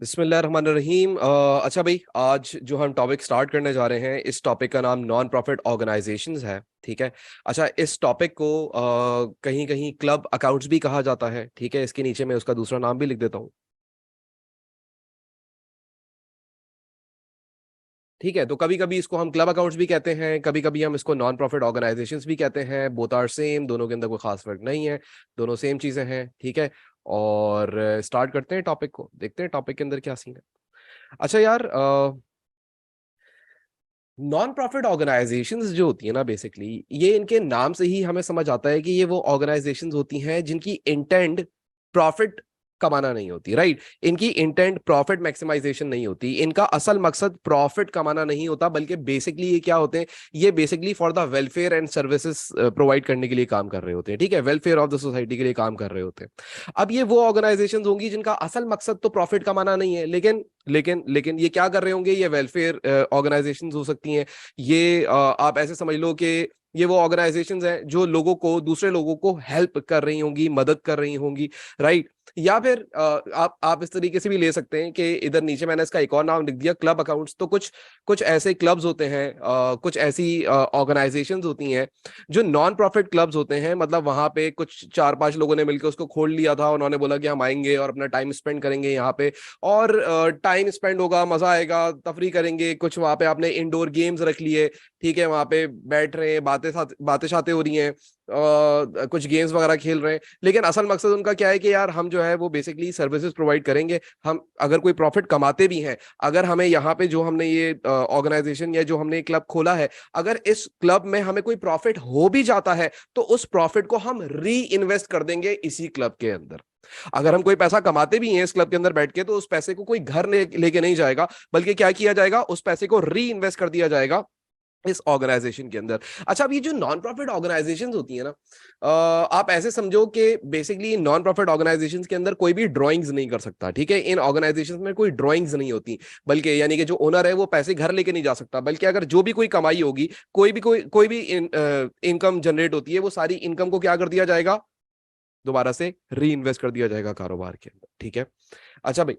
बिस्मिल्लाहिर्रहमानिर्रहीम। अच्छा भाई, आज जो हम टॉपिक स्टार्ट करने जा रहे हैं, इस टॉपिक का नाम नॉन प्रॉफिट ऑर्गेनाइजेशंस है। ठीक है। अच्छा, इस टॉपिक को कहीं कहीं क्लब अकाउंट्स भी कहा जाता है। ठीक है, इसके नीचे मैं उसका दूसरा नाम भी लिख देता हूँ। ठीक है, तो कभी कभी इसको हम क्लब अकाउंट्स भी कहते हैं, कभी कभी हम इसको नॉन प्रॉफिट ऑर्गेनाइजेशंस भी कहते हैं। बोथ आर सेम, दोनों के अंदर कोई खास फर्क नहीं है, दोनों सेम चीजें हैं। ठीक है। और स्टार्ट करते हैं टॉपिक को, देखते हैं टॉपिक के अंदर क्या सीन है। अच्छा यार, नॉन प्रॉफिट ऑर्गेनाइजेशंस जो होती है ना, बेसिकली ये इनके नाम से ही हमें समझ आता है कि ये वो ऑर्गेनाइजेशंस होती हैं जिनकी इंटेंट प्रॉफिट कमाना नहीं होती। राइट। इनकी इंटेंट प्रॉफिट मैक्सिमाइजेशन नहीं होती, इनका असल मकसद प्रॉफिट कमाना नहीं होता, बल्कि बेसिकली ये क्या होते हैं, ये basically for the welfare and services provide करने के लिए काम कर रहे होते हैं। ठीक है, वेलफेयर ऑफ द सोसाइटी के लिए काम कर रहे होते हैं। अब ये वो ऑर्गेनाइजेशंस होंगी जिनका असल मकसद तो प्रॉफिट कमाना नहीं है, लेकिन ये क्या कर रहे होंगे, ये वेलफेयर ऑर्गेनाइजेशंस हो सकती हैं। ये आप ऐसे समझ लो कि ये वो ऑर्गेनाइजेशंस हैं जो लोगों को, दूसरे लोगों को हेल्प कर रही होंगी, मदद कर रही होंगी। राइट। या फिर आप इस तरीके से भी ले सकते हैं कि इधर नीचे मैंने इसका एक और नाम लिख दिया, क्लब अकाउंट्स। तो कुछ कुछ ऐसे क्लब्स होते हैं, कुछ ऐसी ऑर्गेनाइजेशंस होती हैं जो नॉन प्रॉफिट क्लब्स होते हैं। मतलब वहां पे कुछ चार पांच लोगों ने मिलकर उसको खोल लिया था, उन्होंने बोला कि हम आएंगे और अपना टाइम स्पेंड करेंगे यहाँ पे, और टाइम स्पेंड होगा, मजा आएगा, तफरी करेंगे कुछ। वहां पे आपने इंडोर गेम्स रख लिए। ठीक है, वहां पे बैठ रहे हैं, बातें शातें हो रही हैं, कुछ गेम्स वगैरह खेल रहे हैं। लेकिन असल मकसद उनका क्या है कि यार हम जो है वो बेसिकली सर्विसेज प्रोवाइड करेंगे। हम अगर कोई प्रॉफिट कमाते भी हैं, अगर हमें यहाँ पे जो हमने ये ऑर्गेनाइजेशन या जो हमने क्लब खोला है, अगर इस क्लब में हमें कोई प्रॉफिट हो भी जाता है तो उस प्रॉफिट को हम री इन्वेस्ट कर देंगे इसी क्लब के अंदर। अगर हम कोई पैसा कमाते भी हैं इस क्लब के अंदर बैठ के, तो उस पैसे को कोई घर लेके नहीं जाएगा, बल्कि क्या किया जाएगा, उस पैसे को री इन्वेस्ट कर दिया जाएगा इस ऑर्गेनाइजेशन के अंदर। अच्छा, अब ये जो नॉन प्रॉफिट ऑर्गेनाइजेशंस होती है ना, आप ऐसे समझो कि बेसिकली नॉन प्रॉफिट ऑर्गेनाइजेशंस के अंदर कोई भी ड्राइंग्स नहीं कर सकता। ठीक है, इन ऑर्गेनाइजेशंस में कोई ड्राइंग्स नहीं होती, बल्कि यानी कि जो ओनर है वो पैसे घर लेके नहीं जा सकता, बल्कि अगर जो भी कोई कमाई होगी, कोई भी इनकम जनरेट होती है, वो सारी इनकम को क्या कर दिया जाएगा, दोबारा से री इन्वेस्ट कर दिया जाएगा कारोबार के अंदर। ठीक है। अच्छा भाई,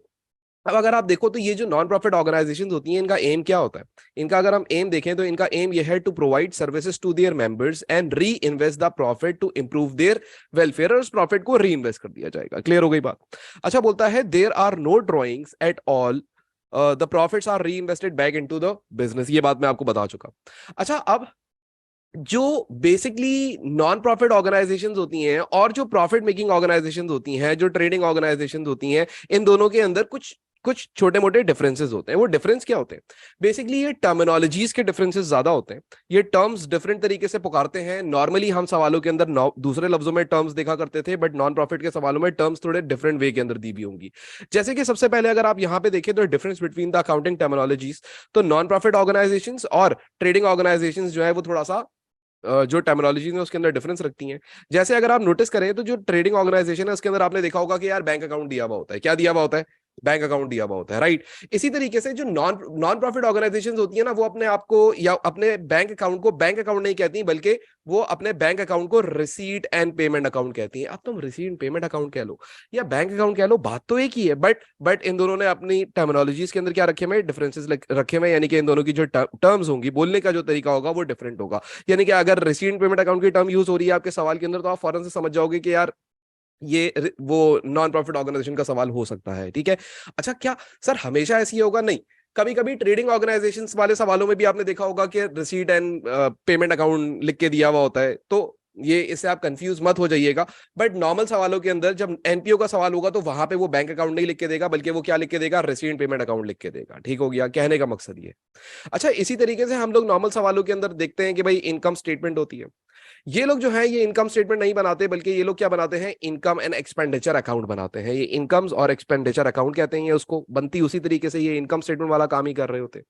अब अगर आप देखो तो ये जो नॉन प्रॉफिट ऑर्गेनाइजेशंस होती हैं, इनका एम क्या होता है। इनका अगर हम एम देखें तो इनका एम ये है to provide services to their members and reinvest the profit to improve their welfare. और उस प्रॉफिट को री इन्वेस्ट कर दिया जाएगा। क्लियर हो गई बात। अच्छा, बोलता है there are no drawings at all, the profits are reinvested back into the business. ये बात मैं आपको बता चुका। अच्छा, अब जो बेसिकली नॉन प्रॉफिट ऑर्गेनाइजेशंस होती हैं और जो प्रॉफिट मेकिंग ऑर्गेनाइजेशंस होती हैं, जो ट्रेडिंग ऑर्गेनाइजेशंस होती हैं, इन दोनों के अंदर कुछ कुछ छोटे मोटे डिफरेंसेस होते हैं। वो डिफरेंस क्या होते हैं, बेसिकली ये टर्मिनोलॉजीज के डिफरेंसेस ज्यादा होते हैं। ये टर्म्स डिफरेंट तरीके से पुकारते हैं। नॉर्मली हम सवालों के अंदर दूसरे लफ्जों में टर्म्स देखा करते थे, बट नॉन प्रॉफिट के सवालों में टर्म्स थोड़े डिफरेंट वे के अंदर दी भी होंगी। जैसे कि सबसे पहले अगर आप यहां पे देखें तो difference between the accounting terminologies, तो नॉन प्रॉफिट ऑर्गेनाइजेशंस और ट्रेडिंग ऑर्गेनाइजेशंस जो है वो थोड़ा सा जो टर्मिनोलॉजी है उसके अंदर डिफरेंस रखती हैं। जैसे अगर आप नोटिस करें तो जो ट्रेडिंग ऑर्गेनाइजेशन है उसके अंदर आपने देखा होगा कि यार बैंक अकाउंट दिया हुआ होता है। क्या दिया हुआ होता है, बैंक अकाउंट दिया हुआ होता है। राइट। इसी तरीके से जो नॉन नॉन प्रॉफिट ऑर्गेनाइजेशंस होती है ना, वो अपने आप को या अपने बैंक अकाउंट को बैंक अकाउंट नहीं कहती, बल्कि वो अपने बैंक अकाउंट को रिसीट एंड पेमेंट अकाउंट कहती हैं। अब तुम रिसीट एंड पेमेंट अकाउंट कह लो या बैंक अकाउंट कह लो, बात तो एक ही है, बट इन दोनों ने अपनी टर्मिनोलॉजीज के अंदर क्या रखे हुए, डिफरेंसेस रखे हुए। यानी कि इन दोनों की जो टर्म्स होंगी, बोलने का जो तरीका होगा वो डिफरेंट होगा। यानी कि अगर रिसीट पेमेंट अकाउंट की टर्म यूज हो रही है आपके सवाल के अंदर, तो आप फौरन से समझ जाओगे कि यार ये वो नॉन प्रॉफिट ऑर्गेनाइजेशन का सवाल हो सकता है। ठीक है। अच्छा, क्या सर हमेशा ऐसी होगा? नहीं, कभी कभी ट्रेडिंग ऑर्गेनाइजेशंस वाले सवालों में भी आपने देखा होगा कि रिसीट एंड पेमेंट अकाउंट लिख के दिया हुआ होता है। तो ये इससे आप कंफ्यूज मत हो जाइएगा। बट नॉर्मल सवालों के अंदर जब एनपीओ का सवाल होगा तो वहां पे वो बैंक अकाउंट नहीं लिख के देगा, बल्कि वो क्या लिख के देगा, रिसीट पेमेंट अकाउंट लिख के देगा। ठीक हो गया, कहने का मकसद ये। अच्छा, इसी तरीके से हम लोग नॉर्मल सवालों के अंदर देखते हैं कि भाई इनकम स्टेटमेंट होती है। ये लोग जो है ये इनकम स्टेटमेंट नहीं बनाते, बल्कि ये लोग क्या बनाते हैं, इनकम एंड एक्सपेंडिचर अकाउंट बनाते हैं। ये इनकम्स और एक्सपेंडिचर अकाउंट कहते हैं। ये उसको बनती उसी तरीके से ये इनकम स्टेटमेंट वाला काम ही कर रहे होते।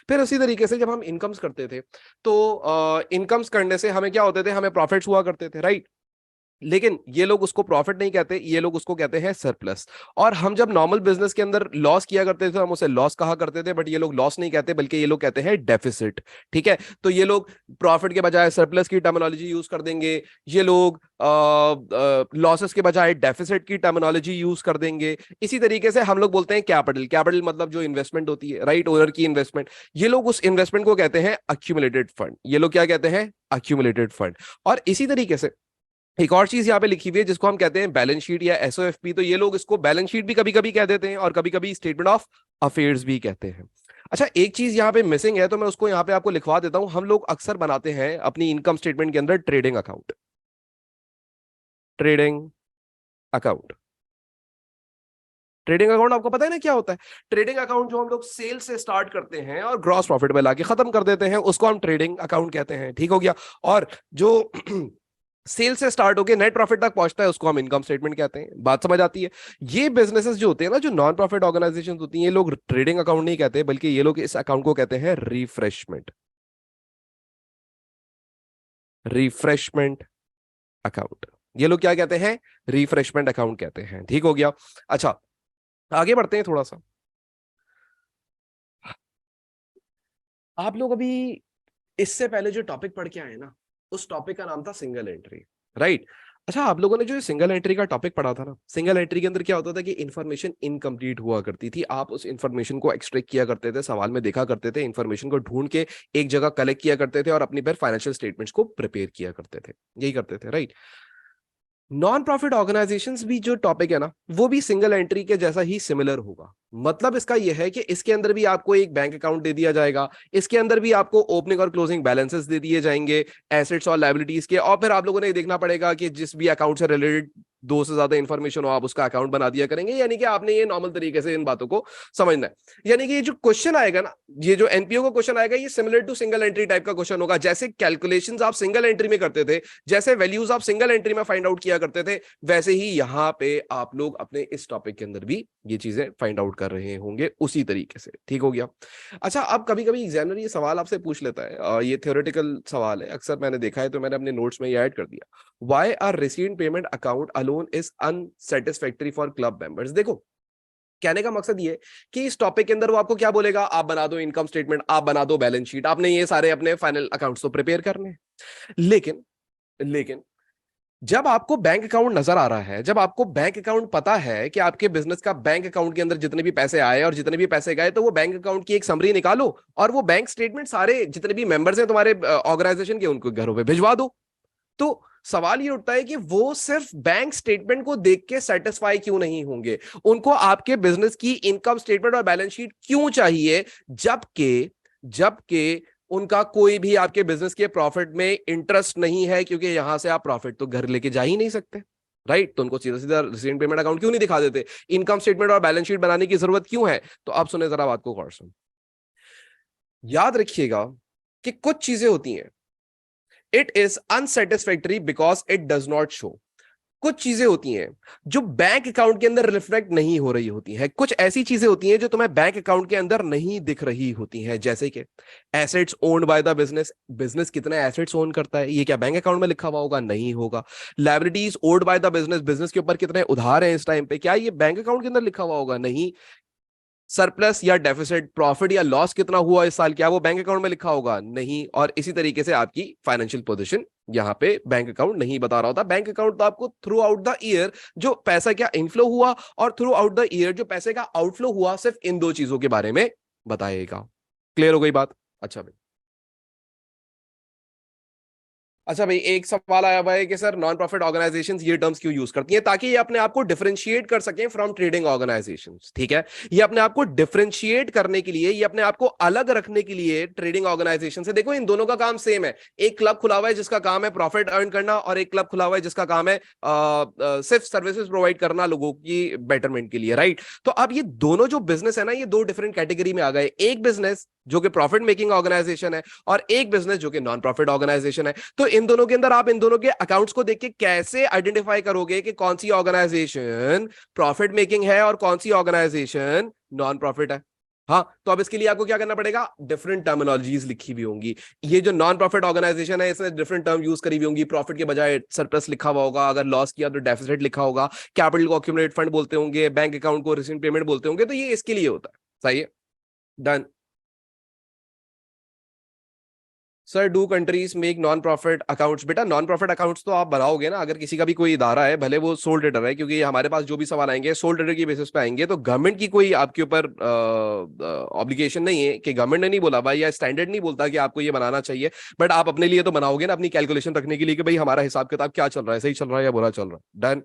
फिर उसी तरीके से जब हम इनकम्स करते थे तो इनकम्स करने से हमें क्या होते थे, हमें प्रॉफिट्स हुआ करते थे। राइट। लेकिन ये लोग उसको प्रॉफिट नहीं कहते, ये लोग उसको कहते हैं सरप्लस। और हम जब नॉर्मल बिजनेस के अंदर लॉस किया करते थे तो हम उसे लॉस कहा करते थे, बट ये लोग लॉस नहीं कहते बल्कि ये लोग कहते हैं डेफिसिट। ठीक है, तो ये लोग प्रॉफिट के बजाय सरप्लस की टर्मिनोलॉजी यूज कर देंगे, ये लोग लॉसेस के बजाय डेफिसिट की टर्मिनोलॉजी यूज कर देंगे। इसी तरीके से हम लोग बोलते हैं कैपिटल, कैपिटल मतलब जो इन्वेस्टमेंट होती है, राइट, ओनर की इन्वेस्टमेंट, ये लोग उस इन्वेस्टमेंट को कहते हैं अक्यूमुलेटेड फंड। ये लोग क्या कहते हैं? Accumulated fund. और इसी तरीके से एक और चीज यहां पे लिखी हुई है जिसको हम कहते हैं बैलेंस शीट या एसओएफपी। तो ये लोग इसको बैलेंस शीट भी कभी कभी कह देते हैं और कभी कभी स्टेटमेंट ऑफ अफेयर्स भी कहते हैं। अच्छा, एक चीज यहां पे मिसिंग है तो मैं उसको यहां पे आपको लिखवा देता हूं। हम लोग अक्सर बनाते हैं अपनी इनकम स्टेटमेंट के अंदर trading account, trading account. Trading account आपको पता है ना क्या होता है? ट्रेडिंग अकाउंट जो हम लोग सेल से स्टार्ट करते हैं और ग्रॉस प्रॉफिट में लाके खत्म कर देते हैं, उसको हम ट्रेडिंग अकाउंट कहते हैं। ठीक हो गया? और जो सेल से स्टार्ट होकर नेट प्रॉफिट तक पहुंचता है उसको हम इनकम स्टेटमेंट कहते हैं। बात समझ आती है? ये बिजनेसेस जो होते हैं ना, जो नॉन प्रॉफिट ऑर्गेनाइजेशन होती हैं, ये लोग ट्रेडिंग अकाउंट नहीं कहते बल्कि ये लोग इस अकाउंट को कहते हैं रिफ्रेशमेंट, रिफ्रेशमेंट अकाउंट। ये लोग क्या कहते हैं? रिफ्रेशमेंट अकाउंट कहते हैं। ठीक हो गया? अच्छा, आगे बढ़ते हैं थोड़ा सा। आप लोग अभी इससे पहले जो टॉपिक पढ़ के आए ना, उस टॉपिक का नाम था सिंगल एंट्री, राइट? अच्छा, आप लोगों ने जो सिंगल एंट्री का टॉपिक पढ़ा था ना, सिंगल एंट्री के अंदर क्या होता था कि इन्फॉर्मेशन इनकम्प्लीट हुआ करती थी। आप उस इन्फॉर्मेशन को एक्सट्रैक्ट किया करते थे, सवाल में देखा करते थे, इन्फॉर्मेशन को ढूंढ के एक जगह कलेक्ट किया करते थे और अपनी फिर फाइनेंशियल स्टेटमेंट्स को प्रिपेयर किया करते थे। यही करते थे, राइट? नॉन प्रॉफिट ऑर्गेनाइजेशंस भी जो टॉपिक है ना, वो भी सिंगल एंट्री के जैसा ही सिमिलर होगा। मतलब इसका यह है कि इसके अंदर भी आपको एक बैंक अकाउंट दे दिया जाएगा, इसके अंदर भी आपको ओपनिंग और क्लोजिंग बैलेंसेस दे दिए जाएंगे, एसेट्स और लायबिलिटीज के, और फिर आप लोगों ने देखना पड़ेगा कि जिस भी अकाउंट से रिलेटेड दो से ज्यादा इंफॉर्मेशन हो, आप उसका अकाउंट बना दिया करेंगे। यानी कि आपने ये नॉर्मल तरीके से इन बातों को समझना है। यानी कि ये जो क्वेश्चन आएगा ना, ये जो एनपीओ का क्वेश्चन आएगा, ये similar to single entry type का क्वेश्चन होगा। जैसे कैलकुलेशंस आप सिंगल एंट्री में करते थे, जैसे वैल्यूज आप सिंगल एंट्री में फाइंड आउट किया करते थे, वैसे ही यहां पे आप लोग अपने इस टॉपिक के अंदर भी ये चीजें फाइंड आउट कर रहे होंगे उसी तरीके से। ठीक हो गया? अच्छा, अब कभी कभी एग्जामिनर ये सवाल आपसे पूछ लेता है, ये थ्योरेटिकल सवाल है, अक्सर मैंने देखा है, तो मैंने अपने नोट्स में ये ऐड कर दिया। Why are received payment account alone is unsatisfactory for club members? देखो, कहने का मकसद ये कि इस टॉपिक के अंदर वो आपको क्या बोलेगा, आप बना दो इनकम स्टेटमेंट, आप बना दो बैलेंस शीट, आपने ये सारे अपने फाइनल अकाउंट्स तो प्रिपेयर करने हैं। लेकिन लेकिन जब आपको बैंक अकाउंट नजर आ रहा है, जब आपको बैंक अकाउंट पता है कि आपके बिजनेस का बैंक अकाउंट के अंदर जितने भी पैसे आए और जितने भी पैसे गए, तो वो बैंक अकाउंट की एक समरी निकालो और वो बैंक स्टेटमेंट सारे जितने भी मेंबर्स हैं तुम्हारे ऑर्गेनाइजेशन के, उनको घरों पे भिजवा दो। तो सवाल ये उठता है कि वो सिर्फ बैंक स्टेटमेंट को देख के सेटिस्फाई क्यों नहीं होंगे? उनको आपके बिजनेस की इनकम स्टेटमेंट और बैलेंस शीट क्यों चाहिए, जबकि जबकि उनका कोई भी आपके बिजनेस के प्रॉफिट में इंटरेस्ट नहीं है, क्योंकि यहां से आप प्रॉफिट तो घर लेके जा ही नहीं सकते, राइट? तो उनको सीधा सीधा रिसीव्ड पेमेंट अकाउंट क्यों नहीं दिखा देते? इनकम स्टेटमेंट और बैलेंस शीट बनाने की जरूरत क्यों है? तो आप सुने जरा बात को गौर से। याद रखिएगा कि कुछ चीजें होती हैं, it is unsatisfactory because it does not show. कुछ चीजें होती हैं जो बैंक अकाउंट के अंदर रिफ्लेक्ट नहीं हो रही होती हैं। कुछ ऐसी चीजें होती हैं जो तुम्हें बैंक अकाउंट के अंदर नहीं दिख रही होती हैं, जैसे कि assets owned by the business. Business कितने एसेट्स ओन करता है, ये क्या बैंक अकाउंट में लिखा हुआ होगा? नहीं होगा। Liabilities owned by the business, business के ऊपर कितने उधार हैं इस टाइम पे, क्या ये बैंक अकाउंट के अंदर लिखा हुआ होगा? नहीं। सरप्लस या डेफिसिट, प्रॉफिट या लॉस कितना हुआ इस साल, क्या वो बैंक अकाउंट में लिखा होगा? नहीं। और इसी तरीके से आपकी फाइनेंशियल पोजीशन यहां पे बैंक अकाउंट नहीं बता रहा होता। बैंक अकाउंट तो आपको थ्रू आउट द ईयर जो पैसा क्या इनफ्लो हुआ और थ्रू आउट द ईयर जो पैसे का आउटफ्लो हुआ, सिर्फ इन दो चीजों के बारे में बताएगा। क्लियर हो गई बात? अच्छा भाई, अच्छा भाई, एक सवाल आया हुआ है कि सर नॉन प्रॉफिट ऑर्गेनाइजेशंस ये टर्म्स क्यों यूज करती हैं? ताकि ये अपने आप को डिफरेंशिएट कर सकें फ्रॉम ट्रेडिंग ऑर्गेनाइजेशंस। ठीक है, ये अपने आप को डिफरेंशिएट करने के लिए, ये अपने आप को अलग रखने के लिए ट्रेडिंग ऑर्गेनाइजेशन से, देखो इन दोनों का काम सेम है। एक क्लब खुला हुआ है जिसका काम है प्रॉफिट अर्न करना, और एक क्लब खुला हुआ है जिसका काम है सिर्फ सर्विसेज प्रोवाइड करना लोगों की बेटरमेंट के लिए, राइट? तो अब ये दोनों जो बिजनेस है ना, ये दो डिफरेंट कैटेगरी में आ गए। एक बिजनेस जो कि प्रॉफिट मेकिंग ऑर्गेनाइजेशन है और एक बिजनेस जो कि नॉन प्रॉफिट ऑर्गेनाइजेशन है। तो इन दोनों के अंदर आप इन दोनों के अकाउंट्स को देख के कैसे आइडेंटिफाई करोगे कि कौन सी ऑर्गेनाइजेशन प्रॉफिट मेकिंग है और कौन सी ऑर्गेनाइजेशन नॉन प्रॉफिट है? हाँ, तो अब इसके लिए आपको क्या करना पड़ेगा, डिफरेंट टर्मिनोलॉजीज लिखी हुई होंगी। ये जो नॉन प्रॉफिट ऑर्गेनाइजेशन है इसने डिफरेंट टर्म यूज करी हुई होंगी, प्रॉफिट के बजाय सरप्लस लिखा हुआ होगा, अगर लॉस किया तो डेफिसिट लिखा होगा, कैपिटल को अक्यूमुलेट फंड बोलते होंगे, बैंक अकाउंट को रिसीव पेमेंट बोलते होंगे, तो ये इसके लिए होता है। सही है, done. Sir do countries make non profit accounts? बेटा नॉन प्रॉफिट अकाउंट्स तो आप बनाओगे ना, अगर किसी का भी कोई इदारा है, भले वो सोल ट्रेडर है, क्योंकि हमारे पास जो भी सवाल आएंगे सोल ट्रेडर की बेसिस पे आएंगे, तो गवर्नमेंट की कोई आपके ऊपर ऑब्लिगेशन नहीं है, कि गवर्नमेंट ने नहीं बोला भाई, या स्टैंडर्ड नहीं बोलता कि आपको ये बनाना चाहिए, बट आप अपने लिए तो बनाओगे ना, अपनी कैलकुलेशन रखने के लिए कि भाई हमारा हिसाब किताब क्या चल रहा है, सही चल रहा है या बुरा चल रहा है। डन।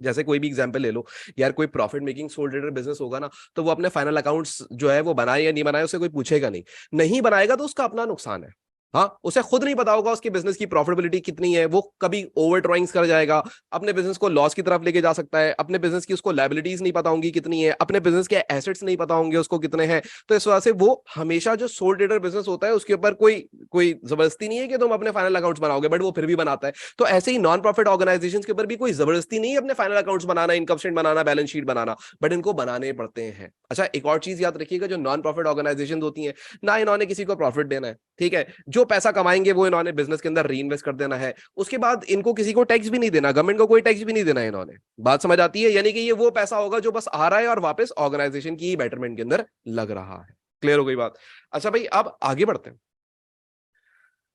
जैसे कोई भी एग्जांपल ले लो यार, कोई profit making soul trader business होगा ना, तो वो अपने फाइनल अकाउंट्स जो है वो बनाए या नहीं बनाए उसे कोई पूछेगा नहीं, नहीं बनाएगा तो उसका अपना नुकसान है। हाँ, उसे खुद नहीं पता होगा उसकी बिजनेस की प्रॉफिटेबिलिटी कितनी है, वो कभी ओवर ड्रॉइंग्स कर जाएगा, अपने बिजनेस को लॉस की तरफ लेके जा सकता है, अपने बिजनेस की उसको लायबिलिटीज नहीं पता होंगी कितनी है, अपने बिजनेस के एसेट्स नहीं पता होंगे उसको कितने हैं। तो इस वजह से वो हमेशा जो सोल ट्रेडर बिजनेस होता है उसके ऊपर कोई कोई जबरदस्ती नहीं है कि तुम अपने फाइनल अकाउंट्स बनाओगे, बट वो फिर भी बनाता है। तो ऐसे ही नॉन प्रॉफिट ऑर्गेनाइजेशन के ऊपर भी कोई जबरदस्ती नहीं है अपने final accounts banana, income statement banana, balance sheet banana, but इनको बनाने पड़ते हैं। अच्छा, एक और चीज याद रखिएगा, जो नॉन प्रॉफिट ऑर्गेनाइजेशन होती है ना, इन्होंने किसी को प्रॉफिट देना है, ठीक है, जो पैसा कमाएंगे वो इन्होंने बिजनेस के अंदर री इन्वेस्ट कर देना है, उसके बाद इनको किसी को टैक्स भी नहीं देना, गवर्नमेंट को कोई टैक्स भी नहीं देना है इन्होंने। बात समझ आती है? यानी कि ये वो पैसा होगा जो बस आ रहा है और वापस ऑर्गेनाइजेशन की बेटरमेंट के अंदर लग रहा है। क्लियर हो गई बात? अच्छा भाई, अब आगे बढ़ते हैं।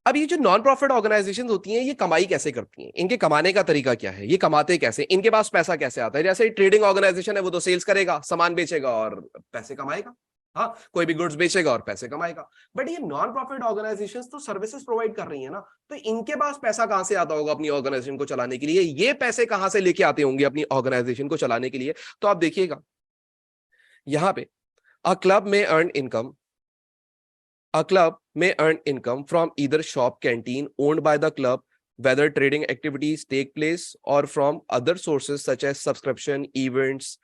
अब ये जो नॉन प्रॉफिट ऑर्गेनाइजेशन होती हैं, ये कमाई कैसे करती हैं, इनके कमाने का तरीका क्या है, ये कमाते कैसे, इनके पास पैसा कैसे आता है? जैसे ट्रेडिंग ऑर्गेनाइजेशन है, वो तो सेल्स करेगा, सामान बेचेगा और पैसे कमाएगा। हाँ, कोई भी गुड्स बेचेगा और पैसे कमाएगा। बट ये नॉन प्रॉफिट ऑर्गेनाइजेशंस तो सर्विसेज प्रोवाइड कर रही है ना, तो इनके पास पैसा कहां से आता होगा अपनी ऑर्गेनाइजेशन को चलाने के लिए? ये पैसे कहां से लेके आते होंगे अपनी ऑर्गेनाइजेशन को चलाने के लिए? तो आप देखिएगा यहां पे, अ क्लब में earn income, a club may earn income from either shop canteen owned by the club, whether trading activities take place, or from other sources such as subscription, events,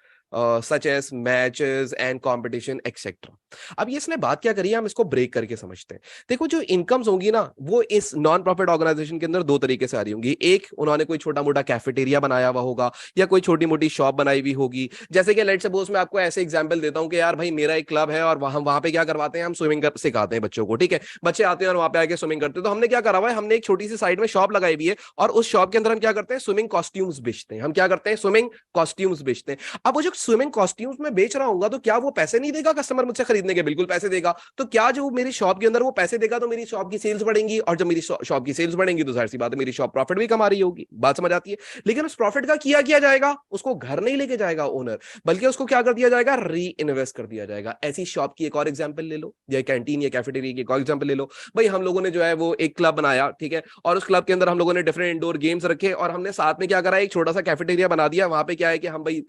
such as matches and competition, etc. अब ये इसने बात क्या करी है, हम इसको break करके समझते हैं। देखो, जो इनकम्स होंगी ना, वो इस नॉन प्रॉफिट ऑर्गेनाइजेशन के अंदर दो तरीके से आ रही होंगी। एक, उन्होंने कोई छोटा मोटा कैफेटेरिया बनाया हुआ होगा, या कोई छोटी मोटी शॉप बनाई हुई होगी। जैसे कि लेट्स सपोज मैं आपको ऐसे एग्जांपल देता हूं कि यार भाई, मेरा एक क्लब है और वहां पे क्या करवाते हैं, हम स्विमिंग सिखाते हैं बच्चों को, ठीक है, बच्चे आते हैं और वहां पे आके स्विमिंग करते हैं। तो हमने क्या करा हुआ है, हमने एक छोटी सी साइड में शॉप लगाई हुई है, और उस शॉप के अंदर हम क्या करते हैं, स्विमिंग कॉस्ट्यूम्स बेचते हैं। हम क्या करते हैं, स्विमिंग कॉस्ट्यूम्स बेचते हैं। अब वो जो स्विमिंग कॉस्ट्यूम्स में बेच रहा हूँ, तो क्या वो पैसे नहीं देगा कस्टमर मुझसे खरीदने के? बिल्कुल पैसे देगा। तो क्या जो मेरी शॉप के अंदर वो पैसे देगा, तो मेरी शॉप की सेल्स बढ़ेंगी, और जब मेरी शॉप की सेल्स बढ़ेंगी तो जाहिर सी बात है मेरी शॉप प्रॉफिट भी कमा रही होगी। बात समझ आती है? लेकिन उस प्रॉफिट का किया जाएगा, उसको घर नहीं लेके जाएगा ओनर, बल्कि उसको क्या कर दिया जाएगा, री इन्वेस्ट कर दिया जाएगा। ऐसी शॉप की एक और एग्जांपल ले लो, या कैंटीन या कैफेटेरिया की एक और एग्जांपल ले लो। भाई, हम लोगों ने जो है वो एक क्लब बनाया, ठीक है, और उस क्लब के अंदर हम लोगों ने डिफरेंट इंडोर गेम्स रखे, और हमने साथ में क्या करा, एक छोटा सा कैफेटेरिया बना दिया। वहां पे क्या है कि हम भाई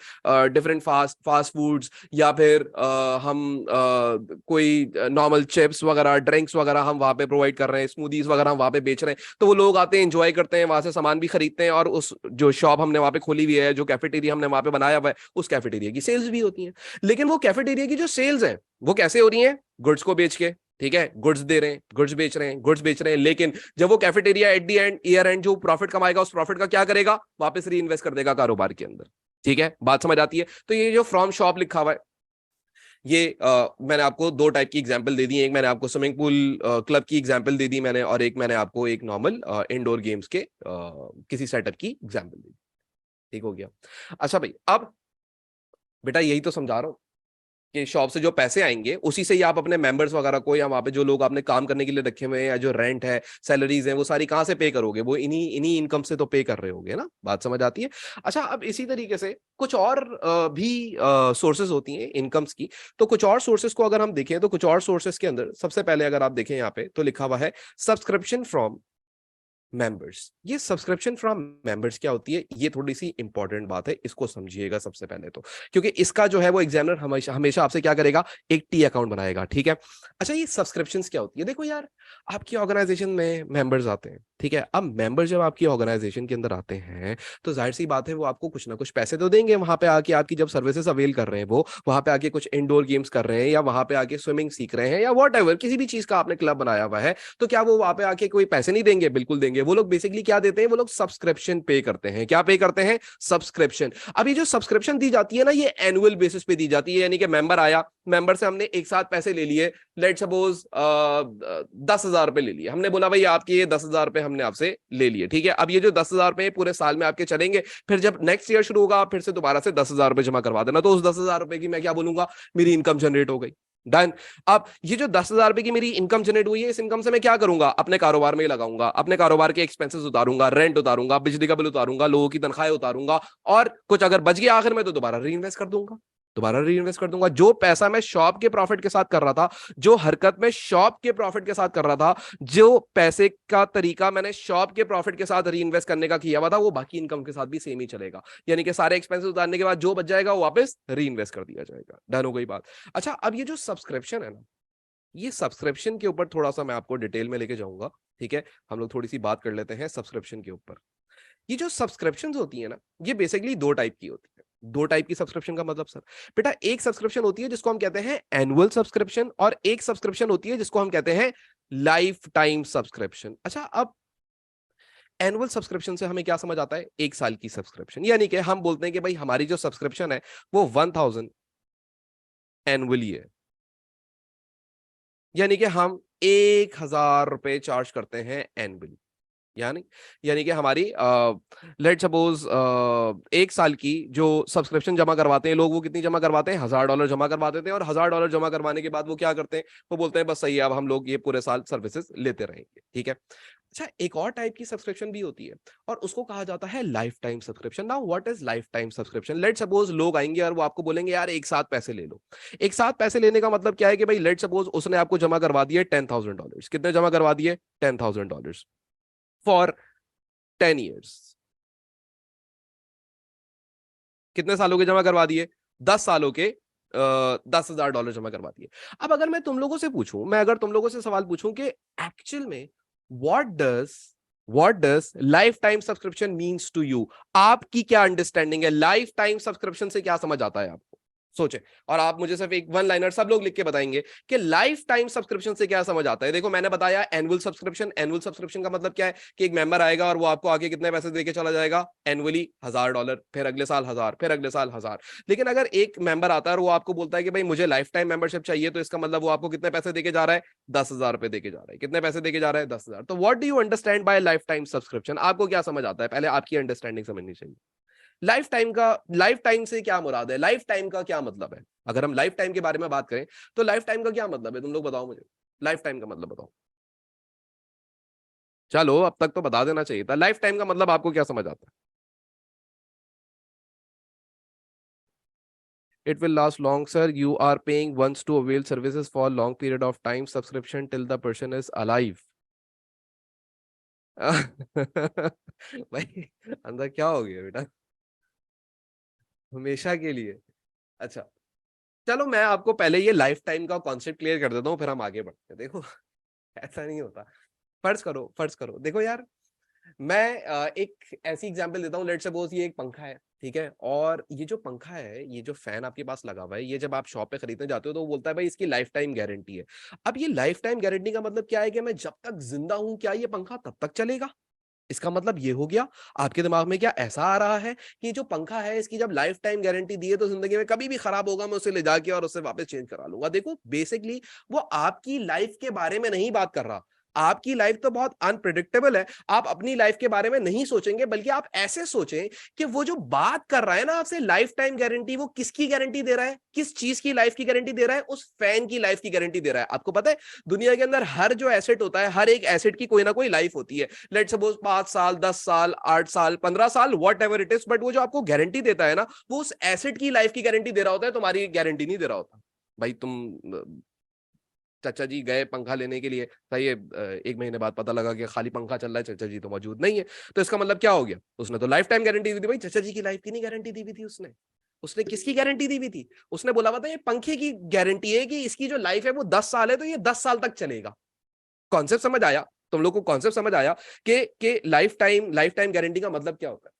डिफरेंट फास्ट फूड्स, या फिर हम कोई नॉर्मल चिप्स वगैरह, ड्रिंक्स वगैरह हम वहां पे प्रोवाइड कर रहे हैं, स्मूदीज वगैरह हम वहां पे बेच रहे हैं। तो वो लोग आते हैं, एंजॉय करते हैं, वहां से सामान भी खरीदते हैं, और उस जो शॉप हमने वहां पे खोली हुई है, जो कैफेटेरिया हमने वहां पे बनाया हुआ है, उस कैफेटेरिया की सेल्स भी होती हैं। लेकिन वो कैफेटेरिया की जो सेल्स हैं, वो कैसे हो रही हैं? गुड्स को बेच के, ठीक है, गुड्स दे रहे हैं, गुड्स बेच रहे हैं, गुड्स बेच रहे हैं। लेकिन जब वो cafeteria at the and, year and, जो प्रॉफिट कमाएगा, उस प्रॉफिट का क्या करेगा, वापस री इन्वेस्ट कर देगा कारोबार के अंदर। ठीक है, बात समझ आती है? तो ये जो फ्रॉम शॉप लिखा हुआ है, ये मैंने आपको दो टाइप की एग्जांपल दे दी। एक मैंने आपको स्विमिंग पूल क्लब की एग्जांपल दे दी मैंने, और एक मैंने आपको एक नॉर्मल इंडोर गेम्स के किसी सेटअप की एग्जांपल दी। ठीक हो गया? अच्छा भाई, अब बेटा यही तो समझा रहा हूँ कि शॉप से जो पैसे आएंगे उसी से ही आप अपने मेंबर्स वगैरह को, या वहां पे जो लोग आपने काम करने के लिए रखे हुए हैं, या जो रेंट है, सैलरीज हैं, वो सारी कहां से पे करोगे? वो इन्हीं इन्हीं इनकम से तो पे कर रहे होगे ना। बात समझ आती है? अच्छा, अब इसी तरीके से कुछ और भी सोर्सेज होती हैं इनकम्स की। तो कुछ और सोर्सेज को अगर हम देखें, तो कुछ और सोर्सेज के अंदर सबसे पहले अगर आप देखें यहाँ पे, तो लिखा हुआ है सब्सक्रिप्शन फ्रॉम मेंबर्स। ये सब्सक्रिप्शन फ्रॉम मेंबर्स क्या होती है, ये थोड़ी सी इंपॉर्टेंट बात है, इसको समझिएगा सबसे पहले तो, क्योंकि इसका जो है वो एग्जामिनर हमेशा हमेशा आपसे क्या करेगा, एक टी अकाउंट बनाएगा। ठीक है? अच्छा, ये सब्सक्रिप्शंस क्या होती है? देखो यार, आपकी ऑर्गेनाइजेशन में मेंबर्स आते हैं, ठीक है, अब मेंबर जब आपकी ऑर्गेनाइजेशन के अंदर आते हैं, तो जाहिर सी बात है वो आपको कुछ ना कुछ पैसे तो देंगे। वहां पे आके आपकी जब सर्विसेज अवेल कर रहे हैं, वो वहां पे आके कुछ इंडोर गेम्स कर रहे हैं, या वहां पे आके स्विमिंग सीख रहे हैं, या वॉट एवर, किसी भी चीज का आपने क्लब बनाया हुआ है, तो क्या वो वहां पे आके कोई पैसे नहीं देंगे? बिल्कुल देंगे। होंगे, वो लोग बेसिकली क्या देते हैं, वो लोग सब्सक्रिप्शन पे करते हैं। क्या पे करते हैं? सब्सक्रिप्शन। अभी जो सब्सक्रिप्शन दी जाती है ना, ये एनुअल बेसिस पे दी जाती है, यानी कि मेंबर आया, मेंबर से हमने एक साथ पैसे ले लिए, लेट सपोज 10,000 रुपए ले लिए, हमने बोला भाई आपके ये 10,000 रुपए हमने आपसे ले लिए, ठीक है। अब ये जो 10,000 रुपए पूरे साल में आपके चलेंगे, फिर जब नेक्स्ट ईयर शुरू होगा आप फिर से दोबारा से 10,000 रुपए जमा करवा देना, तो उस 10,000 रुपए की मैं क्या बोलूंगा, मेरी इनकम जनरेट हो गई। डन। अब ये जो 10,000 रुपए की मेरी इनकम जनरेट हुई है, इस इनकम से मैं क्या करूंगा, अपने कारोबार में ही लगाऊंगा, अपने कारोबार के एक्सपेंसेस उतारूंगा, रेंट उतारूंगा, बिजली का बिल उतारूंगा, लोगों की तनख्वाहें उतारूंगा, और कुछ अगर बच गया आखिर में तो दोबारा री इन्वेस्ट कर दूंगा, दोबारा री इन्वेस्ट कर दूंगा। जो पैसा मैं शॉप के प्रॉफिट के साथ कर रहा था, जो हरकत मैं शॉप के प्रॉफिट के साथ कर रहा था, जो पैसे का तरीका मैंने शॉप के प्रॉफिट के साथ री इन्वेस्ट करने का किया हुआ था, वो बाकी इनकम के साथ भी सेम ही चलेगा। यानी कि सारे एक्सपेंसेस उतारने के बाद जो बच जाएगा वो वापस री इन्वेस्ट कर दिया जाएगा। डन हो गई बात। अच्छा, अब ये जो सब्सक्रिप्शन है ना, ये सब्सक्रिप्शन के ऊपर थोड़ा सा मैं आपको डिटेल में लेके जाऊंगा, ठीक है। हम लोग थोड़ी सी बात कर लेते हैं सब्सक्रिप्शन के ऊपर। ये जो सब्सक्रिप्शन होती है ना, ये बेसिकली दो टाइप की होती है। दो टाइप की सब्सक्रिप्शन का मतलब सर, बेटा एक सब्सक्रिप्शन होती है जिसको हम कहते हैं एनुअल सब्सक्रिप्शन, और एक सब्सक्रिप्शन होती है जिसको हम कहते हैं लाइफ टाइम सब्सक्रिप्शन। अच्छा, अब एनुअल सब्सक्रिप्शन से हमें क्या समझ आता है, एक साल की सब्सक्रिप्शन, यानी कि हम बोलते हैं कि भाई हमारी जो सब्सक्रिप्शन है वो 1,000 एनुअली है, यानी कि हम 1,000 रुपए चार्ज करते हैं एनुअली। यानी यानी कि हमारी लेट सपोज एक साल की जो सब्सक्रिप्शन जमा करवाते हैं लोग, वो कितनी जमा करवाते हैं, $1,000 जमा करवा देते हैं, और $1,000 जमा करवाने के बाद वो क्या करते हैं, वो बोलते हैं बस सही है, अब हम लोग ये पूरे साल सर्विसेज लेते रहेंगे, ठीक है। अच्छा, एक और टाइप की सब्सक्रिप्शन भी होती है, और उसको कहा जाता है life time subscription. Now what is life time subscription? Let suppose लोग आएंगे और वो आपको बोलेंगे यार एक साथ पैसे ले लो। एक साथ पैसे लेने का मतलब क्या है कि भाई लेट सपोज उसने आपको जमा करवा दिए $10,000। कितने जमा करवा दिए? $10,000 फॉर 10 years। कितने सालों के जमा करवा दिए? 10 सालों के $10,000 जमा करवा दिए। अब अगर मैं तुम लोगों से पूछूं, मैं अगर तुम लोगों से सवाल पूछूं कि एक्चुअल में what does what does lifetime subscription means to you, आपकी क्या अंडरस्टैंडिंग है, लाइफ टाइम सब्सक्रिप्शन से क्या समझ आता है आपको? सोचे, और आप मुझे सिर्फ एक वन लाइनर सब लोग लिख के बताएंगे कि लाइफ टाइम सब्सक्रिप्शन से क्या समझ आता है। देखो मैंने बताया एनुअल सब्सक्रिप्शन। एनुअल सब्सक्रिप्शन का मतलब क्या है कि एक मेंबर आएगा और वो आपको आगे कितने पैसे देके चला जाएगा, एनुअली $1,000, फिर अगले साल 1,000, फिर अगले साल 1,000। लेकिन अगर एक मेंबर आता है और वो आपको बोलता है कि भाई मुझे लाइफ टाइम मेंबरशिप चाहिए, तो इसका मतलब वो आपको कितने पैसे देके जा रहा है, $10,000 देके जा रहा है। कितने पैसे देके जा रहा है? 10,000। तो what do you understand by life time subscription? आपको क्या समझ आता है, पहले आपकी अंडरस्टैंडिंग समझनी चाहिए। लाइफ टाइम से क्या मुराद है, लाइफ टाइम का क्या मतलब है? अगर हम लाइफ टाइम के बारे में बात करें तो लाइफ टाइम का क्या मतलब है, तुम लोग बताओ मुझे। लाइफ टाइम का मतलब बताओ। चलो अब तक तो बता देना चाहिए था, लाइफ टाइम का मतलब आपको क्या समझ आता है? It will last long sir, you are paying once to avail services for long period of time, subscription till the person is alive. भाई अंदर क्या हो गया बेटा, हमेशा के लिए? अच्छा, चलो मैं आपको पहले ये लाइफ टाइम का कॉन्सेप्ट क्लियर कर देता हूँ, फिर हम आगे बढ़ते हैं। देखो ऐसा नहीं होता। फर्ज करो, देखो यार, मैं एक ऐसी एग्जांपल देता हूँ। लेट्स सपोज ये एक पंखा है, ठीक है, और ये जो पंखा है, ये जो फैन आपके पास लगा हुआ है, ये जब आप शॉप पे खरीदने जाते हो तो वो बोलता है भाई इसकी लाइफ टाइम गारंटी है। अब ये लाइफ टाइम गारंटी का मतलब क्या है कि मैं जब तक जिंदा हूं क्या ये पंखा तब तक चलेगा? इसका मतलब ये हो गया। आपके दिमाग में क्या ऐसा आ रहा है कि जो पंखा है इसकी जब लाइफ टाइम गारंटी दी है तो जिंदगी में कभी भी खराब होगा मैं उसे ले जाके और उससे वापस चेंज करा लूंगा? देखो बेसिकली वो आपकी लाइफ के बारे में नहीं बात कर रहा। आपकी लाइफ तो बहुत अनप्रिडिक्टेबल है। आप अपनी लाइफ के बारे में नहीं सोचेंगे, बल्कि आप ऐसे सोचें कि वो जो बात कर रहा है ना आपसे लाइफ टाइम गारंटी, वो किसकी गारंटी दे रहा है, किस चीज की लाइफ की गारंटी दे रहा है? उस फैन की लाइफ की गारंटी दे रहा है। आपको पता है दुनिया के अंदर हर जो एसेट होता है, हर एक एसेट की कोई ना कोई लाइफ होती है। लेट सपोज 5 साल, 10 साल, 8 साल, 15 साल, what ever it is, but वो जो आपको गारंटी देता है ना, वो उस एसेट की लाइफ की गारंटी दे रहा होता है, तुम्हारी गारंटी नहीं दे रहा होता। भाई तुम चाचा जी गए पंखा लेने के लिए, सही है, 1 महीने बाद पता लगा कि खाली पंखा चल रहा है, चाचा जी तो मौजूद नहीं है। तो इसका मतलब क्या हो गया, उसने तो लाइफ टाइम गारंटी दी थी। भाई चाचा जी की लाइफ की नहीं गारंटी दी हुई थी उसने। उसने किसकी गारंटी दी हुई थी? उसने बोला हुआ था ये पंखे की गारंटी है कि इसकी जो लाइफ है वो 10 साल है, तो ये 10 साल तक चलेगा। कॉन्सेप्ट समझ आया? तुम लोग को कॉन्सेप्ट समझ आया कि लाइफ टाइम गारंटी का मतलब क्या होता है?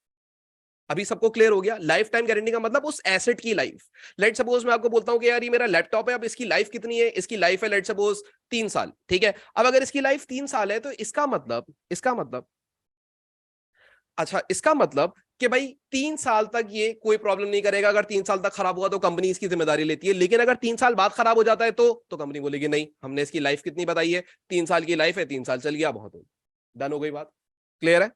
अभी सबको क्लियर हो गया? लाइफ टाइम गारंटी का मतलब उस एसेट की लाइफ। लेट सपोज मैं आपको बोलता हूं कि यार ये मेरा लैपटॉप है, अब इसकी लाइफ कितनी है? इसकी लाइफ है लेट सपोज 3 साल, ठीक है। अब अगर इसकी लाइफ 3 साल है तो इसका मतलब अच्छा, इसका मतलब कि भाई 3 साल तक ये कोई प्रॉब्लम नहीं करेगा, अगर 3 साल तक खराब हुआ तो कंपनी इसकी जिम्मेदारी लेती है, लेकिन अगर 3 साल बाद खराब हो जाता है तो कंपनी बोलेगी नहीं, हमने इसकी लाइफ कितनी बताई है, 3 साल की लाइफ है, 3 साल चल गया, बहुत हो, डन हो गई बात, क्लियर है,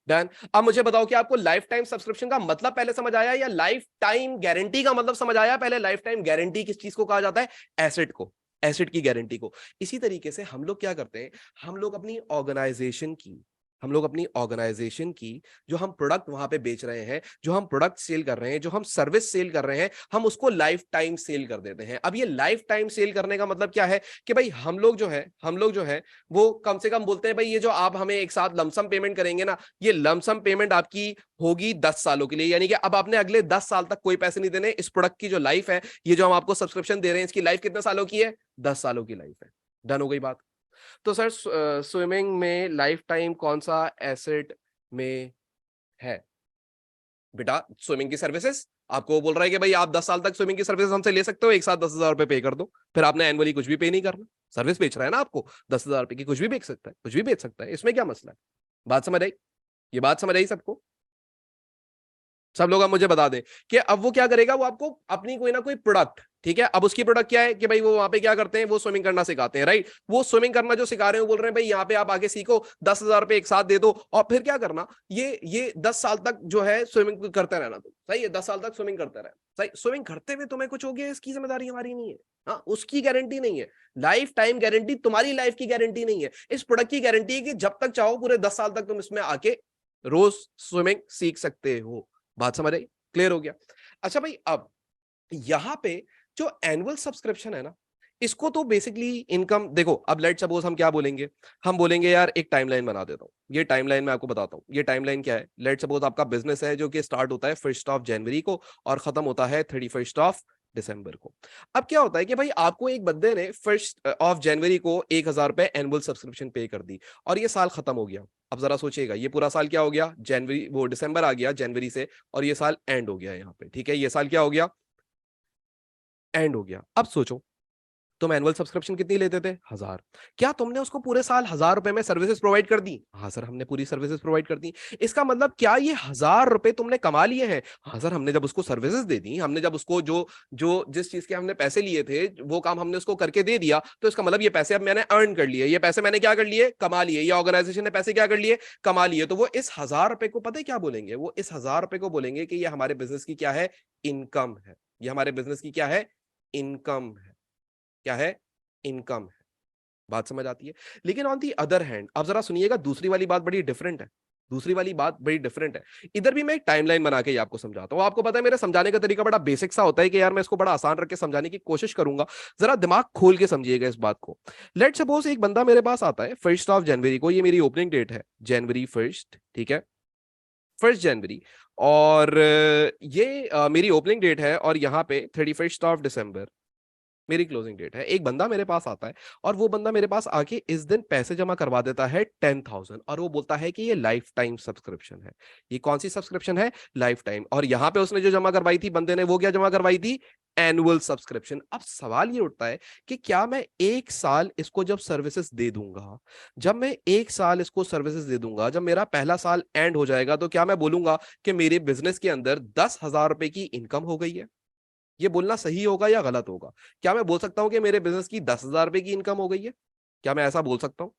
डन। अब मुझे बताओ कि आपको लाइफ टाइम सब्सक्रिप्शन का मतलब पहले समझ आया, या लाइफ टाइम गारंटी का मतलब समझ आया? पहले लाइफ टाइम गारंटी किस चीज को कहा जाता है? एसेट को, एसेट की गारंटी को। इसी तरीके से हम लोग क्या करते हैं, हम लोग अपनी ऑर्गेनाइजेशन की, हम लोग अपनी ऑर्गेनाइजेशन की जो हम प्रोडक्ट वहां पे बेच रहे हैं, जो हम प्रोडक्ट सेल कर रहे हैं, जो हम सर्विस सेल कर रहे हैं, हम उसको लाइफ टाइम सेल कर देते हैं। अब ये लाइफ टाइम सेल करने का मतलब क्या है कि भाई हम लोग जो है वो कम से कम बोलते हैं भाई ये जो आप हमें एक साथ लमसम पेमेंट करेंगे ना, ये लमसम पेमेंट आपकी होगी 10 सालों के लिए, यानी कि अब आपने अगले 10 साल तक कोई पैसे नहीं देने। इस प्रोडक्ट की जो लाइफ है, ये जो हम आपको सब्सक्रिप्शन दे रहे हैं, इसकी लाइफ कितने सालों की है? 10 सालों की लाइफ है। डन हो गई बात। तो सर स्विमिंग में लाइफ टाइम कौन सा एसेट में है? बेटा स्विमिंग की सर्विसेज, आपको बोल रहा है कि भाई आप 10 साल तक स्विमिंग की सर्विसेज हमसे ले सकते हो, एक साथ 10,000 रुपए पे कर दो, फिर आपने एनुअली कुछ भी पे नहीं करना, सर्विस बेच रहा है ना आपको, 10,000 रुपए की कुछ भी बेच सकता है, कुछ भी बेच सकता है, इसमें क्या मसला है? बात समझ आई? ये बात समझ आई सबको? सब लोग अब मुझे बता दें कि अब वो क्या करेगा, वो आपको अपनी कोई ना कोई प्रोडक्ट, ठीक है, अब उसकी प्रोडक्ट क्या है कि भाई वो वहां पे क्या करते हैं, वो स्विमिंग करना सिखाते हैं, राइट? वो स्विमिंग करना जो सिखा रहे हैं, वो बोल रहे हैं भाई यहाँ पे आप आगे सीखो, 10,000 रुपए एक साथ दे दो, और फिर क्या करना, ये 10 साल तक जो है स्विमिंग करते रहना, तुम सही है, 10 साल तक स्विमिंग करते रहना, सही। स्विमिंग करते हुए तुम्हें कुछ हो गया, इसकी जिम्मेदारी हमारी नहीं है, हाँ, उसकी गारंटी नहीं है। लाइफ टाइम गारंटी तुम्हारी लाइफ की गारंटी नहीं है, इस प्रोडक्ट की गारंटी है कि जब तक चाहो पूरे 10 साल तक तुम इसमें आके रोज स्विमिंग सीख सकते हो। बात समझ आई? क्लियर हो गया? अच्छा भाई, अब यहां पे जो एनुअल सब्सक्रिप्शन है ना, इसको तो बेसिकली इनकम देखो, अब लेट सपोज हम क्या बोलेंगे, हम बोलेंगे यार एक टाइमलाइन बना देता हूं, ये टाइमलाइन मैं आपको बताता हूं, ये टाइमलाइन क्या है। लेट सपोज आपका बिजनेस है जो कि स्टार्ट होता है 1 जनवरी को और खत्म होता है 31 दिसंबर को। अब क्या होता है कि भाई आपको एक बंदे ने 1 जनवरी को 1,000 रुपए एनुअल सब्सक्रिप्शन पे कर दी, और ये साल खत्म हो गया। अब जरा सोचिएगा, ये पूरा साल क्या हो गया, जनवरी वो दिसंबर आ गया जनवरी से, और ये साल एंड हो गया यहाँ पे, ठीक है, ये साल क्या हो गया, एंड हो गया। अब सोचो, तुम एनुअल सब्सक्रिप्शन कितनी लेते थे? 1,000। क्या तुमने उसको पूरे साल 1,000 रुपए में सर्विसेज प्रोवाइड कर दी? हाँ सर, हमने पूरी सर्विसेज प्रोवाइड कर दी। इसका मतलब क्या ये 1,000 रुपए तुमने कमा लिए हैं? हाँ सर, हमने जब उसको सर्विसेज दे दी, हमने जब उसको जो जो जिस चीज के हमने पैसे लिए थे, वो काम हमने उसको करके दे दिया, तो इसका मतलब ये पैसे अब मैंने अर्न कर लिए, ये पैसे मैंने क्या कर लिए, कमा लिए, ये ऑर्गेनाइजेशन ने पैसे क्या कर लिए, कमा लिए। तो वो इस 1,000 रुपए को पता है क्या बोलेंगे, वो इस 1,000 रुपए को बोलेंगे कि ये हमारे बिजनेस की क्या है, इनकम है। ये हमारे बिजनेस की क्या है, इनकम है। क्या है, इनकम है। बात समझ आती है? लेकिन ऑन दी अदर हैंड, अब जरा सुनिएगा, दूसरी वाली बात बड़ी डिफरेंट है, दूसरी वाली बात बड़ी डिफरेंट है। इधर भी मैं एक टाइमलाइन बना के ही आपको समझाता हूं। आपको पता है मेरा समझाने का तरीका बड़ा बेसिक सा होता है कि यार मैं इसको बड़ा आसान रख के समझाने की कोशिश करूंगा, जरा दिमाग खोल के समझिएगा इस बात को। लेट सपोज एक बंदा मेरे पास आता है 1 जनवरी को, ये मेरी ओपनिंग डेट है, January 1, ठीक है, 1 जनवरी, और ये मेरी ओपनिंग डेट है, और यहाँ पे 31 दिसंबर मेरी क्लोजिंग डेट है। एक बंदा मेरे पास आता है, और वो बंदा मेरे पास आके इस दिन पैसे जमा करवा देता है 10,000, और वो बोलता है कि ये लाइफ टाइम सब्सक्रिप्शन है। ये कौन सी सब्सक्रिप्शन है? Life time. और यहां पे उसने जो जमा करवाई थी बंदे ने, वो क्या जमा करवाई थी? Annual subscription. अब सवाल ये उठता है कि क्या मैं एक साल इसको जब सर्विसेज दे दूंगा, जब मैं एक साल इसको सर्विसेज दे दूंगा, जब मेरा पहला साल एंड हो जाएगा, तो क्या मैं बोलूंगा कि मेरे बिजनेस के अंदर 10,000 रुपए की इनकम हो गई है? ये बोलना सही होगा या गलत होगा? क्या मैं बोल सकता हूं कि मेरे बिजनेस की 10,000 रुपए की इनकम हो गई है? क्या मैं ऐसा बोल सकता हूं?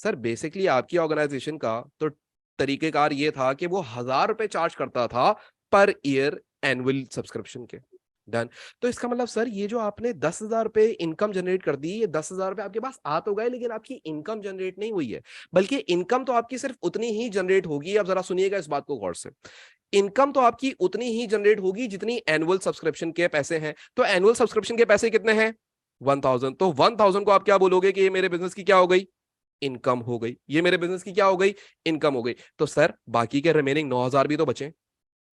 सर बेसिकली आपकी ऑर्गेनाइजेशन का तो तरीकेकार ये था कि वो 1,000 रुपए चार्ज करता था पर ईयर एनुअल सब्सक्रिप्शन के। डन। तो इसका मतलब सर ये जो आपने 10,000 रुपए इनकम जनरेट कर दी, ये 10,000 रुपए आपके पास आ तो गए, लेकिन आपकी इनकम जनरेट नहीं हुई है, बल्कि इनकम तो आपकी सिर्फ उतनी ही जनरेट होगी। अब जरा सुनिएगा इस बात को गौर से, इनकम तो आपकी उतनी ही जनरेट होगी जितनी एनुअल सब्सक्रिप्शन के पैसे हैं। तो एनुअल सब्सक्रिप्शन के पैसे कितने हैं? 1,000। तो 1,000 को आप क्या बोलोगे कि ये मेरे बिजनेस की क्या हो गई, इनकम हो गई। ये मेरे बिजनेस की क्या हो गई, इनकम हो गई। तो सर बाकी के रिमेनिंग 9,000 भी तो बचे,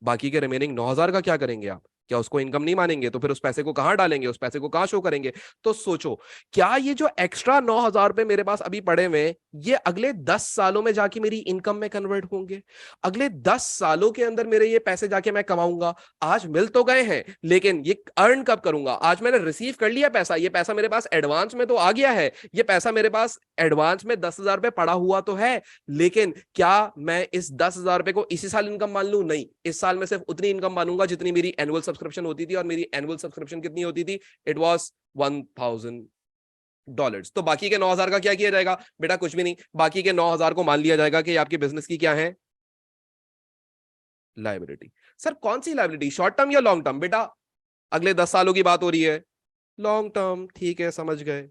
बाकी के रिमेनिंग 9,000 का क्या करेंगे आप? क्या उसको इनकम नहीं मानेंगे? तो फिर उस पैसे को कहां डालेंगे, उस पैसे को कहां शो करेंगे? तो सोचो, क्या ये जो एक्स्ट्रा 9,000 रुपए मेरे पास अभी पड़े हुए, ये अगले 10 सालों में जाके मेरी इनकम में कन्वर्ट होंगे? अगले 10 सालों के अंदर मेरे ये पैसे जाके मैं कमाऊंगा। आज मिल तो गए हैं, लेकिन ये अर्न कब करूंगा? आज मैंने रिसीव कर लिया पैसा, ये पैसा मेरे पास एडवांस में तो आ गया है, ये पैसा मेरे पास एडवांस में 10,000 रुपए पड़ा हुआ तो है, लेकिन क्या मैं इस 10,000 रुपए को इसी साल इनकम मान लूं? नहीं, इस साल में सिर्फ उतनी इनकम मानूंगा जितनी मेरी एनुअल सब्सक्रिप्शन होती थी, और मेरी एनुअल सब्सक्रिप्शन कितनी होती थी? It was $1,000। तो बाकी के 9,000 का क्या किया जाएगा? बेटा कुछ भी नहीं, बाकी के 9,000 को मान लिया जाएगा कि आपके बिजनेस की क्या है? लायबिलिटी। सर कौन सी लायबिलिटी, शॉर्ट टर्म या लॉन्ग टर्म? बेटा अगले 10 सालों की बात हो रही है, लॉन्ग टर्म। ठीक है, समझ गए।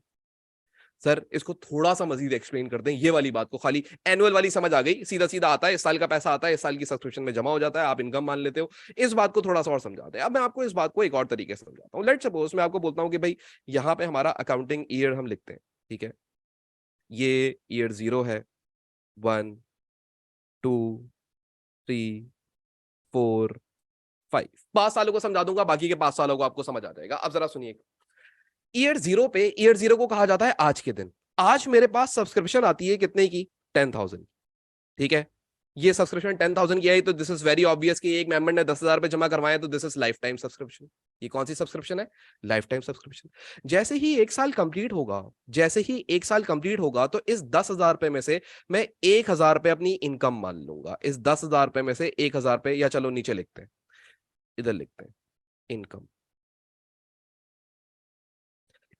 सर इसको थोड़ा सा मजीद एक्सप्लेन कर दें, ये वाली बात को, खाली एनुअल वाली समझ आ गई, सीधा सीधा आता है, इस साल का पैसा आता है, इस साल की सब्सक्रिप्शन में जमा हो जाता है, आप इनकम मान लेते हो। इस बात को थोड़ा सा और समझाते हैं। अब मैं आपको इस बात को एक और तरीके से समझाता हूँ। लेट्स सपोज मैं आपको बोलता हूँ कि भाई यहाँ पे हमारा अकाउंटिंग ईयर हम लिखते हैं, ठीक है, ये ईयर 0 है, 1, 2, 3, 4, 5। 5 सालों को समझा दूंगा, बाकी के 5 सालों को आपको समझ आ जाएगा। अब जरा सुनिए, ईयर 0 को कहा जाता है आज के दिन। आज मेरे पास सब्सक्रिप्शन आती है कितने की? 10,000। ठीक है, ये सब्सक्रिप्शन 10,000 की आई, तो दिस इज वेरी ऑब्वियस कि एक मेंबर ने 10,000 रुपए जमा करवाए, तो this is life time subscription. ये कौन सी सब्सक्रिप्शन है? Life time subscription. जैसे ही एक साल कंप्लीट होगा, जैसे ही एक साल कंप्लीट होगा, तो इस 10,000 रुपए में से मैं 1,000 रुपए अपनी इनकम मान लूंगा। इस 10,000 रुपए में से 1,000 रुपए, या चलो नीचे लिखते हैं, इधर लिखते हैं इनकम।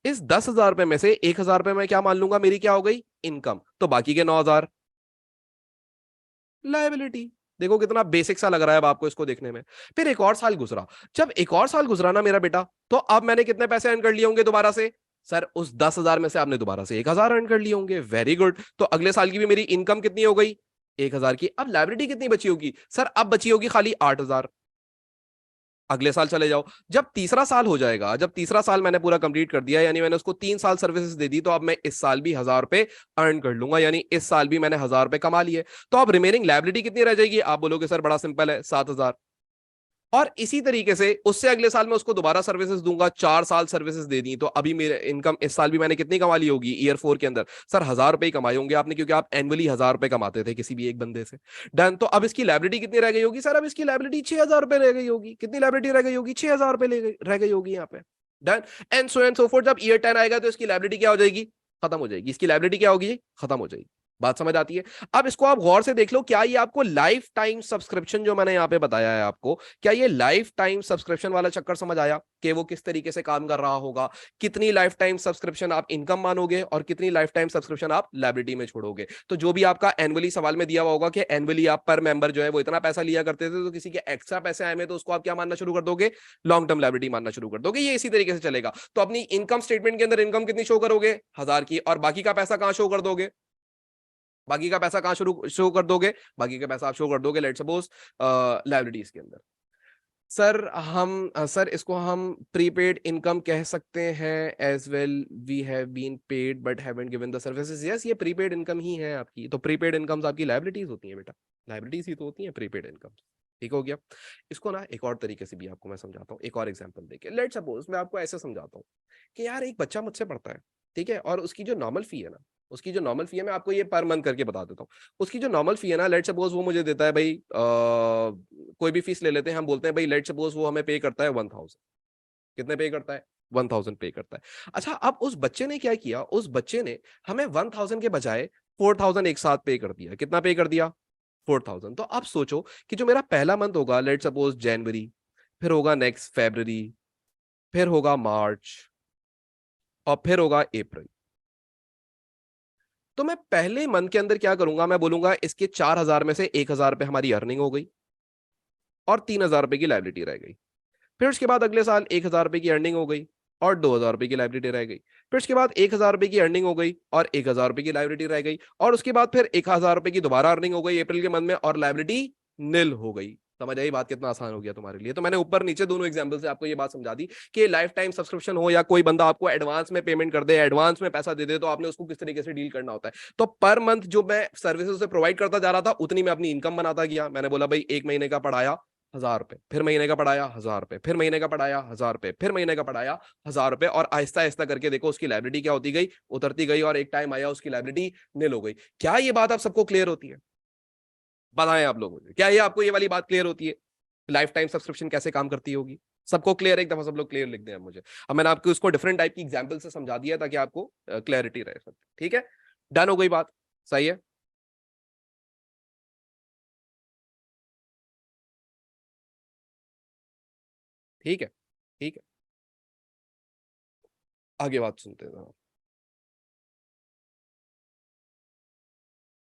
इस 10,000 रुपए में से 1,000 रुपए मैं क्या मान लूंगा? मेरी क्या हो गई? इनकम। तो बाकी के 9,000 लायबिलिटी। देखो कितना बेसिक सा लग रहा है अब आपको इसको देखने में। फिर एक और साल गुजरा, जब एक और साल गुजरा ना मेरा बेटा, तो अब मैंने कितने पैसे अर्न कर लिए होंगे दोबारा से? सर उस 10,000 में से आपने दोबारा से 1,000 अर्न कर लिए होंगे। Very good. तो अगले साल की भी मेरी इनकम कितनी हो गई? 1,000 की। अब लायबिलिटी कितनी बची होगी? सर अब बची होगी खाली 8,000। अगले साल चले जाओ, जब तीसरा साल हो जाएगा, जब तीसरा साल मैंने पूरा कंप्लीट कर दिया, यानी मैंने उसको 3 साल सर्विसेज दे दी, तो अब मैं इस साल भी 1,000 रुपए अर्न कर लूंगा, यानी इस साल भी मैंने 1,000 रुपए कमा लिए। तो अब रिमेनिंग लायबिलिटी कितनी रह जाएगी? आप बोलोगे सर बड़ा सिंपल है, 7,000। और इसी तरीके से उससे अगले साल मैं उसको दोबारा सर्विसेज दूंगा, 4 साल सर्विसेज दे दी, तो अभी मेरे इनकम इस साल भी मैंने कितनी कमा ली होगी? ईयर 4 के अंदर सर 1,000 रुपए ही कमाए होंगे आपने, क्योंकि आप एनुअली 1,000 रुपए कमाते थे किसी भी एक बंदे से। डन। तो अब इसकी लायबिलिटी कितनी रह गई होगी? सर अब इसकी लायबिलिटी 6,000 रुपए रह गई होगी। कितनी लायबिलिटी रह गई होगी? 6,000 रुपए रह गई होगी यहाँ पे। डन। And so fourth. जब ईयर 10 आएगा तो इसकी लायबिलिटी क्या हो जाएगी? खत्म हो जाएगी। इसकी लायबिलिटी क्या होगी? खत्म हो जाएगी। बात समझ आती है? अब इसको आप गौर से देख लो, क्या ये आपको लाइफ टाइम सब्सक्रिप्शन जो मैंने यहाँ पे बताया है आपको, क्या ये लाइफ टाइम सब्सक्रिप्शन वाला चक्कर समझ आया कि वो किस तरीके से काम कर रहा होगा? कितनी लाइफ टाइम सब्सक्रिप्शन आप इनकम मानोगे और कितनी लाइफ टाइम सब्सक्रिप्शन आप लायबिलिटी में छोड़ोगे? तो जो भी आपका एनुअली सवाल में दिया हुआ होगा कि एनुअली आप पर मेंबर जो है वो इतना पैसा लिया करते थे, तो किसी के एक्स्ट्रा पैसे आए में तो उसको आप क्या मानना शुरू कर दोगे? लॉन्ग टर्म लायबिलिटी मानना शुरू कर दोगे। ये इसी तरीके से चलेगा। तो अपनी इनकम स्टेटमेंट के अंदर इनकम कितनी शो करोगे? 1,000 की। और बाकी का पैसा कहां शो कर दोगे? बाकी का पैसा कहां शुरू शो कर दोगे? बाकी का पैसा आप शो कर दोगे लेट्स सपोज लायबिलिटीज के अंदर। सर इसको हम प्रीपेड इनकम कह सकते हैं as well. We have been paid but haven't given the services. Yes, ये प्रीपेड इनकम ही है आपकी। तो प्रीपेड इनकम्स आपकी लायबिलिटीज होती हैं बेटा, लायबिलिटीज ही तो होती हैं प्रीपेड इनकम। ठीक हो गया। इसको ना एक और तरीके से भी आपको मैं समझाता हूँ, एक और एग्जांपल देके। लेट्स सपोज मैं आपको ऐसे समझाता हूँ कि यार एक बच्चा मुझसे पढ़ता है, ठीक है, और उसकी जो नॉर्मल फी है ना, उसकी जो नॉर्मल फी है, मैं आपको ये पर मंथ करके बता देता हूँ। उसकी जो नॉर्मल फी है ना, लेट सपोज वो मुझे देता है भाई, कोई भी फीस ले लेते हैं, हम बोलते हैं भाई लेट सपोज वो हमें पे करता है 1,000। कितने पे करता है? 1,000 पे करता है। अच्छा, अब उस बच्चे ने क्या किया? उस बच्चे ने हमें 1,000 के बजाय 4,000 एक साथ पे कर दिया। कितना पे कर दिया? 4,000। तो अब सोचो कि जो मेरा पहला मंथ होगा, लेट सपोज जनवरी, फिर होगा नेक्स्ट फेब्रवरी, फिर होगा मार्च, और फिर होगा अप्रैल। तो मैं पहले मंथ के अंदर क्या करूंगा? मैं बोलूंगा इसके 4,000 में से 1,000 रुपए हमारी अर्निंग हो गई और 3,000 रुपए की लायबिलिटी रह गई। फिर उसके बाद अगले साल 1,000 रुपए की अर्निंग हो गई और 2,000 रुपए की लायबिलिटी रह गई। फिर उसके बाद 1,000 रुपए की अर्निंग हो गई और 1,000 रुपए की लायबिलिटी रह गई। और उसके बाद फिर 1,000 रुपए की दोबारा अर्निंग हो गई अप्रैल के मंथ में, और लायबिलिटी निल हो गई। समझ आई बात? कितना आसान हो गया तुम्हारे लिए। तो मैंने ऊपर नीचे दोनों एग्जांपल से आपको ये बात समझा दी कि लाइफ टाइम सब्सक्रिप्शन हो या कोई बंदा आपको एडवांस में पेमेंट कर दे, एडवांस में पैसा दे दे, तो आपने उसको किस तरीके से डील करना होता है। तो पर मंथ जो मैं सर्विसेज से प्रोवाइड करता जा रहा था, उतनी मैं अपनी इनकम बनाता गया। मैंने बोला भाई एक महीने का पढ़ाया 1000 रुपए, फिर महीने का पढ़ाया 1000 रुपए, फिर महीने का पढ़ाया 1000 रुपए, फिर महीने का पढ़ाया 1000 रुपए, और आहिस्ता आहिस्ता करके देखो उसकी लाइबिलिटी क्या होती गई, उतरती गई, और एक टाइम आया उसकी लाइबिलिटी नील हो गई। क्या ये बात आप सबको क्लियर होती है? बताएं आप लोग मुझे, क्या ये आपको ये वाली बात क्लियर होती है? लाइफ टाइम सब्सक्रिप्शन कैसे काम करती होगी? सबको क्लियर है? एक दफा सब लोग क्लियर लिख दें अब मुझे। अब मैंने आपको इसको डिफरेंट टाइप की एग्जांपल से समझा दिया ताकि आपको क्लैरिटी रहे सब। ठीक है, डन हो गई बात? सही है, ठीक है, ठीक है। आगे बात सुनते हैं।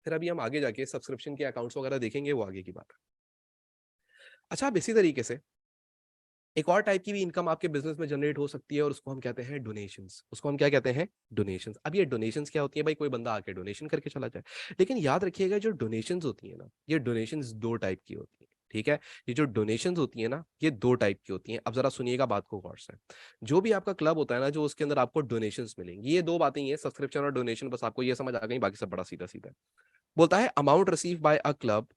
फिर अभी हम आगे जाके सब्सक्रिप्शन के अकाउंट्स वगैरह देखेंगे, वो आगे की बात है। अच्छा, अब इसी तरीके से एक और टाइप की भी इनकम आपके बिजनेस में जनरेट हो सकती है, और उसको हम कहते हैं डोनेशंस। उसको हम क्या कहते हैं? डोनेशंस। अब ये डोनेशंस क्या होती है भाई? कोई बंदा आके डोनेशन करके चला जाए। लेकिन याद रखिएगा, जो डोनेशंस होती है ना, ये डोनेशंस दो टाइप की होती है। ठीक है, ये जो डोनेशंस होती है ना, ये दो टाइप की होती हैं। अब जरा सुनिएगा बात को गौर से। जो भी आपका क्लब होता है ना, जो उसके अंदर आपको डोनेशंस मिलेंगी, ये दो बातें ही है, सब्सक्रिप्शन और डोनेशन। बस आपको ये समझ आ गई, बाकी सब बड़ा सीधा सीधा है। बोलता है amount receive by a club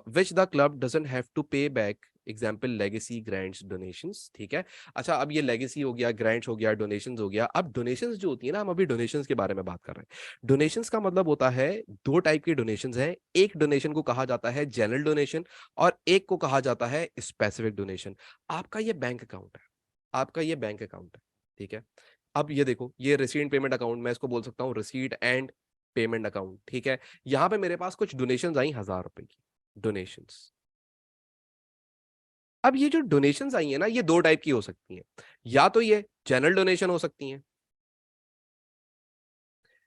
which the club doesn't have to pay back, example legacy, grants, donations. ठीक है। अच्छा, अब ये लेगेसी हो गया, ग्रांट्स हो गया, डोनेशंस हो गया। अब डोनेशंस जो होती है ना, हम अभी डोनेशंस के बारे में बात कर रहे हैं। डोनेशंस का मतलब होता है, दो टाइप की डोनेशंस हैं। एक डोनेशन को कहा जाता है जनरल डोनेशन, और एक को कहा जाता है स्पेसिफिक डोनेशन। आपका ये बैंक अकाउंट है, आपका ये बैंक अकाउंट है। ठीक है। अब ये देखो, ये रिसीट पेमेंट अकाउंट, मैं इसको बोल सकता हूँ रिसीट एंड पेमेंट अकाउंट। ठीक है। यहां पे मेरे पास कुछ डोनेशंस आई 1000 रुपए की, डोनेशंस। अब ये जो डोनेशंस आई है ना, ये दो टाइप की हो सकती हैं। या तो ये जनरल डोनेशन हो सकती हैं,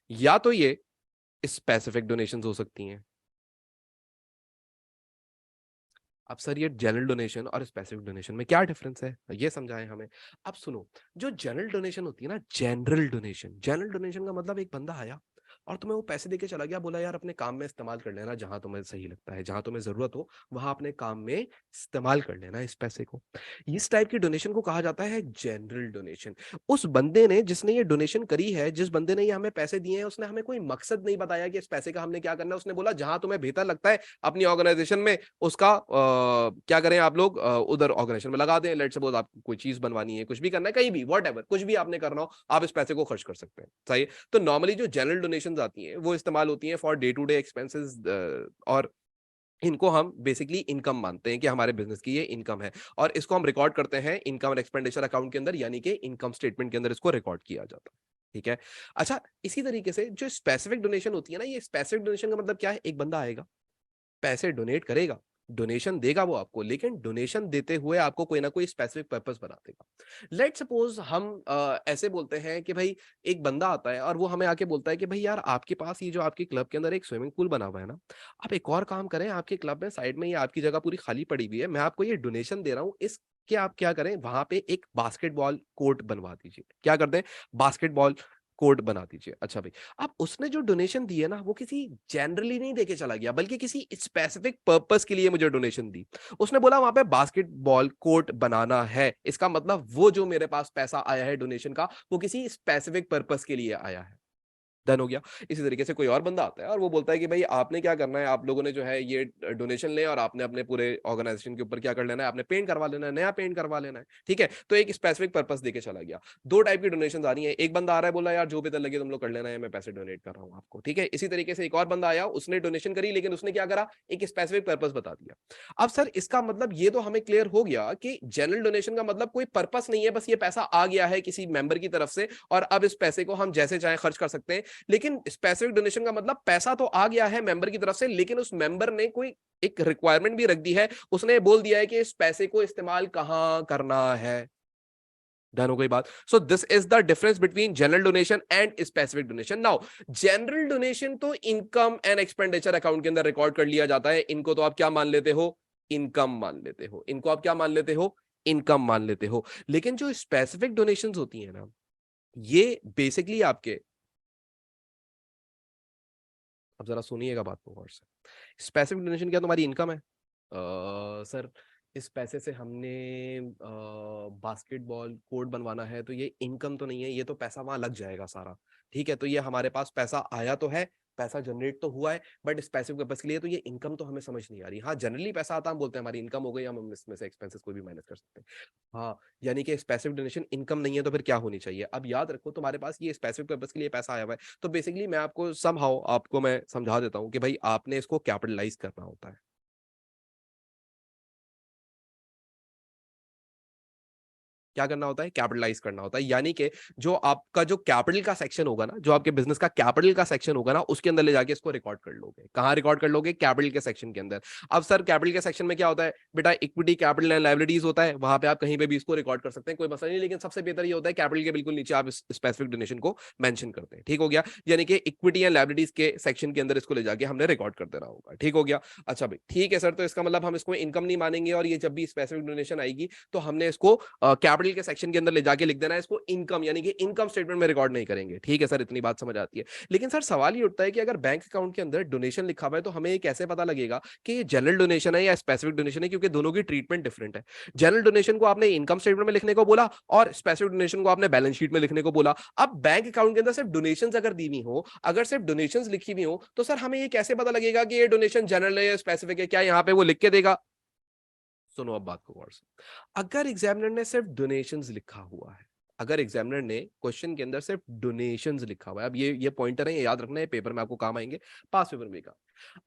या तो ये स्पेसिफिक डोनेशंस हो सकती हैं। अब सर, ये जनरल डोनेशन और स्पेसिफिक डोनेशन में क्या डिफरेंस है, ये समझाएं हमें। अब सुनो, जो जनरल डोनेशन होती है ना, जनरल डोनेशन, जनरल डोनेशन का मतलब एक बंदा आया और तुम्हें वो पैसे देके चला गया, बोला यार अपने काम में इस्तेमाल कर लेना, जहां तुम्हें सही लगता है, जहां तुम्हें जरूरत हो वहां अपने काम में इस्तेमाल कर लेना इस पैसे को। इस टाइप की डोनेशन को कहा जाता है जनरल डोनेशन। उस बंदे ने, जिसने ये डोनेशन करी है, जिस बंदे ने ये हमें पैसे दिए हैं, उसने हमें कोई मकसद नहीं बताया कि इस पैसे का हमने क्या करना है। उसने बोला जहां तुम्हें बेहतर लगता है अपनी ऑर्गेनाइजेशन में, उसका क्या करें आप लोग, उधर ऑर्गेनाइजेशन में लगा दें। लेट्स सपोज आपको कोई चीज बनवानी है, कुछ भी करना है, कहीं भी वॉट एवर, कुछ भी आपने करना हो, आप इस पैसे को खर्च कर सकते हैं। सही है। तो नॉर्मली जो जनरल डोनेशन आती हैं, वो इस्तेमाल होती हैं for day to day expenses, और इनको हम बेसिकली इनकम मानते हैं कि हमारे बिजनेस की ये इनकम है, और इसको हम रिकॉर्ड करते हैं इनकम और एक्सपेंडिचर अकाउंट के अंदर, यानी कि इनकम स्टेटमेंट के अंदर इसको रिकॉर्ड किया जाता है। ठीक है। अच्छा, इसी तरीके से जो स्पेसिफिक डोनेशन होती है ना, ये स्पेसिफिक डोनेशन का मतलब क्या है? एक बंदा आएगा, पैसे डोनेट करेगा, डोनेशन देगा वो आपको, लेकिन डोनेशन देते हुए आपको कोई ना कोई स्पेसिफिक पर्पस बना देगा। लेट सपोज हम ऐसे बोलते हैं कि भाई, एक बंदा आता है और वो हमें आके बोलता है कि भाई यार, आपके पास ये जो आपके क्लब के अंदर एक स्विमिंग पूल बना हुआ है ना, आप एक और काम करें, आपके क्लब में साइड में ये आपकी जगह पूरी खाली पड़ी हुई है, मैं आपको ये डोनेशन दे रहा हूँ, इस कि आप क्या करें, वहां पे एक बास्केटबॉल कोर्ट बनवा दीजिए। क्या कर दें? बास्केटबॉल कोर्ट बना दीजिए। अच्छा भाई, अब उसने जो डोनेशन दी है ना, वो किसी जनरली नहीं देके चला गया, बल्कि किसी स्पेसिफिक पर्पस के लिए मुझे डोनेशन दी। उसने बोला वहां पे बास्केटबॉल कोर्ट बनाना है, इसका मतलब वो जो मेरे पास पैसा आया है डोनेशन का, वो किसी स्पेसिफिक पर्पस के लिए आया है। डन हो गया। इसी तरीके से कोई और बंदा आता है और वो बोलता है कि भाई आपने क्या करना है, आप लोगों ने जो है ये डोनेशन ले, और आपने अपने पूरे ऑर्गेनाइजेशन के ऊपर क्या कर लेना है, आपने पेंट करवा लेना है, नया पेंट करवा लेना है। ठीक है। तो एक स्पेसिफिक पर्पस देके चला गया। दो टाइप की डोनेशन आ रही है। एक बंदा आ रहा है, बोला यार जो भी बेहतर लगे तुम लोग कर लेना है, मैं पैसे डोनेट कर रहा हूँ आपको। ठीक है। इसी तरीके से एक और बंदा आया, उसने डोनेशन करी, लेकिन उसने क्या करा, एक स्पेसिफिक पर्पस बता दिया। अब सर, इसका मतलब ये तो हमें क्लियर हो गया कि जनरल डोनेशन का मतलब कोई पर्पस नहीं है, बस ये पैसा आ गया है किसी मेंबर की तरफ से, और अब इस पैसे को हम जैसे चाहे खर्च कर सकते हैं। लेकिन स्पेसिफिक डोनेशन का मतलब पैसा तो आ गया है मेंबर की तरफ से, लेकिन उस मेंबर ने कोई एक रिक्वायरमेंट भी रख दी है, उसने बोल दिया है कि इस पैसे को इस्तेमाल कहां करना है। डन हो गई बात। So this is the difference between general donation and specific donation. Now, general donation तो इनकम एंड एक्सपेंडिचर अकाउंट के अंदर रिकॉर्ड कर लिया जाता है, इनको तो आप क्या मान लेते हो, इनकम मान लेते हो, इनको आप क्या मान लेते हो, इनकम मान लेते हो। लेकिन जो स्पेसिफिक डोनेशंस होती है ना, ये बेसिकली आपके, अब जरा सुनिएगा बात को गौर से। स्पेसिफिक डोनेशन क्या तुम्हारी इनकम है? सर, इस पैसे से हमने बास्केटबॉल कोर्ट बनवाना है, तो ये इनकम तो नहीं है, ये तो पैसा वहां लग जाएगा सारा। ठीक है, तो ये हमारे पास पैसा आया तो है, पैसा जनरेट तो हुआ है बट स्पेसिफिक पर्पस के लिए, तो ये इनकम तो हमें समझ नहीं आ रही। हाँ जनरली पैसा आता, हम बोलते हैं हमारी इनकम हो गई, हम इसमें से एक्सपेंसेस कोई भी माइनस कर सकते हैं। हाँ यानी कि स्पेसिफिक डोनेशन इनकम नहीं है, तो फिर क्या होनी चाहिए? अब याद रखो तुम्हारे पास ये स्पेसिफिक पर्पस के लिए पैसा आया हुआ है, तो बेसिकली मैं आपको समहाउ आपको मैं समझा देता हूँ कि भाई आपने इसको कैपिटलाइज करना होता है। क्या करना होता है? कैपिटलाइज करना होता है। यानी कि जो आपका जो कैपिटल का सेक्शन होगा ना, जो आपके बिजनेस का कैपिटल का सेक्शन होगा ना, उसके अंदर ले जाके इसको रिकॉर्ड कर लोगे। कहाँ रिकॉर्ड कर लोगे? कैपिटल के सेक्शन के अंदर। अब सर कैपिटल के सेक्शन में क्या होता है बेटा? इक्विटी, कैपिटल एंड लायबिलिटीज होता है, वहां पे आप कहीं पे भी इसको रिकॉर्ड कर सकते हैं, कोई मसला नहीं। लेकिन सबसे बेहतर ये होता है कैपिटल के बिल्कुल नीचे आप स्पेसिफिक डोनेशन को मेंशन करते हैं। ठीक हो गया? यानी कि इक्विटी एंड लायबिलिटीज के सेक्शन के अंदर इसको ले जाके हमने रिकॉर्ड कर देना होगा। ठीक हो गया? अच्छा भाई ठीक है सर, तो इसका मतलब हम इसको इनकम नहीं मानेंगे, और ये जब भी स्पेसिफिक डोनेशन आएगी तो हमने इसको कैपिटल के सेक्शन के अंदर ले जाके लिख देना है इसको इनकम, यानी कि इनकम स्टेटमेंट में रिकॉर्ड नहीं करेंगे। ठीक है सर, इतनी बात समझ आती है। लेकिन सर सवाल ये उठता है कि अगर बैंक अकाउंट के अंदर डोनेशन लिखा हुआ है, तो हमें ये कैसे पता लगेगा कि ये जनरल डोनेशन है या स्पेसिफिक डोनेशन है? क्योंकि दोनों की ट्रीटमेंट डिफरेंट है। जनरल डोनेशन को आपने इनकम स्टेटमेंट में लिखने को बोला, और स्पेसिफिक डोनेशन को आपने बैलेंस शीट में लिखने को बोला। अब बैंक अकाउंट के अंदर सिर्फ डोनेशन अगर दी हुई हो, अगर सिर्फ डोनेशन लिखी हुई हो, तो सर हमें ये कैसे पता लगेगा कि ये डोनेशन जनरल है या स्पेसिफिक है? क्या यहाँ पे वो लिख के देगा? सुनो अब बात को गौर से। अगर एग्जामिनर ने सिर्फ डोनेशंस लिखा हुआ है, अगर एग्जामिनर ने क्वेश्चन के अंदर सिर्फ डोनेशंस लिखा हुआ है, अब ये पॉइंटर है, ये याद रखना है, पेपर में आपको काम आएंगे, पास पेपर में का।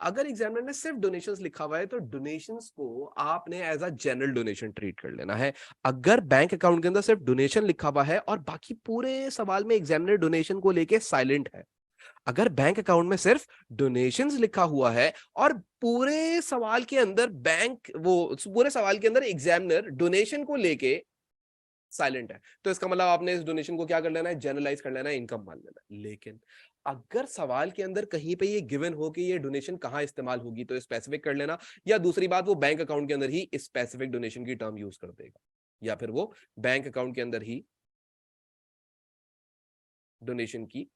अगर एग्जामिनर ने सिर्फ डोनेशंस लिखा हुआ है, तो डोनेशंस को आपने as a general donation treat कर लेना है। अगर बैंक अकाउंट के अंदर सिर्फ डोनेशन लिखा हुआ है और बाकी पूरे सवाल में एग्जामिनर डोनेशन को लेके साइलेंट है, अगर बैंक अकाउंट में सिर्फ डोनेशंस लिखा हुआ है और पूरे सवाल के अंदर बैंक वो पूरे सवाल के अंदर एग्जामिनर डोनेशन को लेके साइलेंट है, तो इसका मतलब आपने इस डोनेशन को क्या कर लेना है? जनरलाइज कर लेना है, इनकम मान लेना है। लेकिन अगर सवाल के अंदर कहीं पे ये गिवन हो कि ये डोनेशन कहां इस्तेमाल होगी, तो स्पेसिफिक कर लेना, या दूसरी बात वो बैंक अकाउंट के अंदर ही स्पेसिफिक डोनेशन की टर्म यूज कर देगा, या फिर वो बैंक अकाउंट के अंदर ही डोनेशन की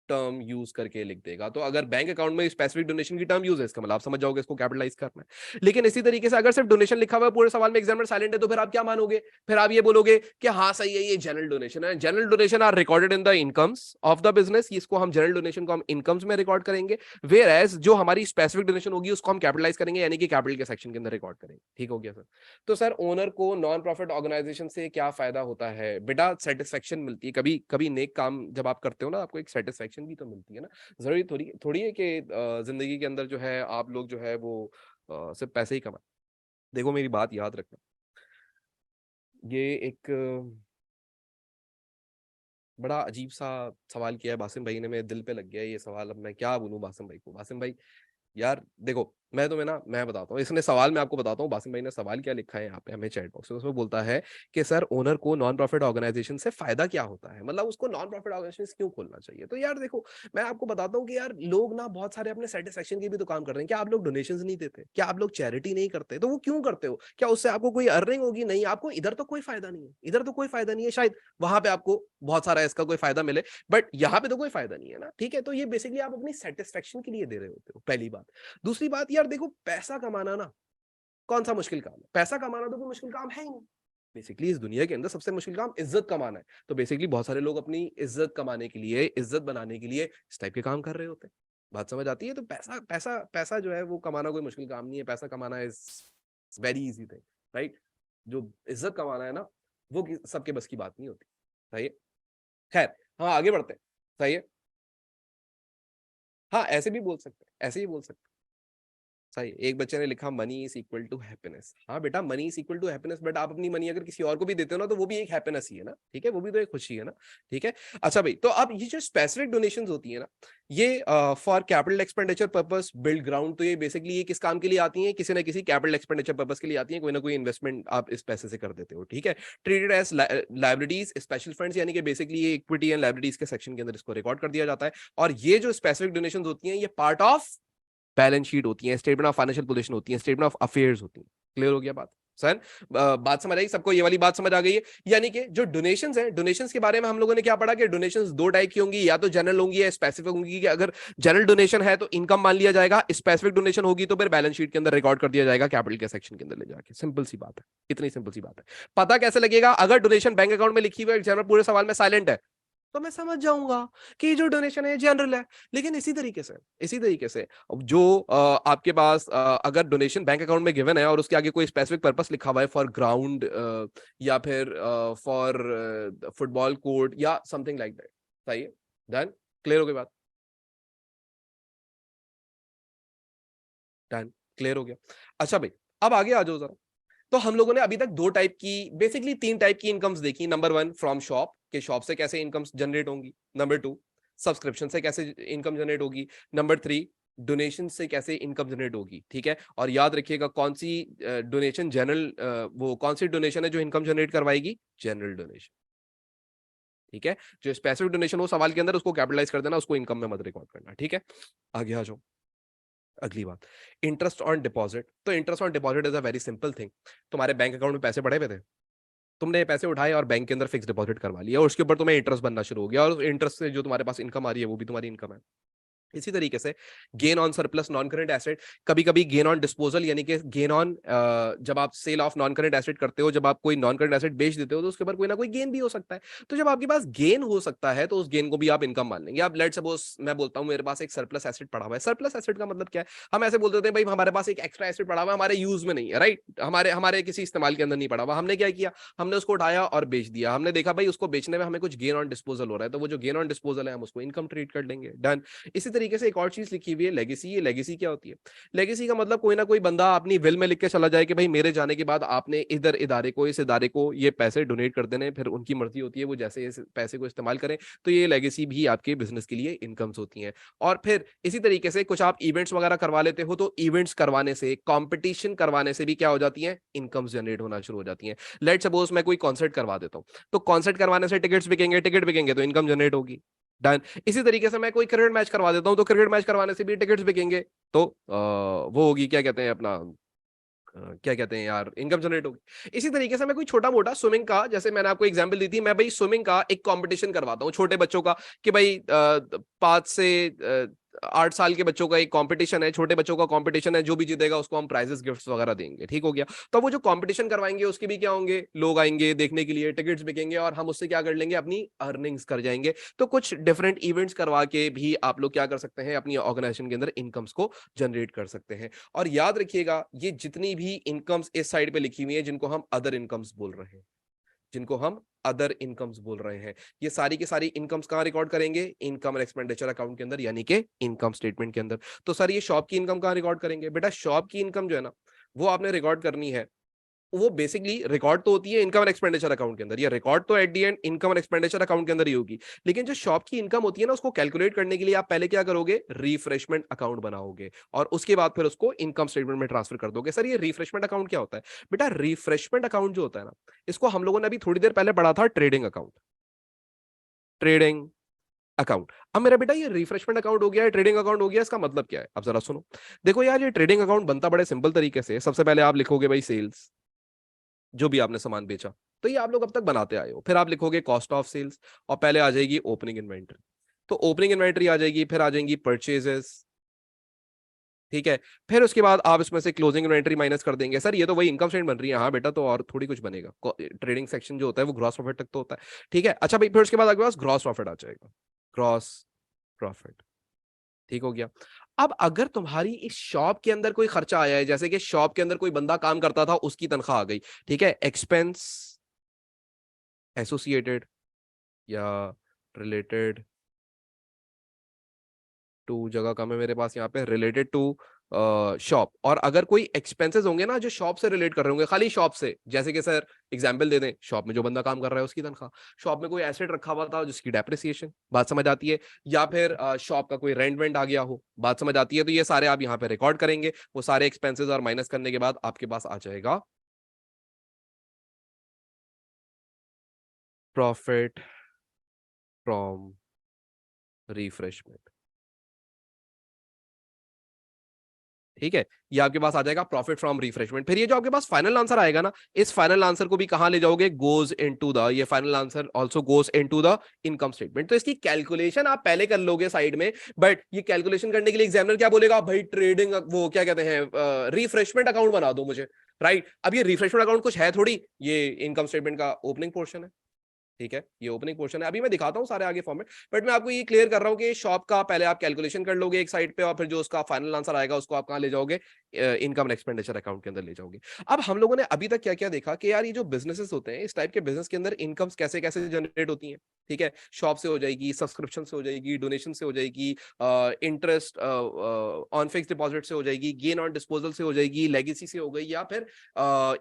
टर्म यूज करके लिख देगा। तो अगर बैंक अकाउंट में स्पेसिफिक डोनेशन की टर्म यूज है, इसका मतलब आप समझ जाओगे इसको कैपिटलाइज करना है। लेकिन इसी तरीके से अगर सिर्फ डोनेशन लिखा हुआ है पूरे सवाल में, एग्जामिनर साइलेंट है, तो फिर आप क्या मानोगे? फिर आप ये बोलोगे कि हाँ सही है, ये जनरल डोनेशन है। General donation are recorded in the incomes of the business, इसको हम जनरल डोनेशन को हम इनकम्स में रिकॉर्ड करेंगे, वेयर एज जो हमारी स्पेसिफिक डोनेशन होगी उसको हम कैपिटलाइज करेंगे, यानी कि कैपिटल के सेक्शन के अंदर रिकॉर्ड करेंगे। ठीक हो गया सर? तो सर ओनर को नॉन प्रॉफिट ऑर्गेनाइजेशन से क्या फायदा होता है बेटा? सेटिस्फेक्शन मिलती है। कभी कभी नेक काम जब आप करते हो ना, आपको एक सेटिस्फेक्शन भी तो मिलती है ना। जरूरी थोड़ी थोड़ी है कि जिंदगी के अंदर जो है आप लोग जो है वो सिर्फ पैसे ही कमाए। देखो मेरी बात याद रखना, ये एक बड़ा अजीब सा सवाल किया है बासिम भाई ने, मेरे दिल पे लग गया है ये सवाल। अब मैं क्या बोलूं बासिम भाई को? बासिम भाई यार देखो, मैं तुम्हें ना मैं बताता हूँ, इसने सवाल मैं आपको बताता हूँ, बासिम भाई ने सवाल क्या लिखा है यहाँ पे हमें चैट बॉक्स में। उसमें बोलता है कि सर ओनर को नॉन प्रॉफिट ऑर्गेनाइजेशन से फायदा क्या होता है, मतलब उसको नॉन प्रॉफिट ऑर्गेनाइजेशन क्यों खोलना चाहिए? तो यार देखो, मैं आपको बताता हूँ कि यार लोग ना बहुत सारे अपने सेटिस्फेक्शन के भी तो काम कर रहे हैं। क्या आप लोग डोनेशन नहीं देते? क्या आप लोग चैरिटी नहीं करते? तो वो क्यों करते हो? क्या उससे आपको कोई अर्निंग होगी? नहीं, आपको इधर तो कोई फायदा नहीं है, इधर तो कोई फायदा नहीं है। शायद वहां पे आपको बहुत सारा इसका कोई फायदा मिले, बट यहाँ पे तो कोई फायदा नहीं है ना। ठीक है, तो ये बेसिकली आप अपनी सेटिस्फेक्शन के लिए दे रहे होते हो, पहली बात। दूसरी बात यार देखो, पैसा कमाना ना कौन सा मुश्किल काम है? पैसा कमाना तो कोई मुश्किल काम है ही नहीं। बेसिकली इस दुनिया के अंदर सबसे मुश्किल काम इज्जत कमाना है। तो बेसिकली बहुत सारे लोग अपनी इज्जत कमाने के लिए, इज्जत बनाने के लिए इस टाइप के काम कर रहे होते हैं। बात समझ आती है? तो पैसा पैसा पैसा जो है वो कमाना कोई मुश्किल काम नहीं है। पैसा कमाना is very easy thing, right? जो इज्जत कमाना है ना, वो सबके बस की बात नहीं होती। सही है? खैर, हाँ आगे बढ़ते हैं। सही है? हाँ ऐसे भी बोल सकते हैं, ऐसे ही बोल सकते हैं। सही। एक बच्चे ने लिखा money is equal to happiness. हाँ बेटा, money is equal to happiness, but आप अपनी मनी अगर किसी और को भी देते हो ना, तो वो भी एक हैप्पीनेस ही है ना। ठीक है, वो भी तो एक खुशी है ना। ठीक है। अच्छा भाई, तो अब ये जो स्पेसिफिक डोनेशन होती है ना, ये for capital expenditure purpose, build ground, तो ये बेसिकली ये किस काम के लिए आती है? किसी ना किसी कैपिटल एक्सपेंडिचर पर्पस के लिए आती है। कोई ना कोई इन्वेस्टमेंट आप इस पैसे से कर देते हो। ठीक है। Treated as liabilities special funds, यानी कि बेसिकली ये इक्विटी एंड लाइबिलिटीज के सेक्शन के अंदर इसको रिकॉर्ड कर दिया जाता है। और ये जो स्पेसिफिक डोनेशन होती हैं, ये पार्ट ऑफ बैलेंस शीट होती है, स्टेटमेंट ऑफ फाइनेंशियल पोजीशन होती है, स्टेटमेंट ऑफ अफेयर्स होती है। क्लियर हो गया बात? सर बात समझ आई सबको? ये वाली बात समझ आ गई है? यानी कि जो डोनेशंस है, डोनेशंस के बारे में हम लोगों ने क्या पढ़ा कि डोनेशंस दो टाइप की होंगी, या तो जनरल होंगी या स्पेसिफिक होंगी। कि अगर जनरल डोनेशन है तो इनकम मान लिया जाएगा, स्पेसिफिक डोनेशन होगी तो फिर बैलेंस शीट के अंदर रिकॉर्ड कर दिया जाएगा, कैपिटल के सेक्शन के अंदर ले जाके। सिंपल सी बात है, इतनी सिंपल सी बात है। पता कैसे लगेगा? अगर डोनेशन बैंक अकाउंट में लिखी हुई है, पूरे सवाल में साइलेंट है, तो मैं समझ जाऊंगा कि जो डोनेशन है जनरल है। लेकिन इसी तरीके से अब जो आपके पास अगर डोनेशन बैंक अकाउंट में गिवन है और उसके आगे कोई स्पेसिफिक पर्पस लिखा हुआ है फॉर ग्राउंड या फिर फॉर फुटबॉल कोर्ट या समथिंग लाइक दैट, सही है, डन, क्लियर हो गई बात, डन, क्लियर हो गया। अच्छा भाई, अब आगे आ जाओ जरा। तो हम लोगों ने अभी तक दो टाइप की, बेसिकली तीन टाइप की इनकम्स देखी। नंबर वन, फ्रॉम शॉप, के शॉप से कैसे इनकम्स जनरेट होंगी। नंबर टू, सब्सक्रिप्शन से कैसे इनकम जनरेट होगी। नंबर थ्री, डोनेशन से कैसे इनकम जनरेट होगी। ठीक है, और याद रखिएगा कौन सी डोनेशन जनरल, वो कौन सी डोनेशन है जो इनकम जनरेट करवाएगी, जनरल डोनेशन। ठीक है, जो स्पेसिफिक डोनेशन हो सवाल के अंदर उसको कैपिटलाइज कर देना, उसको इनकम में मत रिकॉर्ड करना। ठीक है, आगे आ जाओ। अगली बात, इंटरेस्ट ऑन डिपॉजिट। तो interest on deposit is a very simple thing. तुम्हारे बैंक अकाउंट में पैसे पड़े हुए थे, तुमने ये पैसे उठाए और बैंक के अंदर फिक्स डिपॉजिट करवा लिया और उसके ऊपर तुम्हें इंटरेस्ट बनना शुरू हो गया और इंटरेस्ट से जो तुम्हारे पास इनकम आ रही है वो भी तुम्हारी इनकम है। इसी तरीके से gain on surplus non current asset, कभी कभी गेन ऑन डिस्पोजल, यानी कि गेन ऑन, जब आप sale of non current asset करते हो, जब आप कोई नॉन करेंट एसेट बेच देते हो तो उसके ऊपर कोई ना कोई गेन भी हो सकता है। तो जब आपके पास गेन हो सकता है तो उस गेन को भी आप इनकम मान लेंगे। आप लेट सपोज मैं बोलता हूं मेरे पास एक सरप्लस एसेट पड़ा हुआ है। सरप्लस एसेट का मतलब क्या है, हम ऐसे बोल देते हैं भाई हमारे पास एक एक्स्ट्रा एसेट पड़ा हुआ है, हमारे यूज में नहीं है, राइट, हमारे हमारे किसी इस्तेमाल के अंदर नहीं पड़ा हुआ। हमने क्या किया, हमने उसको उठाया और बेच दिया। हमने देखा भाई उसको बेचने में हमें कुछ गेन ऑन डिस्पोजल हो रहा है, तो वो जो गेन ऑन डिस्पोजल है हम उसको इनकम ट्रीट कर लेंगे। डन। इसी तरीके से एक और चीज लिखी हुई है लेगेसी। ये लेगेसी क्या होती है, लेगेसी का मतलब कोई ना कोई बंदा अपनी विल में लिख के चला जाए कि भाई मेरे जाने के बाद आपने इधर इदारे को, इस इदारे को ये पैसे डोनेट कर देने, फिर उनकी मर्जी होती है वो जैसे इस पैसे को इस्तेमाल करें। तो ये लेगेसी भी आपके बिजनेस के लिए इनकम्स होती हैं। और फिर इसी तरीके से कुछ आप इवेंट्स वगैरह करवा लेते हो तो इवेंट्स करवाने से, कंपटीशन करवाने से भी क्या हो जाती है, इनकम्स जनरेट होना शुरू हो जाती है। लेट सपोज मैं कोई कॉन्सर्ट करवा देता हूँ, तो कॉन्सर्ट करवाने से टिकट्स बिकेंगे, टिकट बिकेंगे तो इनकम जनरेट होगी। डन। इसी तरीके से मैं कोई क्रिकेट मैच करवा देता हूं तो क्रिकेट मैच करवाने से भी टिकट्स बिकेंगे, तो वो होगी क्या कहते हैं अपना, क्या कहते हैं यार, इनकम जनरेट होगी। इसी तरीके से मैं कोई छोटा मोटा स्विमिंग का, जैसे मैंने आपको एग्जांपल दी थी, मैं भाई स्विमिंग का एक कंपटीशन करवाता हूँ छोटे बच्चों का, कि भाई 5 से 8 साल के बच्चों का एक कंपटीशन है, छोटे बच्चों का कंपटीशन है, जो भी जीतेगा उसको हम प्राइजेस गिफ्ट्स वगैरह देंगे। ठीक हो गया। तो वो जो कंपटीशन करवाएंगे उसके भी क्या होंगे, लोग आएंगे देखने के लिए, टिकट्स बिकेंगे और हम उससे क्या कर लेंगे, अपनी अर्निंग्स कर जाएंगे। तो कुछ डिफरेंट इवेंट्स करवा के भी आप लोग क्या कर सकते हैं, अपनी ऑर्गेनाइजेशन के अंदर इनकम्स को जनरेट कर सकते हैं। और याद रखिएगा ये जितनी भी इनकम्स इस साइड पे लिखी हुई है, जिनको हम अदर इनकम्स बोल रहे हैं, जिनको हम अदर इनकम्स बोल रहे हैं, ये सारी की सारी इनकम्स कहां रिकॉर्ड करेंगे, इनकम और एक्सपेंडिचर अकाउंट के अंदर, यानी कि इनकम स्टेटमेंट के अंदर। तो सर ये शॉप की इनकम कहां रिकॉर्ड करेंगे, बेटा शॉप की इनकम जो है ना वो आपने रिकॉर्ड करनी है, वो बेसिकली रिकॉर्ड तो होती है इनकम और एक्सपेंडिचर अकाउंट के अंदर, ये रिकॉर्ड तो एट दी एंड इनकम और एक्सपेंडिचर अकाउंट के अंदर ही होगी। लेकिन जो शॉप की इनकम होती है ना उसको कैलकुलेट करने के लिए आप पहले क्या करोगे, रिफ्रेशमेंट अकाउंट बनाओगे और उसके बाद फिर उसको इनकम स्टेटमेंट में ट्रांसफर कर दोगे। सर ये रिफ्रेशमेंट अकाउंट क्या होता है, बेटा रिफ्रेशमेंट अकाउंट जो होता है ना, इसको हम लोगों ने अभी थोड़ी देर पहले पढ़ा था ट्रेडिंग अकाउंट, ट्रेडिंग अकाउंट। अब मेरा बेटा ये रिफ्रेशमेंट अकाउंट हो गया है, ट्रेडिंग अकाउंट हो गया, इसका मतलब क्या है, अब जरा सुनो। देखो यार ये ट्रेडिंग अकाउंट बनता बड़े सिंपल तरीके से। सबसे पहले आप लिखोगे भाई सेल्स, जो भी आपने सामान बेचा, तो ये आप लोग अब तक बनाते आए हो। फिर आप लिखोगे कॉस्ट ऑफ सेल्स और पहले आ जाएगी ओपनिंग इन्वेंट्री, तो ओपनिंग इन्वेंट्री आ जाएगी, फिर आ जाएंगी परचेजेस। ठीक है, फिर उसके बाद आप इसमें से क्लोजिंग इन्वेंट्री माइनस कर देंगे। सर ये तो वही इनकम स्टेटमेंट बन रही है, हाँ बेटा, तो और थोड़ी कुछ बनेगा। ट्रेडिंग सेक्शन जो होता है वो ग्रॉस प्रॉफिट तक तो होता है। ठीक है, अच्छा भाई, फिर उसके बाद आपके पास ग्रॉस प्रॉफिट आ जाएगा, ग्रॉस प्रॉफिट। ठीक हो गया। अब अगर तुम्हारी इस शॉप के अंदर कोई खर्चा आया है, जैसे कि शॉप के अंदर कोई बंदा काम करता था उसकी तनख्वाह आ गई, ठीक है, एक्सपेंस एसोसिएटेड या रिलेटेड टू, जगह कम है मेरे पास यहाँ पे, रिलेटेड टू शॉप। और अगर कोई एक्सपेंसेस होंगे ना जो शॉप से रिलेट कर रहे होंगे, खाली शॉप से, जैसे कि सर एग्जांपल दे दें, शॉप में जो बंदा काम कर रहा है उसकी तनख्वाह, शॉप में कोई एसेट रखा हुआ था जिसकी डेप्रिसिएशन, बात समझ आती है, या फिर शॉप का कोई रेंट वेंट आ गया हो, बात समझ आती है, तो ये सारे आप यहाँ पे रिकॉर्ड करेंगे। वो सारे एक्सपेंसेस और माइनस करने के बाद आपके पास आ जाएगा प्रॉफिट फ्रॉम रिफ्रेशमेंट। ठीक है, ये आपके पास आ जाएगा प्रॉफिट फ्रॉम रिफ्रेशमेंट। फिर ये जो आपके पास फाइनल आंसर आएगा ना, इस फाइनल आंसर को भी कहां ले जाओगे, गोज इनटू द, ये final answer also goes into the income statement. तो इसकी कैलकुलेशन आप पहले कर लोगे साइड में, बट ये कैलकुलेशन करने के लिए एग्जामिनर क्या बोलेगा, भाई ट्रेडिंग वो क्या कहते हैं, रिफ्रेशमेंट अकाउंट बना दो मुझे, राइट। अब ये रिफ्रेशमेंट अकाउंट कुछ है थोड़ी, ये इनकम स्टेटमेंट का ओपनिंग पोर्शन है। ठीक है, ये ओपनिंग पोर्शन है, अभी मैं दिखाता हूँ सारे आगे फॉर्मेट, बट मैं आपको ये क्लियर कर रहा हूँ कि शॉप का पहले आप कैलकुलेशन कर लोगे एक साइड पे, और फिर जो उसका फाइनल आंसर आएगा उसको आप कहाँ ले जाओगे, इनकम एंड एक्सपेंडिचर अकाउंट के अंदर ले जाओगे। अब हम लोगों ने अभी तक क्या क्या देखा कि यार ये जो बिजनेसेस होते हैं, इस टाइप के बिजनेस के अंदर इनकम्स कैसे कैसे जनरेट होती हैं। ठीक है, शॉप से हो जाएगी, सब्सक्रिप्शन से हो जाएगी, डोनेशन से हो जाएगी, इंटरेस्ट ऑन फिक्स डिपॉजिट से हो जाएगी, गेन ऑन डिस्पोजल से हो जाएगी, लेगेसी से हो गई, या फिर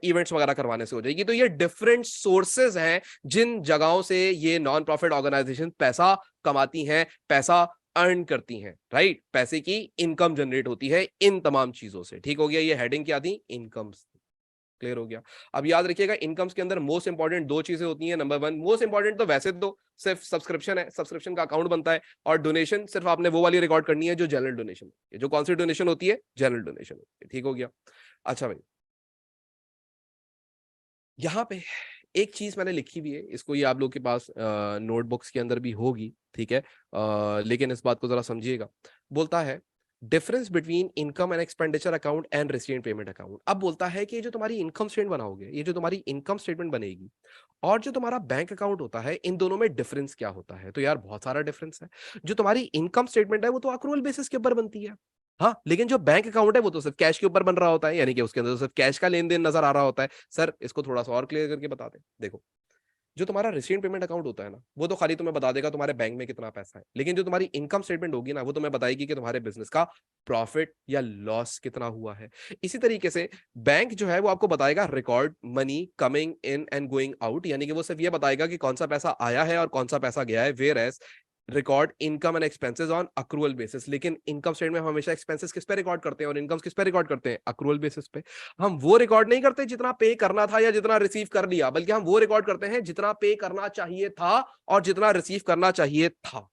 इवेंट्स वगैरह करवाने से हो जाएगी। तो ये डिफरेंट सोर्सेज हैं जिन जगहों से ये नॉन प्रॉफिट ऑर्गेनाइजेशन पैसा कमाती हैं, पैसा अर्न करती हैं, राइट। पैसे की इनकम जनरेट होती है इन तमाम चीजों से। ठीक हो गया, ये हेडिंग क्या थी, इनकम्स। क्लियर हो गया। अब याद रखिएगा, इनकम्स के अंदर मोस्ट इंपॉर्टेंट दो चीजें होती हैं। नंबर वन, मोस्ट इंपॉर्टेंट तो वैसे तो सिर्फ सब्सक्रिप्शन है, सब्सक्रिप्शन का अकाउंट बनता है, और डोनेशन सिर्फ आपने वो वाली रिकॉर्ड करनी है जो जनरल डोनेशन, जो कौन सी डोनेशन होती है, जनरल डोनेशन होती है। ठीक हो गया। अच्छा भाई, यहाँ पे एक चीज मैंने लिखी भी है, इसको ये आप लोग के पास नोटबुक्स के अंदर भी होगी, ठीक है, लेकिन इस बात को जरा समझिएगा। बोलता है difference between income and expenditure account and received payment account. अब बोलता है कि ये जो तुम्हारी इनकम स्टेटमेंट बनाओगे, ये जो तुम्हारी इनकम स्टेटमेंट बनेगी और जो तुम्हारा बैंक अकाउंट होता है, इन दोनों में डिफरेंस क्या होता है। तो यार बहुत सारा डिफरेंस है। जो तुम्हारी इनकम स्टेटमेंट है वो तो अक्रूवल बेसिस के ऊपर बनती है, हाँ, लेकिन जो बैंक अकाउंट है वो तो सिर्फ कैश के ऊपर बन रहा होता है, यानी कि उसके अंदर तो सिर्फ कैश का लेन देन नजर आ रहा होता है। सर इसको थोड़ा सा और क्लियर करके बता दें। देखो, जो तुम्हारा रिसीव्ड पेमेंट अकाउंट होता है ना, वो तो खाली तुम्हें बता देगा तुम्हारे बैंक में कितना पैसा है, लेकिन जो तुम्हारी इनकम स्टेटमेंट होगी ना, वो तुम्हें बताएगी कि तुम्हारे बिजनेस का प्रॉफिट या लॉस कितना हुआ है। इसी तरीके से बैंक जो है वो आपको बताएगा record money coming in and going out, यानी कि वो सिर्फ ये बताएगा कि कौन सा पैसा आया है और कौन सा पैसा गया है। Whereas record income and expenses on accrual basis, लेकिन इनकम स्टेटमेंट में हम हमेशा एक्सपेंसेस किस पे रिकॉर्ड करते हैं और इनकम किस पे रिकॉर्ड करते हैं, अक्रूवल बेसिस पे। हम वो रिकॉर्ड नहीं करते जितना पे करना था या जितना रिसीव कर लिया, बल्कि हम वो रिकॉर्ड करते हैं जितना पे करना चाहिए था और जितना रिसीव करना चाहिए था।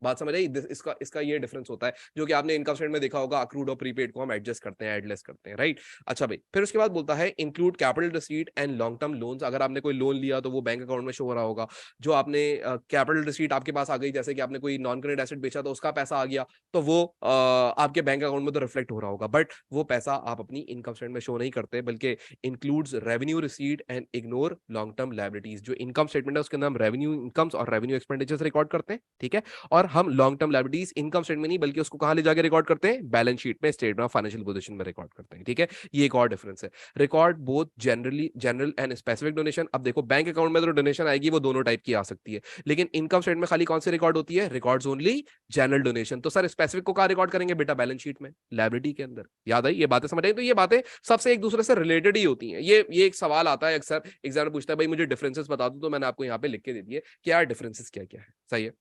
बात समझ आई, इसका इसका ये डिफरेंस होता है, जो कि आपने इनकम स्टेटमेंट में देखा होगा, अक्रूड और प्रीपेड को हम एडजस्ट करते हैं, एडलेस करते हैं, राइट। अच्छा भाई, फिर उसके बाद बोलता है include capital receipt and long term loans. अगर आपने कोई लोन लिया तो वो बैंक अकाउंट में शो हो रहा होगा। जो आपने कैपिटल रिसीट आपके पास आ गई, जैसे कि आपने कोई नॉन करेंट एसेट बेचा तो उसका पैसा आ गया, तो वो आपके बैंक अकाउंट में तो रिफ्लेक्ट हो रहा होगा, बट वो पैसा आप अपनी इनकम स्टेटमेंट में शो नहीं करते, बल्कि includes revenue receipt and ignore long term liabilities. जो इनकम स्टेटमेंट है उसके अंदर हम रेवेन्यू इनकम्स और रेवेन्यू एक्सपेंडिचर्स रिकॉर्ड करते हैं, ठीक है, और हम long term liabilities income statement में नहीं बल्कि उसको कहां ले जाके रिकॉर्ड करते हैं, बैलेंस शीट में, स्टेटमेंट ऑफ फाइनेंशियल पोजीशन में रिकॉर्ड करते हैं, ठीक है। ये एक और डिफरेंस है। Record both general and specific donation. अब देखो, बैंक अकाउंट में तो डोनेशन आएगी वो दोनों टाइप की आ सकती है, लेकिन इनकम स्टेटमेंट में खाली कौन सी रिकॉर्ड होती है, रिकॉर्ड्स ओनली जनरल डोनेशन। तो सर स्पेसिफिक को कहां रिकॉर्ड करेंगे बेटा, बैलेंस शीट में, लायबिलिटी के अंदर। याद आई, ये बातें समझ आई। तो ये बातें सबसे एक दूसरे से रिलेटेड ही होती हैं। ये एक सवाल आता है अक्सर, एग्जाम में पूछता है भाई मुझे डिफरेंसेस बता दो, तो मैंने आपको यहाँ पे लिख के दे दिए कि यार डिफरेंसेस क्या क्या है। सही है।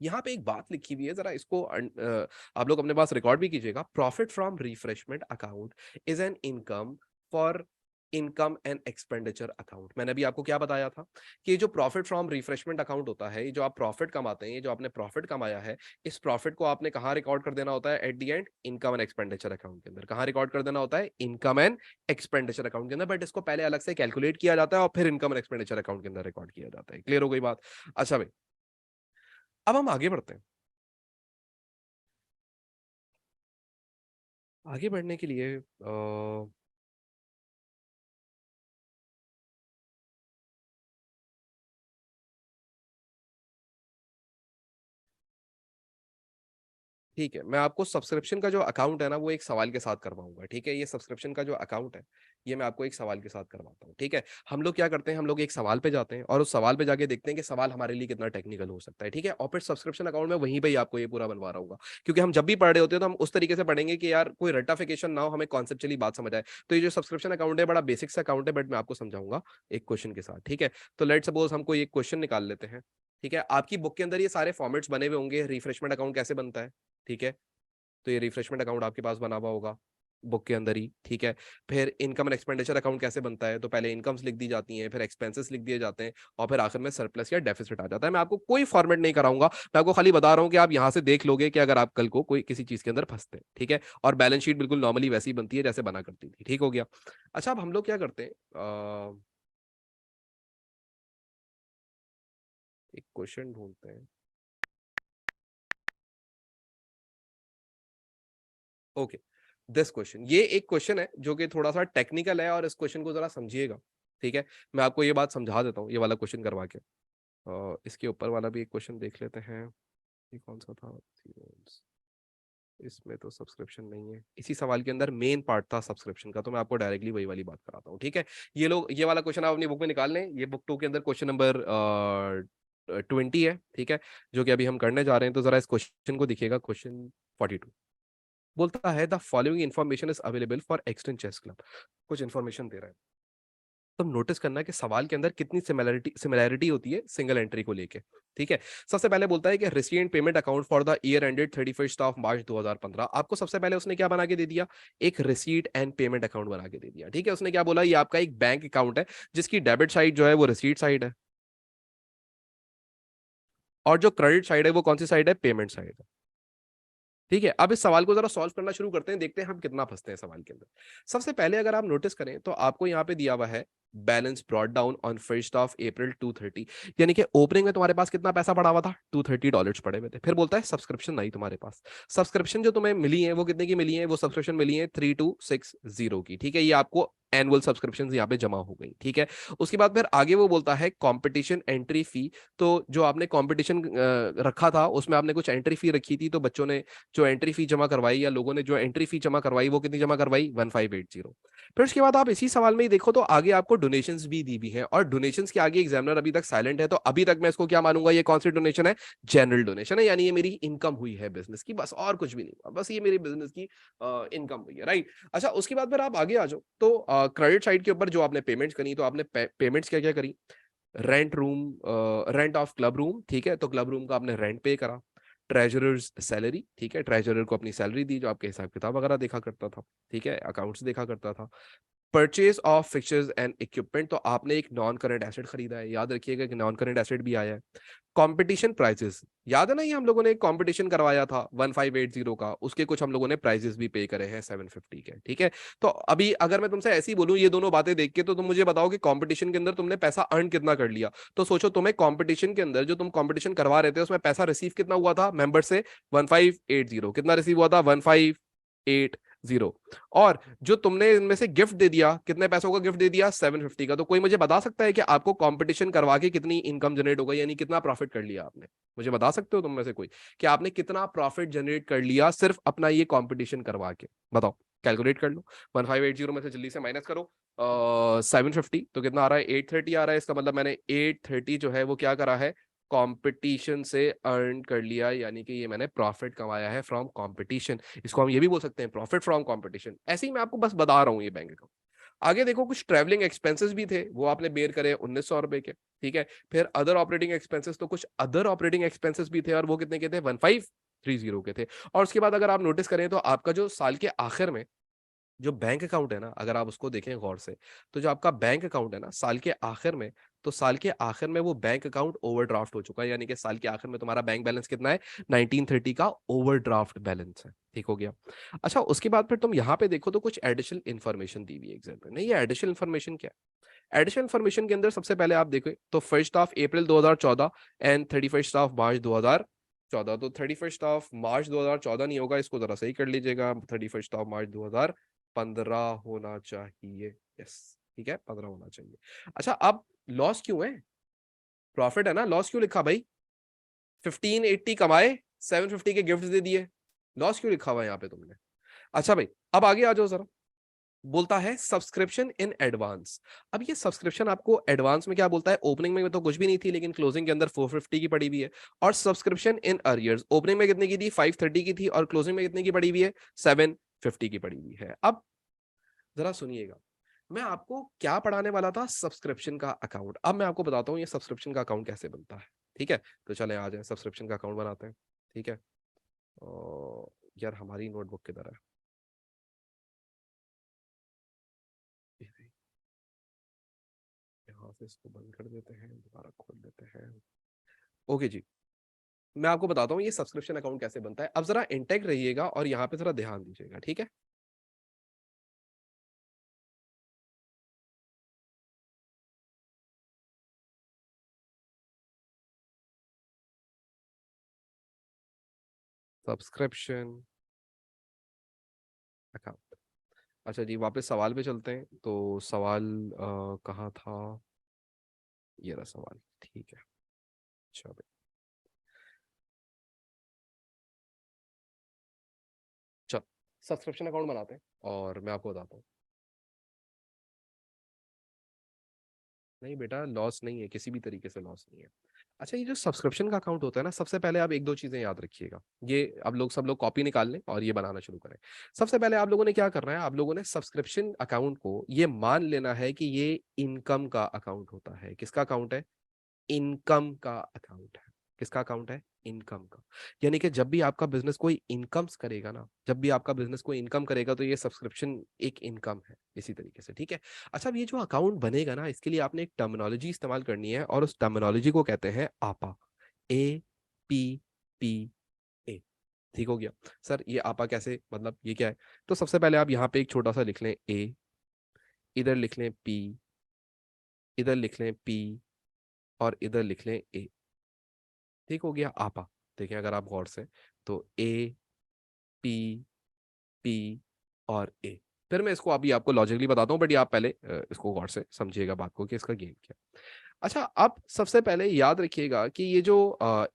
यहाँ पे एक बात लिखी हुई है, जरा इसको आप लोग अपने पास रिकॉर्ड भी कीजिएगा। Profit from refreshment account is an income for income and expenditure account. मैंने अभी आपको क्या बताया था कि जो प्रॉफिट फ्रॉम रिफ्रेशमेंट अकाउंट होता है, ये जो आप प्रॉफिट कमाते हैं, ये जो आपने प्रॉफिट कमाया है, इस प्रॉफिट को आपने कहाँ रिकॉर्ड कर देना होता है, at the and income and expenditure account के अंदर। कहाँ रिकॉर्ड कर देना होता है, इनकम एंड एक्सपेंडिचर अकाउंट के अंदर, बट इसको पहले अलग से कैलकुलेट किया जाता है और फिर इनकम एंड एक्सपेंडिचर अकाउंट के अंदर रिकॉर्ड किया जाता है। क्लियर हो गई बात। अच्छा भाई, अब हम आगे बढ़ते हैं। आगे बढ़ने के लिए ठीक है, मैं आपको सब्सक्रिप्शन का जो अकाउंट है ना वो एक सवाल के साथ करवाऊंगा, ठीक है। ये सब्सक्रिप्शन का जो अकाउंट है, ये मैं आपको एक सवाल के साथ करवाता हूँ, ठीक है। हम लोग क्या करते हैं, हम लोग एक सवाल पे जाते हैं और उस सवाल पे जाके देखते हैं कि सवाल हमारे लिए कितना टेक्निकल हो सकता है, ठीक है, और फिर सब्सक्रिप्शन अकाउंट में वहीं पे ही आपको ये पूरा बनवा रहा हूँ, क्योंकि हम जब भी पढ़ रहे होते हैं तो हम उस तरीके से पढ़ेंगे कि यार कोई रट्टाफिकेशन ना हो, हमें कॉन्सेप्चुअली बात समझ आए। तो ये जो सब्सक्रिप्शन अकाउंट है बड़ा बेसिक सा अकाउंट है, बट मैं आपको समझाऊंगा एक क्वेश्चन के साथ, ठीक है। तो लेट सपोज हम कोई एक क्वेश्चन निकाल लेते हैं, ठीक है। आपकी बुक के अंदर ये सारे फॉर्मेट्स बने हुए होंगे, रिफ्रेशमेंट अकाउंट कैसे बनता है, ठीक है। तो ये रिफ्रेशमेंट अकाउंट आपके पास बना हुआ होगा बुक के अंदर ही, ठीक है। फिर इनकम एंड एक्सपेंडिचर अकाउंट कैसे बनता है, तो पहले इनकम्स लिख दी जाती हैं, फिर एक्सपेंसेस लिख दिए जाते हैं, और फिर आखिर में सरप्लस या डेफिसिट आ जाता है। मैं आपको कोई फॉर्मेट नहीं कराऊंगा, मैं आपको खाली बता रहा हूं कि आप यहां से देख लोगे कि अगर आप कल को कोई किसी चीज के अंदर फंसते हैं, ठीक है। और बैलेंस शीट बिल्कुल नॉर्मली वैसी ही बनती है जैसे बना करती थी, ठीक हो गया। अच्छा, अब हम लोग क्या करते हैं, एक क्वेश्चन ढूंढते हैं। ओके, दिस क्वेश्चन, ये एक क्वेश्चन है जो कि थोड़ा सा टेक्निकल है, और इस क्वेश्चन को जरा समझिएगा, ठीक है। मैं आपको ये बात समझा देता हूँ ये वाला क्वेश्चन करवा के। इसके ऊपर वाला भी एक क्वेश्चन देख लेते हैं, ये कौन सा था। इसमें तो सब्सक्रिप्शन नहीं है, इसी सवाल के अंदर मेन पार्ट था सब्सक्रिप्शन का, तो मैं आपको डायरेक्टली वही वाली बात कराता हूँ, ठीक है। ये लोग ये वाला क्वेश्चन आप अपनी बुक में निकाल लें, ये बुक 2 के अंदर क्वेश्चन नंबर 20 है, ठीक है, जो कि अभी हम करने जा रहे हैं। तो जरा इस क्वेश्चन को देखिएगा, क्वेश्चन 42 बोलता है the following information is available for Extend Chess Club. कुछ इन्फॉर्मेशन दे रहा है, तुम नोटिस करना कि सवाल के अंदर कितनी सिमिलैरिटी होती है सिंगल एंट्री को लेके, ठीक है। सबसे पहले बोलता है कि received payment account for the year ended 31 of March 2015। आपको सबसे पहले उसने क्या बना के दे दिया, एक रिसीट एंड पेमेंट अकाउंट बना के दे दिया, ठीक है। उसने क्या बोला, ये आपका एक बैंक अकाउंट है जिसकी डेबिट साइड जो है वो रिसीट साइड है, और जो क्रेडिट साइड है वो कौन सी साइड है, पेमेंट साइड है, ठीक है। अब इस सवाल को जरा सॉल्व करना शुरू करते हैं, देखते हैं हम कितना फंसते हैं सवाल के अंदर। सबसे पहले अगर आप नोटिस करें तो आपको यहाँ पे दिया हुआ है बैलेंस ब्रॉट डाउन ऑन 1 अप्रैल 230, यानी कि ओपनिंग में तुम्हारे पास कितना पैसा पड़ा हुआ था, $230 पड़े हुए थे। फिर बोलता है सब्सक्रिप्शन नहीं तुम्हारे पास, सब्सक्रिप्शन जो तुम्हें मिली है वो कितने की मिली है, वो सब्सक्रिप्शन मिली है 3260 की, ठीक है। ये आपको एनुअल सब्सक्रिप्शन यहाँ पे जमा हो गई, ठीक है। उसके बाद फिर आगे वो बोलता है कंपटीशन एंट्री फी। तो जो आपने कंपटीशन रखा था उसमें आपने कुछ एंट्री फी रखी थी, तो बच्चों ने जो एंट्री फी जमा करवाई या लोगों ने जो एंट्री फी जमा करवाई वो कितनी जमा करवाई, 1580। फिर उसके बाद आप इसी सवाल में ही देखो तो आगे आपको डोनेशंस भी दी हुई हैं, और डोनेशंस के आगे एग्जामिनर अभी तक साइलेंट है, तो अभी तक मैं इसको क्या मानूंगा, ये कौन सी डोनेशन है, जनरल डोनेशन है, यानी ये मेरी इनकम हुई है बिजनेस की, बस और कुछ भी नहीं हुआ, बस ये मेरी बिजनेस की इनकम हुई है, राइट। अच्छा, उसके बाद फिर आप आगे आ जाओ तो क्रेडिट साइड के ऊपर जो आपने पेमेंट्स करी, तो आपने पेमेंट्स क्या क्या करी, rent room, rent of club room, ठीक है, तो क्लब रूम का आपने रेंट पे करा। ट्रेजरर्स सैलरी, ठीक है, ट्रेजरर को अपनी सैलरी दी जो आपके हिसाब किताब वगैरह देखा करता था, ठीक है, अकाउंट्स देखा करता था। Purchase of fixtures and equipment, तो आपने एक नॉन करंट एसेट खरीदा है, याद रखिएगा कि नॉन करंट एसेट भी आया है। कंपटीशन प्राइजेस, याद है ना, ये हम लोगों ने एक कंपटीशन करवाया था 1580 का, उसके कुछ हम लोगों ने प्राइजेस भी पे करे हैं 750 के, ठीक है। तो अभी अगर मैं तुमसे ऐसी बोलूं ये दोनों बातें देख के, तो तुम मुझे बताओ कि कंपटीशन के अंदर तुमने पैसा अर्न कितना कर लिया। तो सोचो, तुम्हें कंपटीशन के अंदर जो तुम कंपटीशन करवा रहे थे उसमें पैसा रिसीव कितना हुआ था मेंबर से, 1580, कितना रिसीव हुआ था, 1580। और जो तुमने इनमें से गिफ्ट दे दिया, कितने पैसों का गिफ्ट दे दिया, 750 का। तो कोई मुझे बता सकता है कि आपको कंपटीशन करवा के कितनी इनकम जनरेट होगा, यानी कितना प्रॉफिट कर लिया आपने, मुझे बता सकते हो तुम में से कोई कि आपने कितना प्रॉफिट जनरेट कर लिया सिर्फ अपना ये कंपटीशन करवा के, बताओ, कैलकुलेट कर लो। 1580 में से जल्दी से माइनस करो 750, तो कितना आ रहा है, 830 आ रहा है। इसका मतलब मैंने 830 जो है वो क्या करा है, कंपटीशन से अर्न कर लिया, यानी कि ये मैंने प्रॉफिट कमाया है फ्रॉम कंपटीशन। इसको हम ये भी बोल सकते हैं प्रॉफिट फ्रॉम कंपटीशन। ऐसे ही मैं आपको बस बता रहा हूँ ये बैंक अकाउंट। आगे देखो, कुछ ट्रैवलिंग एक्सपेंसेस भी थे, वो आपने बेयर करे 1900 रुपए के, ठीक है। फिर अदर ऑपरेटिंग एक्सपेंसेस, तो कुछ अदर ऑपरेटिंग एक्सपेंसेस भी थे, और वो कितने के थे, 1530 के थे। और उसके बाद अगर आप नोटिस करें तो आपका जो साल के आखिर में जो बैंक अकाउंट है ना, अगर आप उसको देखें गौर से, तो जो आपका बैंक अकाउंट है ना साल के आखिर में, तो साल के आखिर में वो बैंक अकाउंट ओवरड्राफ्ट हो चुका है, यानी कि साल के आखिर में तुम्हारा बैंक बैलेंस कितना है, 1930 का ओवरड्राफ्ट बैलेंस है, ठीक हो गया। अच्छा, उसके बाद फिर तुम यहाँ पे देखो तो कुछ एडिशनल इन्फॉर्मेशन दी हुई है एग्जाम में। नहीं, ये एडिशनल इन्फॉर्मेशन क्या है, एडिशनल इन्फॉर्मेशन के अंदर सबसे पहले आप देखो तो 1 अप्रैल 2014 एंड 31 मार्च 2014। तो 31 मार्च 2014 नहीं होगा, इसको जरा सही कर लीजिएगा, 31 मार्च 2015 होना चाहिए, यस, ठीक है, 15 होना चाहिए। अच्छा, अब लॉस क्यों है, प्रॉफिट है ना, लॉस क्यों लिखा भाई, 1580 कमाए, 750 के गिफ्ट दे दिए, लॉस क्यों लिखा हुआ है यहाँ पे तुमने। अच्छा भाई, अब आगे आ जाओ जरा, बोलता है सब्सक्रिप्शन इन एडवांस। अब ये सब्सक्रिप्शन आपको एडवांस में क्या बोलता है, ओपनिंग में तो कुछ भी नहीं थी, लेकिन क्लोजिंग के अंदर 450 की पड़ी हुई है। और सब्सक्रिप्शन इन अरियर्स, ओपनिंग में कितने की थी, 530 की थी, और क्लोजिंग में कितने की पड़ी हुई है, 750 की पड़ी हुई है। अब जरा सुनिएगा, मैं आपको क्या पढ़ाने वाला था, सब्सक्रिप्शन का अकाउंट। अब मैं आपको बताता हूँ ये सब्सक्रिप्शन का अकाउंट कैसे बनता है, ठीक है। तो चले आ जाए सब्सक्रिप्शन का अकाउंट बनाते हैं, ठीक है। और यार हमारी नोटबुक किधर है, यहाँ से इसको बंद कर देते हैं, दोबारा खोल देते हैं। ओके जी, मैं आपको बताता हूँ ये सब्सक्रिप्शन अकाउंट कैसे बनता है। अब जरा इंटेक रहिएगा और यहाँ पे जरा ध्यान दीजिएगा, ठीक है। सब्सक्रिप्शन अकाउंट, अच्छा जी, वापस सवाल पे चलते हैं। तो सवाल कहाँ था, ये रहा सवाल, ठीक है। अच्छा भाई, चल सब्सक्रिप्शन अकाउंट बनाते हैं और मैं आपको बताता हूँ। नहीं बेटा, लॉस नहीं है, किसी भी तरीके से लॉस नहीं है। अच्छा, ये जो सब्सक्रिप्शन का अकाउंट होता है ना, सबसे पहले आप एक दो चीजें याद रखिएगा। ये अब लोग सब लोग कॉपी निकाल लें और ये बनाना शुरू करें। सबसे पहले आप लोगों ने क्या करना है, आप लोगों ने सब्सक्रिप्शन अकाउंट को ये मान लेना है कि ये इनकम का अकाउंट होता है। किसका अकाउंट है? इनकम का अकाउंट है। किसका अकाउंट है? इनकम का। यानी कि जब भी आपका बिजनेस कोई इनकम्स करेगा ना, जब भी आपका बिजनेस कोई इनकम करेगा तो ये सब्सक्रिप्शन एक इनकम है, इसी तरीके से, ठीक है। अच्छा, अब ये जो अकाउंट बनेगा ना, इसके लिए आपने एक टर्मिनोलॉजी इस्तेमाल करनी है और उस टर्मिनोलॉजी को कहते हैं आपा। APPA। ठीक हो गया। सर ये आपा कैसे, मतलब ये क्या है? तो सबसे पहले आप यहाँ पे एक छोटा सा लिख लें ए, इधर लिख लें पी, इधर लिख लें पी, और इधर लिख लें ए। ठीक हो गया आपा। देखें अगर आप गौर से, तो A, P और A। फिर मैं इसको अभी आपको लॉजिकली बताता हूँ, बट ये आप पहले इसको गौर से समझिएगा बात को कि इसका गेम क्या है। अच्छा, अब सबसे पहले याद रखिएगा कि ये जो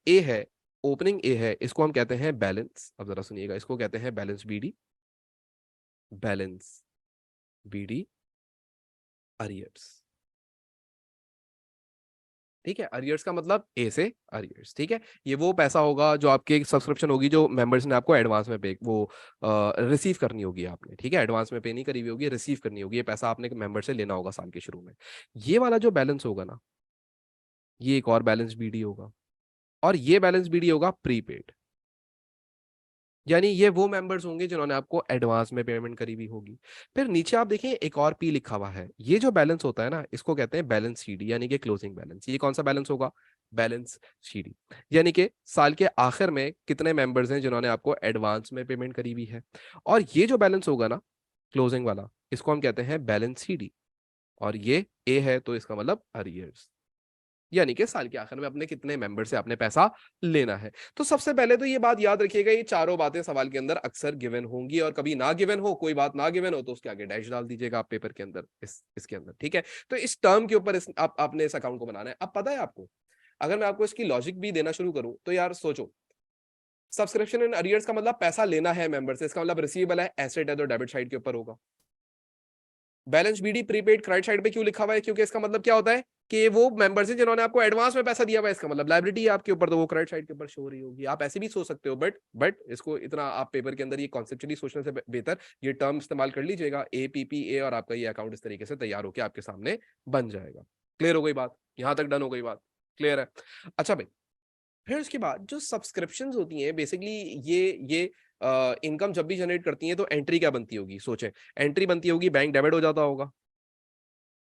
ए है, ओपनिंग ए है, इसको हम कहते हैं बैलेंस। अब जरा सुनिएगा, इसको कहते हैं balance BD। Balance BD arrears. ठीक है, अरियर्स का मतलब ए से अरियर्स। ठीक है, ये वो पैसा होगा जो आपके सब्सक्रिप्शन होगी, जो मेंबर्स ने आपको एडवांस में पे वो रिसीव करनी होगी आपने। ठीक है, एडवांस में पे नहीं करी हुई होगी, रिसीव करनी होगी, ये पैसा आपने मेंबर से लेना होगा साल के शुरू में। ये वाला जो बैलेंस होगा ना, ये एक और बैलेंस BD होगा, और ये बैलेंस BD होगा प्रीपेड। यानी ये वो मेंबर्स होंगे जिन्होंने आपको एडवांस में पेमेंट करी हुई होगी। फिर नीचे आप देखें एक और पी लिखा हुआ है, ये जो बैलेंस होता है ना, इसको कहते हैं बैलेंस CD, यानी कि क्लोजिंग बैलेंस। ये कौन सा बैलेंस होगा? Balance CD। यानी कि साल के आखिर में कितने मेंबर्स हैं जिन्होंने आपको एडवांस में पेमेंट करी हुई है। और ये जो बैलेंस होगा ना, क्लोजिंग वाला, इसको हम कहते हैं बैलेंस CD। और ये ए है तो इसका मतलब अरियर्स, यानी कि साल के आखिर में अपने कितने मेंबर से आपने पैसा लेना है। तो सबसे पहले तो ये बात याद रखिएगा, ये चारों बातें सवाल के अंदर अक्सर गिवन होंगी, और कभी ना गिवन हो, कोई बात ना गिवन हो, तो उसके आगे डैश डाल दीजिएगा आप पेपर के अंदर, इसके अंदर। ठीक है, तो इस टर्म के ऊपर आपने इस अकाउंट को बनाना है। अब पता है आपको, अगर मैं आपको इसकी लॉजिक भी देना शुरू करूं, तो यार सोचो, सब्सक्रिप्शन इन अरियर्स का मतलब पैसा लेना है मेंबर से, इसका मतलब रिसीवेबल है, एसेट है, तो डेबिट साइड के ऊपर होगा। Balance BD prepaid credit side पे क्यों लिखा हुआ है? क्योंकि इसका मतलब क्या होता है कि वो मेंबर्स हैं जिन्होंने आपको एडवांस में पैसा दिया हुआ है, इसका मतलब लायबिलिटी है आपके ऊपर, तो वो क्रेडिट साइड के ऊपर शो हो रही होगी। आप ऐसे भी सोच सकते हो, बट इसको इतना आप पेपर के अंदर ये कॉन्सेप्चुअली सोचने से बेहतर ये टर्म इस्तेमाल कर लीजिएगा, APPA, और आपका ये अकाउंट इस तरीके से तैयार होकर आपके सामने बन जाएगा। क्लियर हो गई बात? यहां तक डन हो गई बात? क्लियर है? अच्छा भाई, फिर उसके बाद जो सब्सक्रिप्शंस होती हैं बेसिकली, ये इनकम जब भी जनरेट करती हैं तो एंट्री क्या बनती होगी? सोचें, एंट्री बनती होगी बैंक डेबिट हो जाता होगा,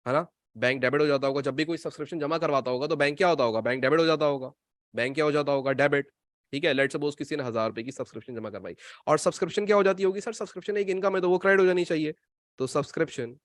है ना? बैंक डेबिट हो जाता होगा, जब भी कोई सब्सक्रिप्शन जमा करवाता होगा तो बैंक क्या होता होगा? बैंक डेबिट हो जाता होगा। बैंक क्या हो जाता होगा? डेबिट। ठीक है, लेट्स सपोज किसी ने 1000 रुपए की सब्सक्रिप्शन जमा करवाई, और सब्सक्रिप्शन क्या हो जाती होगी? सर सब्सक्रिप्शन एक इनकम है तो वो क्रेडिट हो जानी चाहिए, तो सब्सक्रिप्शन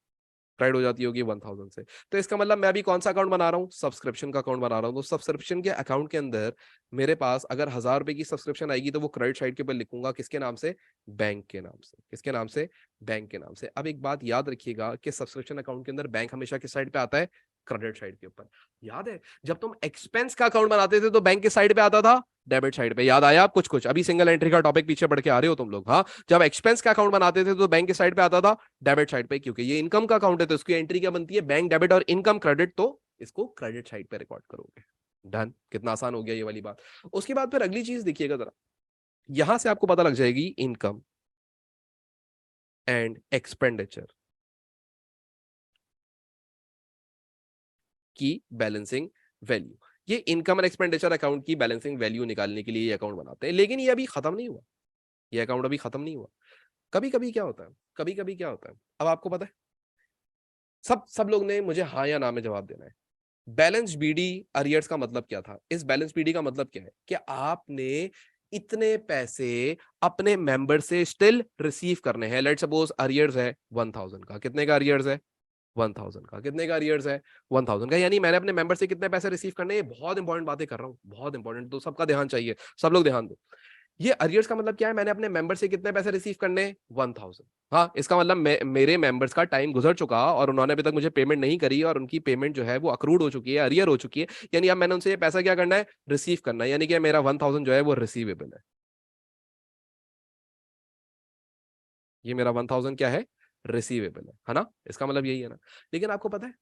क्रेडिट हो जाती होगी 1000 से। तो इसका मतलब मैं अभी कौन सा अकाउंट बना रहा हूँ? सब्सक्रिप्शन का अकाउंट बना रहा हूँ। तो सब्सक्रिप्शन के अकाउंट के अंदर मेरे पास अगर 1000 रुपए की सब्सक्रिप्शन आएगी तो वो क्रेडिट साइड के ऊपर लिखूंगा, किसके नाम से? बैंक के नाम से। किसके नाम से? बैंक के नाम से। अब एक बात याद रखिएगा कि सब्सक्रिप्शन अकाउंट के अंदर बैंक हमेशा किस साइड पे आता है? क्रेडिट साइड के ऊपर। याद है जब तुम एक्सपेंस का अकाउंट बनाते थे तो बैंक के साइड पे आता था? डेबिट साइड पे। याद आया आप कुछ कुछ? अभी सिंगल एंट्री का टॉपिक पीछे पढ़ के आ रहे हो तुम लोग? हाँ, जब एक्सपेंस का अकाउंट बनाते थे तो बैंक के साइड पे आता था? डेबिट साइड पे। क्योंकि ये इनकम का अकाउंट है तो इसकी एंट्री क्या बनती है? बैंक डेबिट और इनकम क्रेडिट, तो इसको क्रेडिट साइड पे रिकॉर्ड करोगे। डन। कितना आसान हो गया ये वाली बात। उसके बाद फिर अगली चीज देखिएगा जरा, यहां से आपको पता लग जाएगी इनकम एंड एक्सपेंडिचर की बैलेंसिंग वैल्यू। ये इनकम एंड एक्सपेंडिचर अकाउंट की बैलेंसिंग वैल्यू निकालने के लिए ये अकाउंट बनाते हैं, लेकिन ये अभी खत्म नहीं हुआ। ये अकाउंट अभी खत्म नहीं हुआ। कभी कभी क्या होता है, कभी कभी क्या होता है, अब आपको पता है, सब सब लोग ने मुझे हाँ या ना में जवाब देना है। बैलेंस BD अरियर्स का मतलब क्या था? इस बैलेंस BD का मतलब क्या है कि आपने इतने पैसे अपने मेंबर से स्टिल रिसीव करने हैं। लेट्स सपोज अरियर्स है 1000 का। कितने का अरियर्स है? 1000 का। कितने का अरियर्स है? 1000 का। यानी मैंने अपने मेंबर से कितने पैसे रिसीव करने हैं? बहुत इंपॉर्टेंट बातें कर रहा हूं, बहुत इंपॉर्टेंट, तो सबका ध्यान चाहिए, सब लोग ध्यान दो। ये अरियर्स का मतलब क्या है, मैंने अपने मेंबर से कितने पैसे रिसीव करने, 1000। हाँ, इसका मतलब मेरे मेंबर्स का टाइम गुजर चुका और उन्होंने अभी तक मुझे पेमेंट नहीं करी और उनकी पेमेंट जो है वो अक्रूड हो चुकी है, अरियर हो चुकी है, यानी अब मैंने उनसे ये पैसा क्या करना है, रिसीव करना है, यानी कि मेरा 1000 जो है वो रिसीवेबल है। ये मेरा 1000 क्या है, रिसीवेबल है ना, इसका मतलब यही है ना। लेकिन आपको पता है,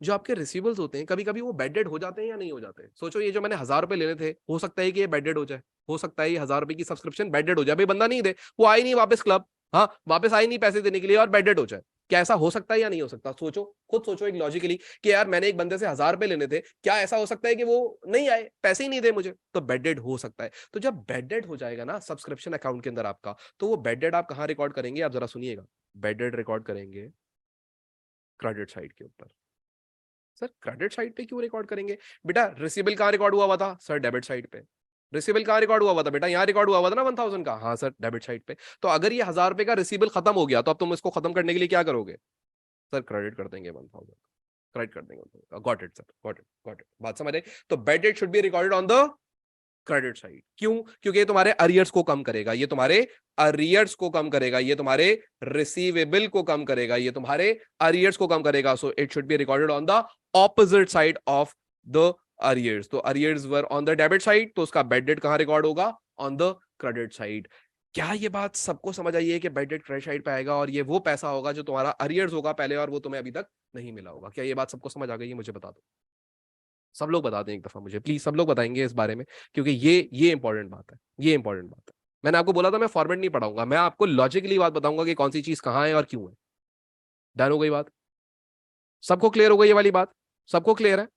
जो आपके रिसीवेबल्स होते हैं कभी कभी वो बेडेड हो जाते हैं या नहीं हो जाते। सोचो, ये जो मैंने 1000 रुपए लेने थे, हो सकता है कि ये बेडेड हो जाए, हो सकता है ये 1000 रुपए की सब्सक्रिप्शन बेडेड हो जाए, भाई बंदा नहीं दे, वो आए नहीं वापस क्लब, हाँ वापस आए नहीं पैसे देने के लिए और बेडेड हो जाए। क्या ऐसा हो सकता है या नहीं हो सकता, सोचो, खुद सोचो एक लॉजिकली, कि यार मैंने एक बंदे से 1000 रुपए लेने थे, क्या ऐसा हो सकता है कि वो नहीं आए, पैसे ही नहीं दे मुझे, तो बेडेड हो सकता है। तो जब बेडेड हो जाएगा ना सब्सक्रिप्शन अकाउंट के अंदर आपका, तो वो बेडेड आप कहाँ रिकॉर्ड करेंगे, आप जरा सुनिएगा, बेडेड रिकॉर्ड करेंगे क्रेडिट साइड के ऊपर। सर क्रेडिट साइड पे क्यों रिकॉर्ड करेंगे, बेटा रिसीवेबल कहाँ रिकॉर्ड हुआ हुआ था, सर डेबिट साइड पे। रिसीवेबल कहाँ रिकॉर्ड हुआ हुआ था बेटा, यहाँ रिकॉर्ड हुआ हुआ था ना 1000 का, हाँ सर डेबिट साइड पे। तो अगर ये 1000 रुपए का रिसीवेबल खत्म हो गया, तो अब तुम इसको खत्म करने के लिए क्या करोगे, सर क्रेडिट कर देंगे 1000, क्रेडिट कर देंगे, got it sir, got it, बात समझ आई। तो bed date should be recorded on the credit side, क्यों, क्योंकि ये तुम्हारे अरियर्स को कम करेगा, ये तुम्हारे अरियर्स को कम करेगा, ये तुम्हारे रिसीवेबल को कम करेगा, ये तुम्हारे अरियर्स को कम करेगा, so it should be recorded on the opposite side of the arrears. तो arrears were on the debit side, तो उसका बेड डेट कहां रिकॉर्ड होगा, ऑन द क्रेडिट साइड। क्या ये बात सबको समझ आई है कि बेड डेट क्रेडिट साइड पे आएगा और ये वो पैसा होगा जो तुम्हारा अरियर्स होगा पहले और वो तुम्हें अभी तक नहीं मिला होगा। क्या ये बात सबको समझ आ गई है, मुझे बता दो, सब लोग बता दें एक दफा मुझे प्लीज, सब लोग बताएंगे इस बारे में, क्योंकि ये इंपॉर्टेंट बात है, ये इंपॉर्टेंट बात है। मैंने आपको बोला था मैं फॉर्मेट नहीं पढ़ाऊंगा, मैं आपको लॉजिकली बात बताऊंगा कि कौन सी चीज कहां है और क्यों है। डन हो गई बात, सबको क्लियर हो गई ये वाली बात, सबको क्लियर है,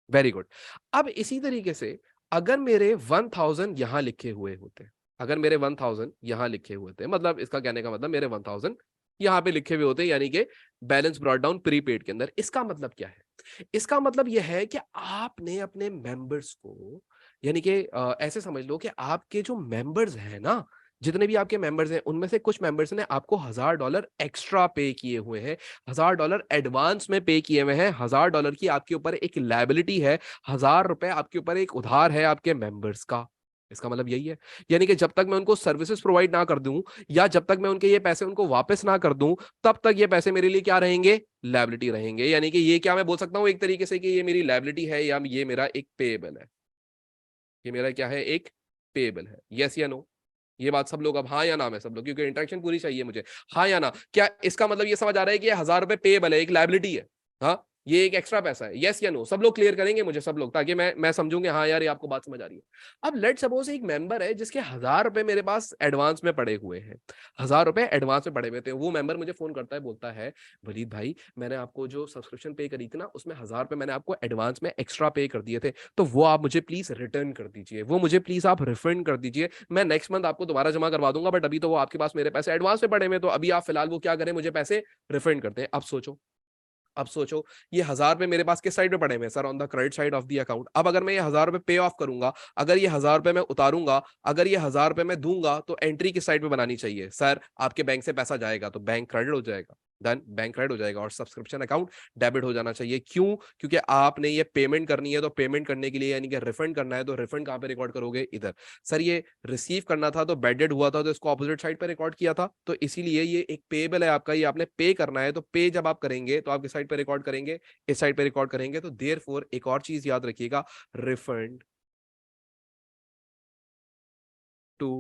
वेरी गुड। अब इसी तरीके से अगर मेरे 1000 यहां लिखे हुए होते, अगर मेरे 1000 यहां लिखे हुए थे, मतलब इसका कहने का मतलब मेरे 1000 यहां पे लिखे हुए होते, यानी कि बैलेंस ब्रॉट डाउन प्रीपेड के अंदर, इसका मतलब क्या है, इसका मतलब यह है कि आपने अपने मेंबर्स को, यानी कि ऐसे समझ लो कि आपके जो मेंबर्स हैं ना, जितने भी आपके मेंबर्स हैं उनमें से कुछ मेंबर्स ने आपको $1000 एक्स्ट्रा पे किए हुए हैं, $1000 एडवांस में पे किए हुए हैं, $1000 की आपके ऊपर एक लायबिलिटी है, ₹1000 आपके ऊपर एक उधार है आपके मेंबर्स का। इसका मतलब यही है, यानी कि जब तक मैं उनको सर्विसेज प्रोवाइड ना कर दूं, या जब तक मैं उनके ये पैसे उनको वापस ना कर दूं, तब तक ये पैसे मेरे लिए क्या रहेंगे, लायबिलिटी रहेंगे। यानी कि ये क्या मैं बोल सकता हूं एक तरीके से कि ये मेरी लायबिलिटी है या ये मेरा एक पेएबल है, ये मेरा क्या है, एक पेएबल है, यस या नो। ये बात सब लोग अब हाँ या ना में सब लोग, क्योंकि इंटरेक्शन पूरी चाहिए मुझे, हाँ या ना, क्या इसका मतलब ये समझ आ रहा है कि ये $1000 पेएबल है, एक लायबिलिटी है, हाँ ये एक एक्स्ट्रा पैसा है, यस या नो, सब लोग क्लियर करेंगे मुझे, सब लोग, ताकि मैं समझूंगे हाँ यार ये आपको बात समझ आ रही है। अब लेट सपोज एक मेंबर है जिसके $1000 मेरे पास एडवांस में पड़े हुए हैं, $1000 एडवांस में पड़े हुए थे, वो मेंबर मुझे फोन करता है, बोलता है वलीद भाई मैंने आपको जो सब्सक्रिप्शन पे करी थी ना, उसमें $1000 मैंने आपको एडवांस में एक्स्ट्रा पे कर दिए थे, तो वो आप मुझे प्लीज रिटर्न कर दीजिए, वो मुझे प्लीज आप रिफंड कर दीजिए, मैं नेक्स्ट मंथ आपको दोबारा जमा करवा दूंगा, बट अभी तो वो आपके पास मेरे पैसे एडवांस में पड़े हुए, तो अभी आप फिलहाल वो क्या करें, मुझे पैसे रिफंड करते हैं। अब सोचो, अब सोचो, ये $1000 मेरे पास किस साइड पे पड़े हुए हैं, sir on the credit side of the account. अब अगर मैं ये $1000 पे ऑफ करूंगा, अगर ये $1000 मैं उतारूंगा, अगर ये $1000 मैं दूंगा, तो एंट्री किस साइड पे बनानी चाहिए, सर आपके बैंक से पैसा जाएगा तो बैंक क्रेडिट हो जाएगा, डन, बैंक क्रेडिट हो जाएगा, और सब्सक्रिप्शन अकाउंट डेबिट हो जाना चाहिए। क्यों, क्योंकि आपने ये पेमेंट करनी है, तो पेमेंट करने के लिए यानी कि रिफंड करना है, तो रिफंड कहां पे रिकॉर्ड करोगे, इधर। सर ये रिसीव करना था तो बेडेड हुआ था, तो इसको ऑपोजिट साइड पे रिकॉर्ड किया था, तो इसीलिए ये एक पेबल है आपका, ये आपने पे करना है, तो पे जब आप करेंगे तो आप किस साइड पे रिकॉर्ड करेंगे, इस साइड पे रिकॉर्ड करेंगे। तो देयरफॉर एक और चीज याद रखिएगा, रिफंड टू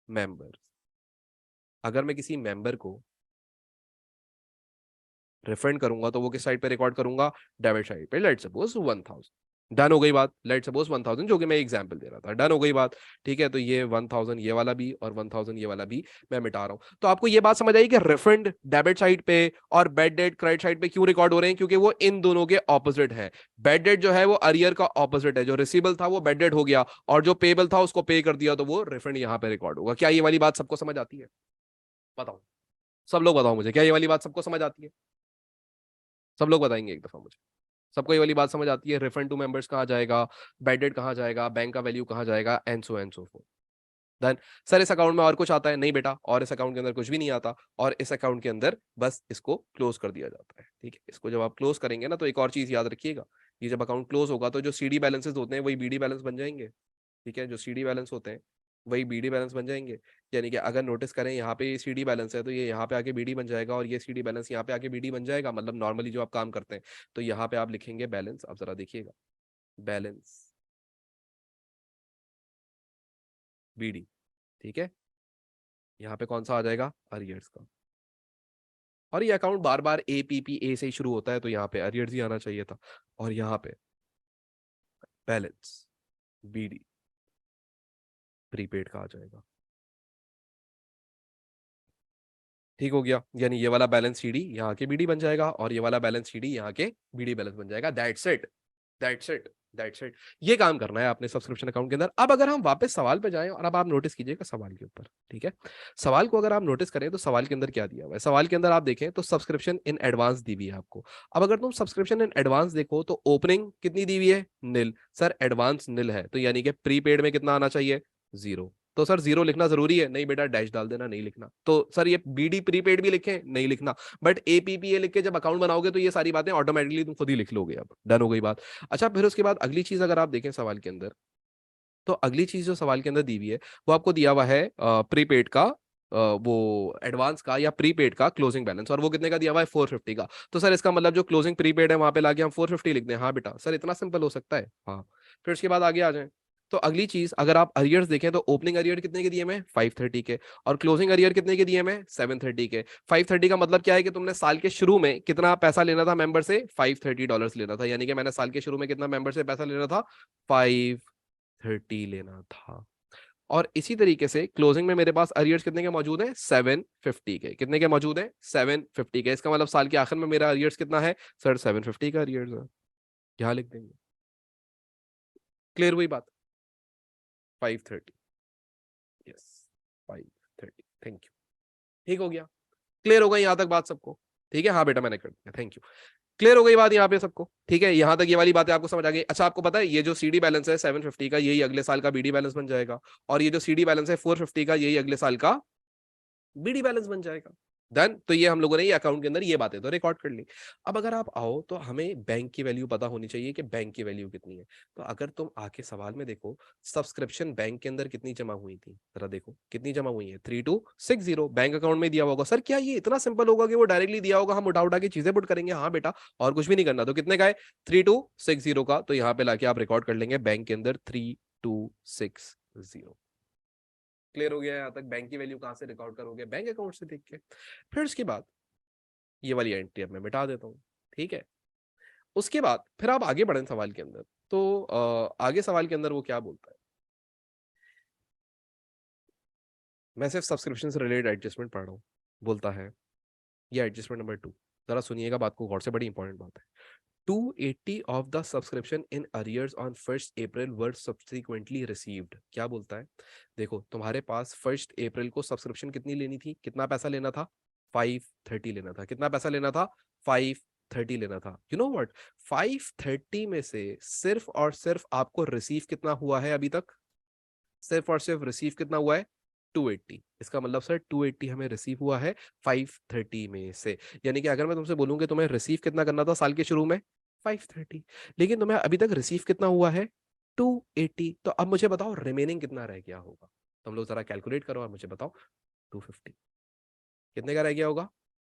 मेंबर्स, अगर मैं किसी मेंबर को रिफंड करूंगा तो वो किस साइड पे रिकॉर्ड करूंगा, डेबिट साइड पे, लेट सपोज 1000। डन हो गई बात, लेट सपोज 1000 जो कि मैं एग्जांपल दे रहा था, डन हो गई बात, ठीक है। तो ये 1000 ये वाला भी और 1000 ये वाला भी मैं मिटा रहा हूं। तो आपको ये बात समझ आई कि रिफंड डेबिट साइड पे और बेड डेट क्रेडिट साइड पे क्यों रिकॉर्ड हो रहे हैं, क्योंकि वो इन दोनों के ऑपोजिट है। बेड डेट जो है वो अरियर का ऑपोजिट है, जो रिसीबल था वो बेड डेट हो गया, और जो पेबल था उसको पे कर दिया, तो वो रिफंड यहाँ पे रिकॉर्ड होगा। क्या ये वाली बात सबको समझ आती है, बताओ, सब लोग बताओ मुझे, क्या ये वाली बात सबको समझ आती है, सब लोग बताएंगे एक दफा मुझे, सबको ये वाली बात समझ आती है, रिफंड टू मेंबर्स कहाँ जाएगा, बेडेड कहाँ जाएगा, बैंक का वैल्यू कहाँ जाएगा, and so forth. Then sir इस अकाउंट में और कुछ आता है, नहीं बेटा, और इस अकाउंट के अंदर कुछ भी नहीं आता, और इस अकाउंट के अंदर बस इसको क्लोज कर दिया जाता है, ठीक है। इसको जब आप क्लोज करेंगे ना, तो एक और चीज याद रखिएगा, ये जब अकाउंट क्लोज होगा तो जो सीडी बैलेंसेस होते हैं वही बीडी बैलेंस बन जाएंगे, ठीक है। जो सीडी बैलेंस होते हैं वही बीडी बैलेंस बन जाएंगे। यानी कि अगर नोटिस करें यहाँ पे ये सीडी बैलेंस है तो ये यहाँ पे आके बीडी बन जाएगा, और ये सीडी बैलेंस यहाँ पे आके बीडी बन जाएगा, मतलब नॉर्मली जो आप काम करते हैं। तो यहाँ पे आप लिखेंगे बैलेंस, अब जरा देखिएगा, बैलेंस बीडी, ठीक है। यहाँ पे कौन सा आ जाएगा, अरियर्स का। और ये अकाउंट बार बार ए से ही शुरू होता है, तो यहाँ पे अरियर्स ही आना चाहिए था। और यहाँ पे बैलेंस बीडी प्रीपेड का आ जाएगा। ठीक हो गया, यानी ये वाला बैलेंस सीडी यहाँ के बीडी बन जाएगा, और ये वाला बैलेंस सीडी यहाँ के बीडी बैलेंस बन जाएगा। That's it, that's it, that's it. ये काम करना है आपने सब्सक्रिप्शन अकाउंट के अंदर। अब अगर हम वापस सवाल पे जाएं, और अब आप नोटिस कीजिएगा सवाल के ऊपर, ठीक है। सवाल को अगर आप नोटिस करें तो सवाल के अंदर क्या दिया हुआ है, सवाल के अंदर आप देखें तो सब्सक्रिप्शन इन एडवांस दी हुई है आपको। अब अगर तुम सब्सक्रिप्शन इन एडवांस देखो तो ओपनिंग कितनी दी हुई है, नील। सर एडवांस नील है, तो यानी कि प्रीपेड में कितना आना चाहिए, 0। तो सर 0 लिखना जरूरी है, नहीं बेटा डैश डाल देना, नहीं लिखना। तो सर ये बीडी प्रीपेड भी लिखें, नहीं लिखना। बट एपीपीए लिख के जब अकाउंट बनाओगे तो ये सारी बातें ऑटोमेटिकली तुम खुद ही लिख लोगे। अब डन हो गई बात। अच्छा, फिर उसके बाद अगली चीज अगर आप देखें सवाल के अंदर, तो अगली चीज जो सवाल के अंदर दी हुई है वो आपको दिया हुआ है प्रीपेड का, वो एडवांस का या प्रीपेड का क्लोजिंग बैलेंस, और वो कितने का दिया हुआ है, 450 का। तो सर इसका मतलब जो क्लोजिंग प्रीपेड है वहां पे लाके हम 450 लिख दें। हाँ बेटा, सर इतना सिंपल हो सकता है, हाँ। फिर उसके बाद आगे आ जाए, तो अगली चीज अगर आप अरियर्स देखें तो ओपनिंग अरियर कितने के दिए मैं, 530 के, और क्लोजिंग अरियर कितने के दिए मैं, 730 के। 530 का मतलब क्या है कि तुमने साल के शुरू में कितना पैसा लेना था मेंबर से, $530 लेना था। यानी कि मैंने साल के शुरू में कितना मेंबर से पैसा लेना था, 530 लेना था। और इसी तरीके से क्लोजिंग में मेरे पास अरियर्स कितने के मौजूद हैं, 750 के। कितने के मौजूद हैं, 750 के। इसका मतलब साल के आखिर में मेरा अरियर्स कितना है, सर 750 का अरियर्स है। यहाँ लिख देंगे। क्लियर हुई बात, 530, यस 530, थैंक यू। ठीक हो गया, क्लियर हो गई यहाँ तक बात सबको, ठीक है। हाँ बेटा मैंने कर दिया, थैंक यू। क्लियर हो गई बात यहाँ पे सबको, ठीक है। यहाँ तक ये वाली बातें आपको समझ आ गई। अच्छा, आपको पता है ये जो सीडी बैलेंस है 750 का, यही अगले साल का बीडी बैलेंस बन जाएगा, और ये जो सीडी बैलेंस है 450 का, यही अगले साल का बीडी बैलेंस बन जाएगा। डन। तो ये हम लोगों ने ये अकाउंट के अंदर ये बातें तो रिकॉर्ड कर ली। अब अगर आप आओ तो हमें बैंक की वैल्यू पता होनी चाहिए कि बैंक की वैल्यू कितनी है। तो अगर तुम आके सवाल में देखो, सब्सक्रिप्शन बैंक के अंदर कितनी जमा हुई थी, जरा देखो कितनी जमा हुई है, 3260 बैंक अकाउंट में दिया होगा। सर क्या ये इतना सिंपल होगा कि वो डायरेक्टली दिया होगा, हम उठा उठा के चीजें पुट करेंगे। हाँ बेटा, और कुछ भी नहीं करना। तो कितने का है, 3260 का। तो यहाँ पे लाके आप रिकॉर्ड कर लेंगे बैंक के अंदर 3260। क्लियर हो गया यहाँ तक। बैंक की वैल्यू कहां से रिकॉर्ड करोगे, बैंक अकाउंट से देख के। फिर उसके बाद ये वाली एंट्री अब मैं मिटा देता हूँ, ठीक है। उसके बाद फिर आप आगे बढ़े सवाल के अंदर, तो आगे सवाल के अंदर वो क्या बोलता है, मैं सिर्फ सब्सक्रिप्शन से रिलेटेड एडजस्टमेंट पढ़ रहा हूँ। बोलता है ये एडजस्टमेंट नंबर 2, जरा सुनिएगा बात को गौर से, बड़ी इंपॉर्टेंट बात है। 280 of the subscription in arrears on 1st April were subsequently received। क्या बोलता है, देखो तुम्हारे पास 1st April को सब्सक्रिप्शन कितनी लेनी थी, कितना पैसा लेना था, 530 लेना था। कितना पैसा लेना था, 530 लेना था। यू नो व्हाट, 530 में से सिर्फ और सिर्फ आपको रिसीव कितना हुआ है अभी तक, सिर्फ और सिर्फ रिसीव कितना हुआ है, 280। इसका मतलब सर 280 हमें रिसीव हुआ है 530 में से। यानी कि अगर मैं तुमसे बोलूं कि तुम्हें रिसीव कितना करना था साल के शुरू में, 530, लेकिन तुम्हें अभी तक रिसीव कितना हुआ है, 280। तो अब मुझे बताओ रिमेनिंग कितना रह गया होगा। तुम लोग जरा कैलकुलेट करो और मुझे बताओ 250 कितने का रह गया होगा,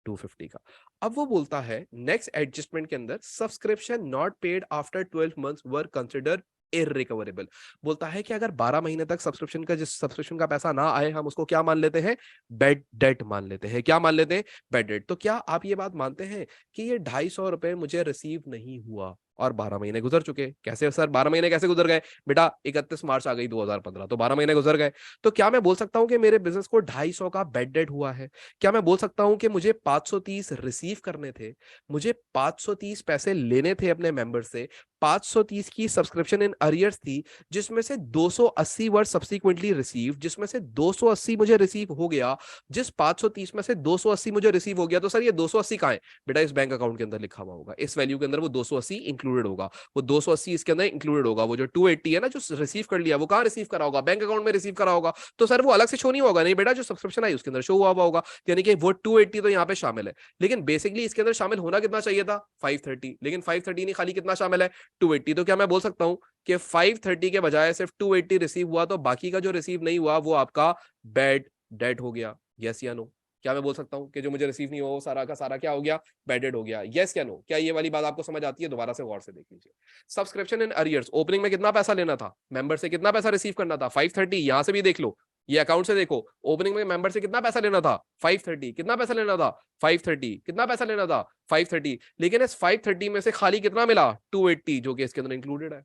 250 का। अब वो बोलता है नेक्स्ट एडजस्टमेंट के अंदर subscription not paid after 12 months were consider irrecoverable. बोलता है कि अगर 12 महीने तक सब्सक्रिप्शन का, जिस सब्सक्रिप्शन का पैसा ना आए, हम उसको क्या मान लेते हैं, बेड डेट मान लेते हैं। क्या मान लेते हैं, बेड डेट। तो क्या आप ये बात मानते हैं कि ये 250 रुपए मुझे रिसीव नहीं हुआ और 12 महीने गुजर चुके। कैसे सर 12 महीने कैसे गुजर गए बेटा, 31 मार्च आ गई 2015, तो 12 महीने गुजर गए। तो क्या मैं बोल सकता हूं कि मेरे बिजनेस को 250 का बेड डेट हुआ है। क्या मैं बोल सकता हूं कि मुझे 530 रिसीव करने थे, मुझे 530 पैसे लेने थे अपने मेंबर से, 530 की सब्सक्रिप्शन इन अरियर्स थी, जिसमें से 280 वर सब्सिक्वेंटली रिसीव, जिसमें से 280 मुझे रिसीव हो गया। जिस 530 में से 280 मुझे रिसीव हो गया, तो सर ये 280 कहां है बेटा, इस बैंक अकाउंट के अंदर लिखा हुआ होगा, इस वैल्यू के अंदर वो 280 इंक्लूड इंक्लूडेड होगा, वो 280 इसके अंदर इंक्लूडेड होगा, वो जो 280 है ना जो रिसीव कर लिया, वो कहाँ रिसीव करा होगा, बैंक अकाउंट में रिसीव करा होगा, तो सर वो अलग से शो नहीं होगा, नहीं बेटा जो सब्सक्रिप्शन आई उसके अंदर शो हुआ होगा, यानी कि वो 280 तो यहाँ पे शामिल है, लेकिन बेसिकली इसके अंदर शामिल होना कितना चाहिए था 530, लेकिन 530 नहीं, खाली कितना शामिल है 280, तो क्या मैं बोल सकता हूं कि 530 के बजाय सिर्फ 280 रिसीव हुआ, तो बाकी का जो रिसीव नहीं हुआ वो आपका बैड डेट हो गया, यस या नो? क्या मैं बोल सकता हूं कि जो मुझे रिसीव नहीं हुआ वो सारा का सारा क्या हो गया, बैडेड हो गया, यस या नो? क्या ये वाली बात आपको समझ आती है? दोबारा से गौर से देख लीजिए। सब्सक्रिप्शन इन अरियर्स, ओपनिंग में कितना पैसा लेना था, मेंबर से कितना पैसा रिसीव करना था 530, यहां से भी देख लो, ये अकाउंट से देखो, ओपनिंग में मेंबर से कितना पैसा लेना था 530, कितना पैसा लेना था 530, कितना पैसा लेना था 530, लेकिन इस 530 में से खाली कितना मिला 280, जो कि इसके अंदर इंक्लूडेड है।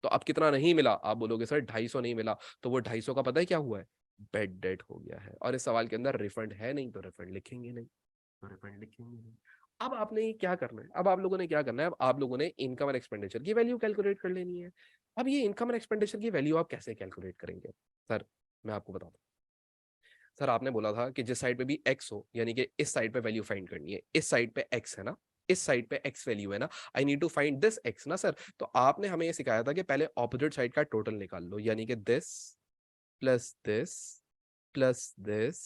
तो अब कितना नहीं मिला, आप बोलोगे सर 250 नहीं मिला, तो वो 250 का पता है क्या हुआ है, बेड डेट हो गया है, और इस सवाल के अंदर रिफंड है नहीं, तो रिफंड लिखेंगे नहीं, तो रिफंड लिखेंगे नहीं। अब आपने क्या करना है, अब आप लोगों ने क्या करना है, अब आप लोगों ने इनकम एंड एक्सपेंडिचर की वैल्यू कैलकुलेट कर लेनी है। अब ये इनकम एंड एक्सपेंडिचर की वैल्यू आप कैसे कैलकुलेट करेंगे? सर मैं आपको बताता हूँ। सर आपने बोला था कि जिस साइड पे भी एक्स हो, यानी कि इस साइड पे वैल्यू फाइंड करनी है, इस साइड पे एक्स है ना, इस साइड पे एक्स वैल्यू है ना, I need to find this X ना सर, तो आपने हमें ये सिखाया था कि पहले ऑपोजिट साइड का टोटल निकाल लो, यानी कि this plus this plus this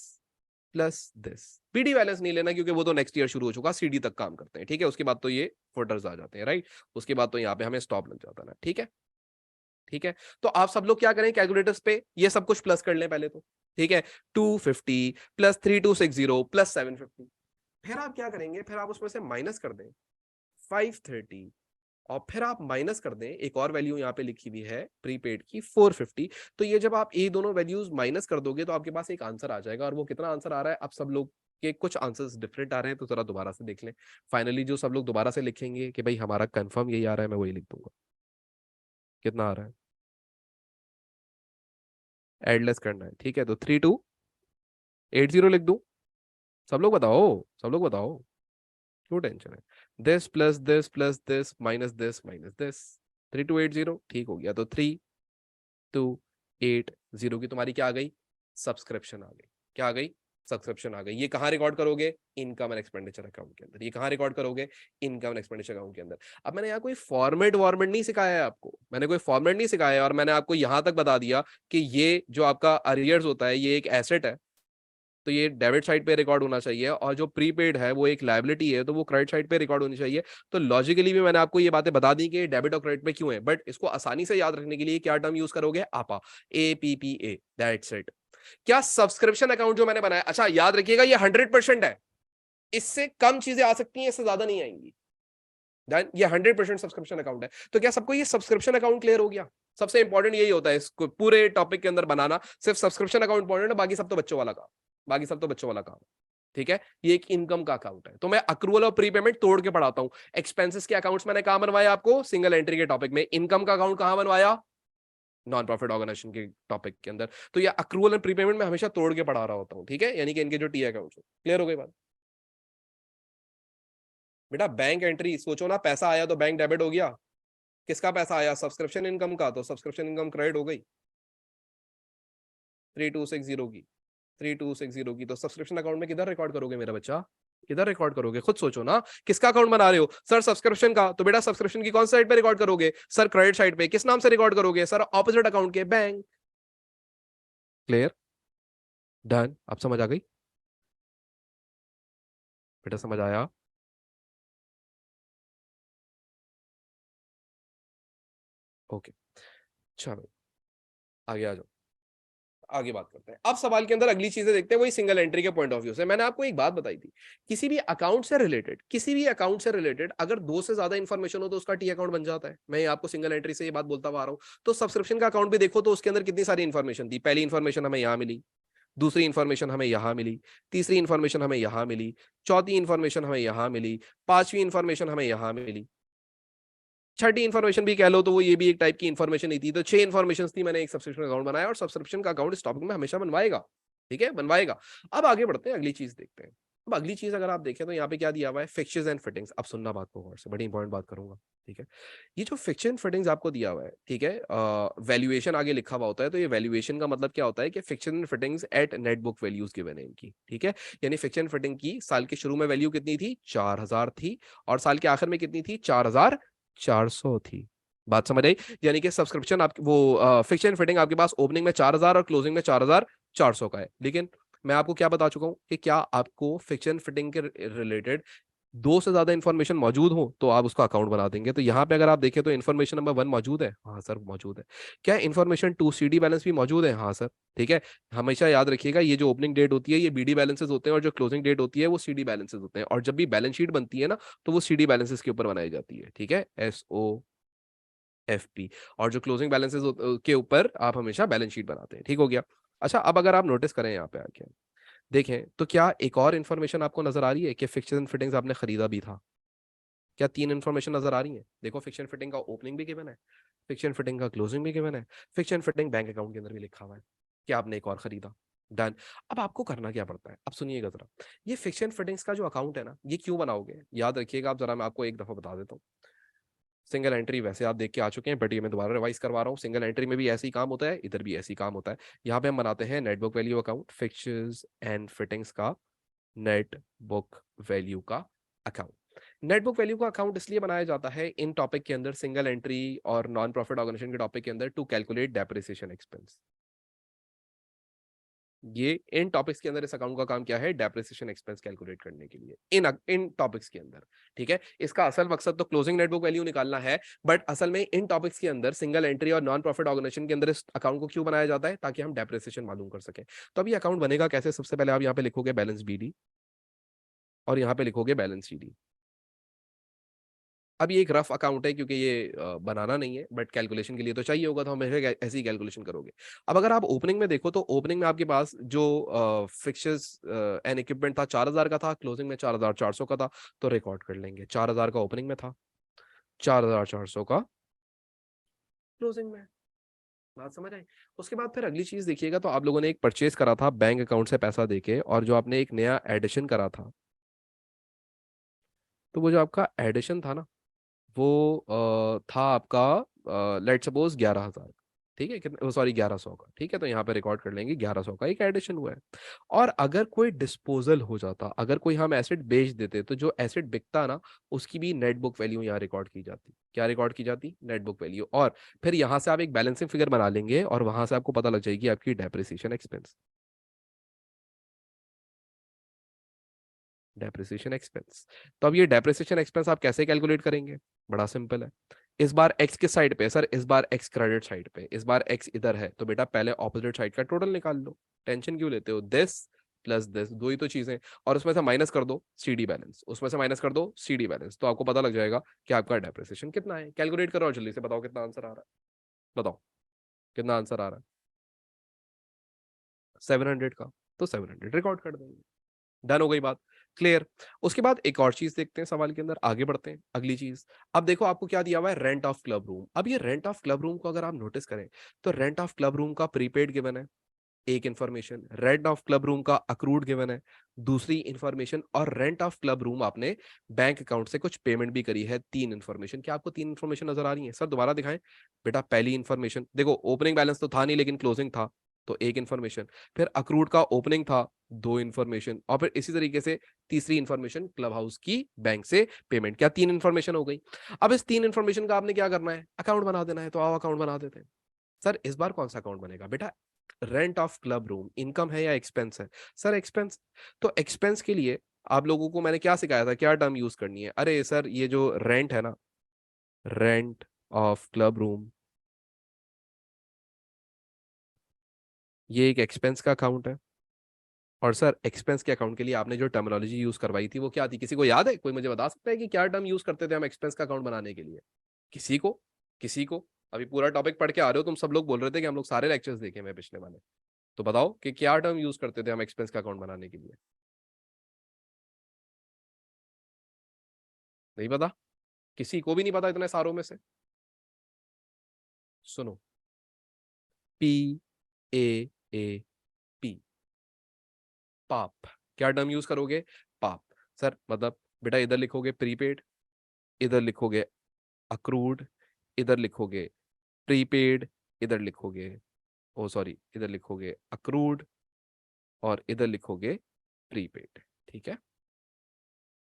plus this. PD balance नहीं लेना क्योंकि वो तो नेक्स्ट ईयर शुरू हो चुका, सीडी तक काम करते हैं, ठीक है, उसके बाद तो ये फुटर्स आ जाते हैं, राइट, उसके बाद तो यहाँ पे हमें स्टॉप लग जाता है ना, ठीक है, ठीक है। तो आप सब लोग क्या करें, कैलकुलेटर्स पे ये सब कुछ प्लस कर लें पहले तो, ठीक है, 250 प्लस 3260 प्लस 750, फिर आप क्या करेंगे, फिर आप उसमें से माइनस कर दें 530, और फिर आप माइनस कर दें एक और वैल्यू यहाँ पे लिखी हुई है प्रीपेड की 450, तो ये जब आप ये दोनों वैल्यूज माइनस कर दोगे तो आपके पास एक आंसर आ जाएगा, और वो कितना आंसर आ रहा है, अब सब लोग के कुछ आंसर्स डिफरेंट आ रहे हैं, तो जरा दोबारा से देख लें, फाइनली जो सब लोग दोबारा से लिखेंगे कि भाई हमारा कंफर्म यही आ रहा है, मैं वही लिख दूंगा, कितना आ रहा है, एडलेस करना है, ठीक है, तो 3280 लिख दूं, सब लोग बताओ, सब लोग बताओ, क्यों टेंशन है, दिस माइनस दिस 3280 ठीक हो गया, तो 3280 की तुम्हारी क्या आ गई, सब्सक्रिप्शन आ गई, क्या आ गई, सब्सक्रिप्शन आ गई। ये कहाँ रिकॉर्ड करोगे, इनकम एंड एक्सपेंडिचर अकाउंट के अंदर, ये कहाँ रिकॉर्ड करोगे, इनकम एंड एक्सपेंडिचर अकाउंट के अंदर। अब मैंने यहाँ कोई फॉर्मेट वॉर्मेट नहीं सिखाया है आपको, मैंने कोई फॉर्मेट नहीं सिखाया है, और मैंने आपको यहां तक बता दिया कि ये जो आपका अरियर्स होता है ये एक एसेट है, तो ये डेबिट साइड पे रिकॉर्ड होना चाहिए, और जो प्रीपेड है वो एक लायबिलिटी है, तो वो क्रेडिट साइड पे रिकॉर्ड होनी चाहिए। तो लॉजिकली भी मैंने आपको ये बातें बता दी कि डेबिट और क्रेडिट पे क्यों है, बट इसको आसानी से याद रखने के लिए क्या टर्म यूज करोगे, आपा, APPA, दैट्स इट। क्या सब्सक्रिप्शन अकाउंट जो मैंने बनाया, अच्छा याद रखिएगा ये 100% है, इससे कम चीजें आ सकती हैं, इससे ज्यादा नहीं आएंगी, ये 100% सब्सक्रिप्शन अकाउंट है। तो क्या सबको ये सब्सक्रिप्शन अकाउंट क्लियर हो गया? सबसे इंपॉर्टेंट यही होता है इसको पूरे टॉपिक के अंदर बनाना, सिर्फ सब्सक्रिप्शन अकाउंट इंपॉर्टेंट है, बाकी सब तो बच्चों वाला काम, बाकी सब तो बच्चों वाला काम, ठीक है। ये एक इनकम का अकाउंट है, तो मैं अक्रूवल और प्रीपेमेंट तोड़ के पढ़ाता हूं। एक्सपेंसेस के अकाउंट्स मैंने कहां बनवाया आपको, सिंगल एंट्री के टॉपिक में। इनकम का अकाउंट कहां बनवाया, नॉन प्रॉफिट ऑर्गेनाइजेशन के टॉपिक के अंदर। तो ये अक्रूवल एंड प्रीपेमेंट में हमेशा तोड़ के पढ़ा रहा होता हूं, ठीक है, यानी कि इनके जो टी अकाउंट। क्लियर हो गई बात? बेटा बैंक एंट्री सोचो ना, पैसा आया तो बैंक डेबिट हो गया, किसका पैसा आया, सब्सक्रिप्शन इनकम का, तो सब्सक्रिप्शन इनकम क्रेडिट हो गई 3260 की, 3260 की। तो सब्सक्रिप्शन अकाउंट में किधर रिकॉर्ड करोगे मेरा बच्चा, किधर रिकॉर्ड करोगे, खुद सोचो ना, किसका अकाउंट बना रहे हो सर, सब्सक्रिप्शन का, तो बेटा सब्सक्रिप्शन की कौन सी साइड पे रिकॉर्ड करोगे सर, क्रेडिट साइड पे, किस नाम से रिकॉर्ड करोगे सर, ऑपोजिट अकाउंट के, बैंक। क्लियर, डन, अब समझ आ गई बेटा, समझ आया? ओके, चलो आगे आ जाओ, आगे बात करते हैं। अब सवाल के अंदर अगली चीजें देखते हैं, वही सिंगल एंट्री के पॉइंट ऑफ व्यू से। मैंने आपको एक बात बताई थी, किसी भी अकाउंट से रिलेटेड, किसी भी अकाउंट से रिलेटेड अगर दो से ज्यादा इंफॉर्मेशन हो तो उसका टी अकाउंट बन जाता है। मैं आपको सिंगल एंट्री से ये बात बोलता आ रहा हूं। तो सब्सक्रिप्शन का अकाउंट भी देखो, तो उसके अंदर कितनी सारी इंफॉर्मेशन थी। पहली इंफॉर्मेशन हमें यहाँ मिली, दूसरी इंफॉर्मेशन हमें यहां मिली, तीसरी इंफॉर्मेशन हमें यहां मिली, चौथी इंफॉर्मेशन हमें यहां मिली, पांचवी इंफॉर्मेशन हमें यहां मिली, छठी इन्फॉर्मेशन भी कह लो तो वो ये भी एक टाइप की इन्फॉर्मेशन ही थी। तो 6 इन्फॉर्मेशन थी, मैंने एक सब्सक्रिप्शन अकाउंट बनाया, और सब्सक्रिप्शन का अकाउंट इस टॉपिक में हमेशा बनवाएगा, ठीक है, बनवाएगा। अब आगे बढ़ते हैं, अगली चीज देखते हैं। अब अगली चीज अगर आप देखें तो यहाँ पे क्या दिया हुआ है, फिक्चर्स एंड फिटिंग्स। अब सुनना बात को गौर से, बड़ी इंपॉर्टेंट बात करूंगा, ठीक है। ये जो फिक्चर एंड फिटिंग्स आपको दिया हुआ है, ठीक है, वैल्यूएशन आगे लिखा हुआ होता है, तो ये वैल्यूएशन का मतलब क्या होता है कि fixture and fittings at net book values given है इनकी, ठीक है। यानी फिक्चर एंड फिटिंग की साल के शुरू में वैल्यू कितनी थी, 4000 थी, और साल के आखिर में कितनी थी, 4000 400 थी, बात समझ आई? यानी कि सब्सक्रिप्शन आप वो फिक्स एंड फिटिंग आपके पास ओपनिंग में 4000 और क्लोजिंग में 4400 का है। लेकिन मैं आपको क्या बता चुका हूं कि क्या आपको फिक्स एंड फिटिंग के रिलेटेड दो से ज्यादा इन्फॉर्मेशन मौजूद हो तो आप उसका अकाउंट बना देंगे। तो यहाँ पे अगर आप देखें तो इन्फॉर्मेशन नंबर 1 मौजूद है, हाँ सर मौजूद है। क्या इन्फॉर्मेशन 2 सीडी बैलेंस भी मौजूद है, हाँ सर। ठीक है, हमेशा याद रखिएगा ये जो ओपनिंग डेट होती है ये बीडी बैलेंसेस होते हैं और जो क्लोजिंग डेट होती है वो सीडी बैलेंसेस होते हैं। और जब भी बैलेंस शीट बनती है ना तो वो सीडी बैलेंसेस के ऊपर बनाई जाती है। ठीक है, SOFP। और जो क्लोजिंग बैलेंसेस के ऊपर आप हमेशा बैलेंस शीट बनाते हैं। ठीक हो गया। अच्छा, अब अगर आप नोटिस करें यहाँ पे आके देखें तो क्या एक और इन्फॉर्मेशन आपको नजर आ रही है कि फिक्स एंड फिटिंग्स आपने खरीदा भी था? क्या 3 इन्फॉर्मेशन नजर आ रही है? देखो, फिक्स फिटिंग का ओपनिंग भी गिवन है, फिक्स फिटिंग का क्लोजिंग भी गिवन है, फिक्स फिटिंग बैंक अकाउंट के अंदर भी लिखा हुआ है कि आपने एक और खरीदा। डन। अब आपको करना क्या पड़ता है, अब सुनिएगा जरा। ये फिक्स फिटिंग्स का जो अकाउंट है ना, ये क्यों बनाओगे याद रखिएगा आप जरा, मैं आपको एक दफा बता देता हूँ। सिंगल एंट्री वैसे आप देख के आ चुके हैं, बट ये मैं दोबारा रिवाइज करवा रहा हूँ। सिंगल एंट्री में भी ऐसे ही काम होता है, इधर भी ऐसे ही काम होता है। यहाँ पे हम बनाते हैं net book value account, fix and fittings का नेट बुक वैल्यू का अकाउंट। नेटबुक वैल्यू का अकाउंट इसलिए बनाया जाता है इन टॉपिक के अंदर, सिंगल एंट्री और नॉन प्रॉफिट ऑर्गेनाइजेशन के टॉपिक के अंदर, टू कैलकुलेट डेप्रिसिएशन एक्सपेंस। ये इन टॉपिक्स के अंदर इस अकाउंट का काम क्या है, डेप्रिसिएशन एक्सपेंस कैलकुलेट करने के लिए इन टॉपिक्स के अंदर। ठीक है, इसका असल मकसद तो क्लोजिंग नेटबुक वैल्यू निकालना है, बट असल में इन टॉपिक्स के अंदर सिंगल एंट्री और नॉन प्रॉफिट ऑर्गेनाइजेशन के अंदर इस अकाउंट को क्यों बनाया जाता है, ताकि हम डेप्रिसिएशन मालूम कर सके। तो अभी अकाउंट बनेगा कैसे? सबसे पहले आप यहाँ पे लिखोगे बैलेंस BD और यहाँ पे लिखोगे बैलेंस CD। अब ये एक रफ अकाउंट है क्योंकि ये बनाना नहीं है, बट कैलकुलेशन के लिए तो चाहिए होगा, तो हम ऐसी कैलकुलेशन करोगे। अब अगर आप ओपनिंग में देखो तो ओपनिंग में आपके पास जो फिक्सर्स एंड इक्विपमेंट था 4000 का था, क्लोजिंग में 4400 का था। तो रिकॉर्ड कर लेंगे 4000 का ओपनिंग में था, 4400 का क्लोजिंग में। बात समझ आई? उसके बाद फिर अगली चीज देखिएगा तो आप लोगों ने एक परचेज करा था बैंक अकाउंट से पैसा देके, और जो आपने एक नया एडिशन करा था, तो वो जो आपका एडिशन था ना वो था आपका लेट सपोज 11,000। ठीक है, कितना, सॉरी 1100 का। ठीक है, तो यहाँ पे रिकॉर्ड कर लेंगे 1100 का एक एडिशन हुआ है। और अगर कोई डिस्पोजल हो जाता, अगर कोई हम एसेट बेच देते, तो जो एसेट बिकता ना उसकी भी नेट बुक वैल्यू यहाँ रिकॉर्ड की जाती। क्या रिकॉर्ड की जाती? Net book value. और फिर यहाँ से आप एक बैलेंसिंग फिगर बना लेंगे और वहां से आपको पता लग जाएगी आपकी डेप्रिसिएशन एक्सपेंस। Depreciation expense. तो अब ये डेप्रिसिएशन एक्सपेंस आप कैसे कैलकुलेट करेंगे? बड़ा सिंपल है। इस बार एक्स किस साइड पे? सर इस बार एक्स क्रेडिट साइड पे, इस बार एक्स इधर है, तो बेटा पहले ऑपोजिट साइड का टोटल निकाल लो। टेंशन क्यों लेते हो? दिस प्लस दिस, दो ही तो चीजें। और उसमें से माइनस कर दो सीडी बैलेंस, उसमें से माइनस कर दो सीडी बैलेंस, तो आपको पता लग जाएगा कि आपका डेप्रिसिएशन कितना है। कैलकुलेट करो और जल्दी से बताओ कितना आंसर आ रहा है। बताओ कितना आंसर आ रहा है? 700 का। तो 700 रिकॉर्ड कर देंगे। डन हो गई बात, क्लियर। उसके बाद एक और चीज देखते हैं सवाल के अंदर, आगे बढ़ते हैं अगली चीज। अब देखो आपको क्या दिया हुआ है, रेंट ऑफ क्लब रूम। अब ये रेंट ऑफ क्लब रूम को अगर आप नोटिस करें तो रेंट ऑफ क्लब रूम का प्रीपेड गिवन है, एक information. Rent of club room का अक्रूड गिवन है, दूसरी इंफॉर्मेशन। और रेंट ऑफ क्लब रूम आपने बैंक अकाउंट से कुछ पेमेंट भी करी है, तीन इंफॉर्मेशन। क्या आपको तीन इंफॉर्मेशन नजर आ रही है? सर दोबारा दिखाएं। बेटा पहली इंफॉर्मेशन देखो, ओपनिंग बैलेंस तो था नहीं लेकिन क्लोजिंग था, तो एक इंफॉर्मेशन। फिर अक्रूड का ओपनिंग था, दो इंफॉर्मेशन। और फिर इसी तरीके से तीसरी इंफॉर्मेशन क्लब हाउस की बैंक से पेमेंट। क्या तीन इंफॉर्मेशन हो गई? अब इस तीन इंफॉर्मेशन का आपने क्या करना है, अकाउंट बना देना है। तो आओ अकाउंट बना देते हैं। सर इस बार कौन सा अकाउंट बनेगा? बेटा rent of club room income है या एक्सपेंस है? Sir expense. तो एक्सपेंस के लिए आप लोगों को मैंने क्या सिखाया था, क्या टर्म यूज करनी है? अरे सर ये जो रेंट है ना, रेंट ऑफ क्लब रूम, ये एक एक्सपेंस का अकाउंट है। और सर एक्सपेंस के अकाउंट के लिए आपने जो टर्मिनोलॉजी यूज करवाई थी वो क्या थी? किसी को याद है? कोई मुझे बता सकता है कि क्या टर्म यूज करते थे हम एक्सपेंस का अकाउंट बनाने के लिए? किसी को? किसी को? अभी पूरा टॉपिक पढ़ के आ रहे हो तुम सब लोग, बोल रहे थे कि हम लोग सारे लेक्चर्स देखे मैं पिछले वाले। तो बताओ कि क्या टर्म यूज करते थे हम एक्सपेंस का अकाउंट बनाने के लिए? नहीं पता? किसी को भी नहीं पता इतने सारों में से? सुनो, PAAP, पाप। क्या टर्म यूज करोगे? पाप। सर मतलब बेटा इधर लिखोगे प्रीपेड, इधर लिखोगे अक्रूड, इधर लिखोगे प्रीपेड, इधर लिखोगे, ओ सॉरी, इधर लिखोगे अक्रूड और इधर लिखोगे प्रीपेड। ठीक है,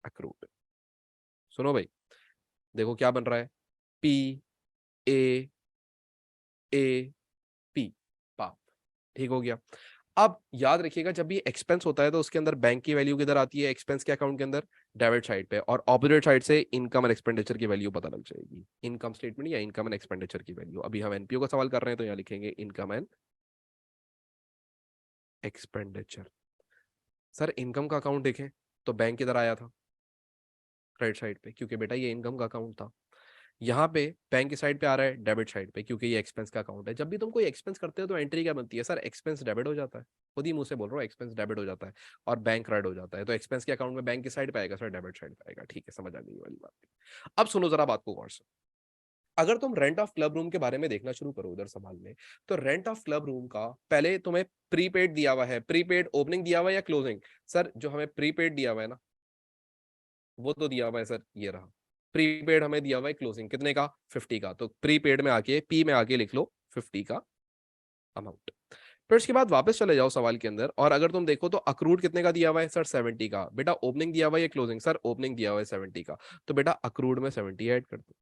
अक्रूड। सुनो भाई, देखो क्या बन रहा है। P A A P, पाप। ठीक हो गया। अब याद रखिएगा जब भी एक्सपेंस होता है तो उसके अंदर बैंक की वैल्यू किधर आती है, एक्सपेंस के अकाउंट के अंदर, डेबिट साइड पे, और ऑपोजिट साइड से इनकम एंड एक्सपेंडिचर की वैल्यू पता लग जाएगी, इनकम स्टेटमेंट या इनकम एंड एक्सपेंडिचर की वैल्यू। अभी हम एनपीओ का सवाल कर रहे हैं तो यहाँ लिखेंगे income and expenditure. Sir income का अकाउंट देखें तो बैंक किधर आया था, क्रेडिट साइड पे, क्योंकि बेटा ये इनकम का अकाउंट था। यहाँ पे बैंक की साइड पे आ रहा है डेबिट साइड पे, क्योंकि ये एक्सपेंस का अकाउंट है। जब भी तुम कोई एक्सपेंस करते हो तो एंट्री क्या बनती है सर, एक्सपेंस डेबिट हो जाता है, खुद ही मुंह से बोल रहा हूँ, एक्सपेंस डेबिट हो जाता है और बैंक क्रेडिट हो जाता है। तो एक्सपेंस के अकाउंट में बैंक की साइड पे आएगा सर, डेबिट साइड पे आएगा। ठीक है, समझ आ गई वाली बात। अब सुनो जरा बात को गौर से। अगर तुम रेंट ऑफ क्लब रूम के बारे में देखना शुरू करो उधर सवाल में, तो रेंट ऑफ क्लब रूम का पहले तुम्हें प्रीपेड दिया हुआ है, प्रीपेड ओपनिंग दिया हुआ है या क्लोजिंग। सर जो हमें प्रीपेड दिया हुआ है ना, वो तो दिया हुआ है सर, ये रहा। प्रीपेड हमें दिया हुआ है क्लोजिंग कितने का, 50 का। तो प्रीपेड में आके पी में आके लिख लो 50 का अमाउंट। फिर उसके बाद वापस चले जाओ सवाल के अंदर, और अगर तुम देखो तो अक्रूड कितने का दिया हुआ है सर, 70 का। बेटा ओपनिंग दिया हुआ है या क्लोजिंग, सर ओपनिंग दिया हुआ है 70 का, तो बेटा अक्रूड में 70 ऐड कर दो।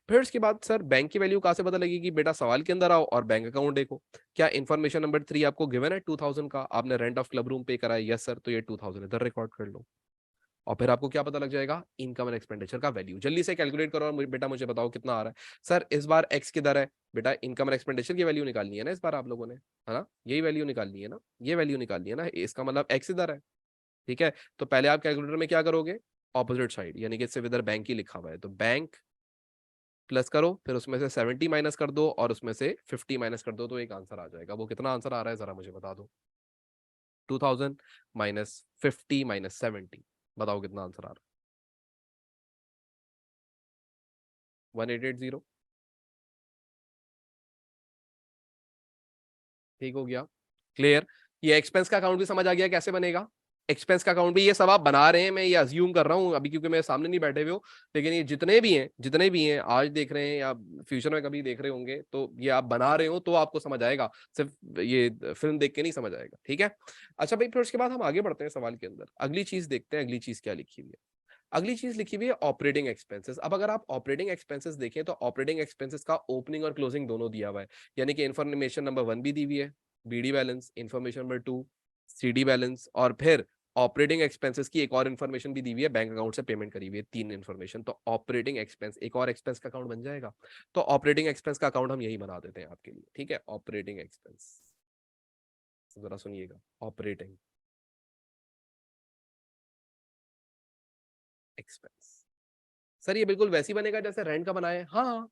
फिर उसके बाद सर बैंक की वैल्यू कहां से पता लगेगी, बेटा सवाल के अंदर आओ और बैंक अकाउंट देखो। क्या इन्फॉर्मेशन नंबर 3 आपको गिवन है 2000 का, आपने रेंट ऑफ क्लब रूम पे करा है, यस सर, तो ये 2000 इधर रिकॉर्ड कर लो। और फिर आपको क्या पता लग जाएगा, इनकम एंड एक्सपेंडिचर का वैल्यू। जल्दी से कैलकुलेट करो और बेटा मुझे बताओ कितना आ रहा है। सर इस बार एक्स किधर है, बेटा इनकम एंड एक्सपेंडिचर की वैल्यू निकालनी है ना इस बार आप लोगों ने, है ना, यही वैल्यू निकालनी है ना, ये वैल्यू निकालनी है ना, इसका मतलब एक्स इधर है। ठीक है, तो पहले आप कैलकुलेटर में क्या करोगे, ऑपोजिट साइड, यानी कि सिर्फ इधर बैंक ही लिखा हुआ है, तो बैंक प्लस करो, फिर उसमें से 70 माइनस कर दो और उसमें से 50 माइनस कर दो, तो एक आंसर आ जाएगा। वो कितना आंसर आ रहा है जरा मुझे बता दो, 2000 माइनस 50 माइनस 70, बताओ कितना आंसर आ रहा है, 1880। ठीक हो गया, क्लियर। ये एक्सपेंस का अकाउंट भी समझ आ गया कैसे बनेगा, एक्सपेंस का अकाउंट भी, ये सब आप बना रहे हैं, मैं ये अज्यूम कर रहा हूं अभी क्योंकि मेरे सामने नहीं बैठे हुए हो, लेकिन ये जितने भी हैं आज देख रहे हैं या फ्यूचर में कभी देख रहे होंगे, तो ये आप बना रहे हो तो आपको समझ आएगा, सिर्फ ये फिल्म देख के नहीं समझ आएगा। ठीक है, अच्छा भाई, फिर उसके बाद हम आगे बढ़ते हैं सवाल के अंदर, अगली चीज देखते हैं, अगली चीज क्या लिखी हुई है। अगली चीज लिखी हुई है ऑपरेटिंग एक्सपेंसेस। अब अगर आप ऑपरेटिंग एक्सपेंसेस देखें तो ऑपरेटिंग एक्सपेंसेस का ओपनिंग और क्लोजिंग दोनों दिया हुआ है, यानी कि इन्फॉर्मेशन नंबर 1 भी दी हुई है, BD balance, information number 2 CD balance, और फिर ऑपरेटिंग एक्सपेंसेस की एक और इन्फॉर्मेशन भी दी हुई है, बैंक अकाउंट से पेमेंट करी हुई है, 3 इन्फॉर्मेशन। तो ऑपरेटिंग एक्सपेंस एक और एक्सपेंस का अकाउंट बन जाएगा, तो ऑपरेटिंग एक्सपेंस का अकाउंट हम यही बना देते हैं आपके लिए। ठीक है, ऑपरेटिंग एक्सपेंस, जरा सुनिएगा, ऑपरेटिंग एक्सपेंस। सर ये बिल्कुल वैसी बनेगा जैसे रेंट का बनाए, हाँ।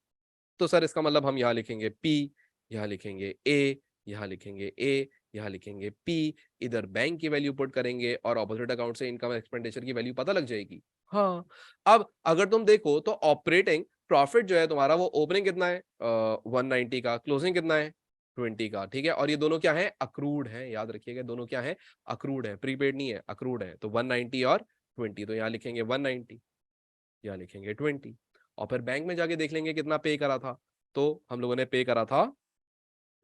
तो सर इसका मतलब हम यहाँ लिखेंगे पी, यहाँ लिखेंगे ए, यहाँ लिखेंगे ए, यहाँ लिखेंगे पी, इधर बैंक की वैल्यू पुट करेंगे और ऑपोजिट अकाउंट से इनकम एक्सपेंडिचर की वैल्यू पता लग जाएगी। हाँ, अब अगर तुम देखो तो ऑपरेटिंग प्रॉफिट जो है तुम्हारा, वो ओपनिंग कितना है 190 का, क्लोजिंग कितना है 20 का। ठीक है, और ये दोनों क्या है, अक्रूड है, याद रखिएगा दोनों क्या है, अक्रूड है, प्रीपेड नहीं है, अक्रूड है। तो 190 और 20, तो यहाँ लिखेंगे 190, यहाँ लिखेंगे 20, और फिर बैंक में जाके देख लेंगे कितना पे करा था, तो हम लोगों ने पे करा था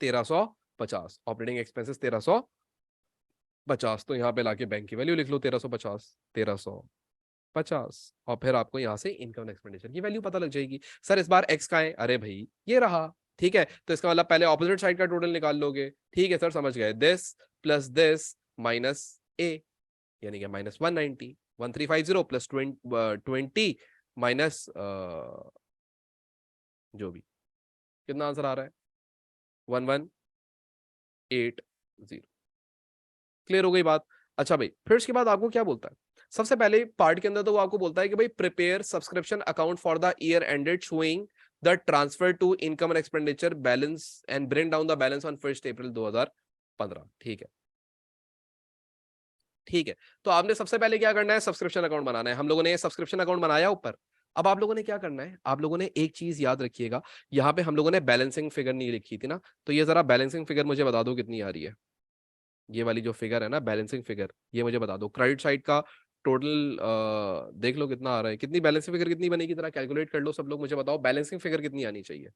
1350, ऑपरेटिंग एक्सपेंसेस 1350, तो यहाँ पे लाके बैंक की वैल्यू लिख लो 1350, 1350, और फिर आपको यहाँ से इनकम एक्सपेंडिचर की वैल्यू पता लग जाएगी। सर इस बार एक्स का है, अरे भाई ये रहा। ठीक है, तो इसका मतलब पहले ऑपोजिट साइड का टोटल निकाल लोगे। ठीक है सर, समझ गए, दिस प्लस दिस माइनस ए, यानी कि माइनस 190, 1350 प्लस 20 माइनस जो भी, कितना आंसर आ रहा है, 1180। क्लियर हो गई बात। अच्छा भाई, फिर उसके बाद आपको क्या बोलता है, सबसे पहले पार्ट के अंदर तो वो आपको बोलता है कि भाई prepare subscription account for the year ended showing the transfer to income and expenditure balance and bring down the balance on 1 April 2015। ठीक है, ठीक है, तो आपने सबसे पहले क्या करना है, सब्सक्रिप्शन अकाउंट बनाना है। हम लोगों ने ये सब्सक्रिप्शन अकाउंट बनाया ऊपर। अब आप लोगों ने क्या करना है, आप लोगों ने एक चीज याद रखिएगा, यहाँ पे हम लोगों ने बैलेंसिंग फिगर नहीं लिखी थी ना, तो ये जरा बैलेंसिंग फिगर मुझे बता दो कितनी आ रही है, ये वाली जो फिगर है ना बैलेंसिंग फिगर, ये मुझे बता दो, क्रेडिट साइड का टोटल देख लो कितना आ रहा है, कितनी बैलेंसिंग फिगर कितनी बनेगी, जरा कैलकुलेट कर लो सब लोग, मुझे बताओ बैलेंसिंग फिगर कितनी आनी चाहिए,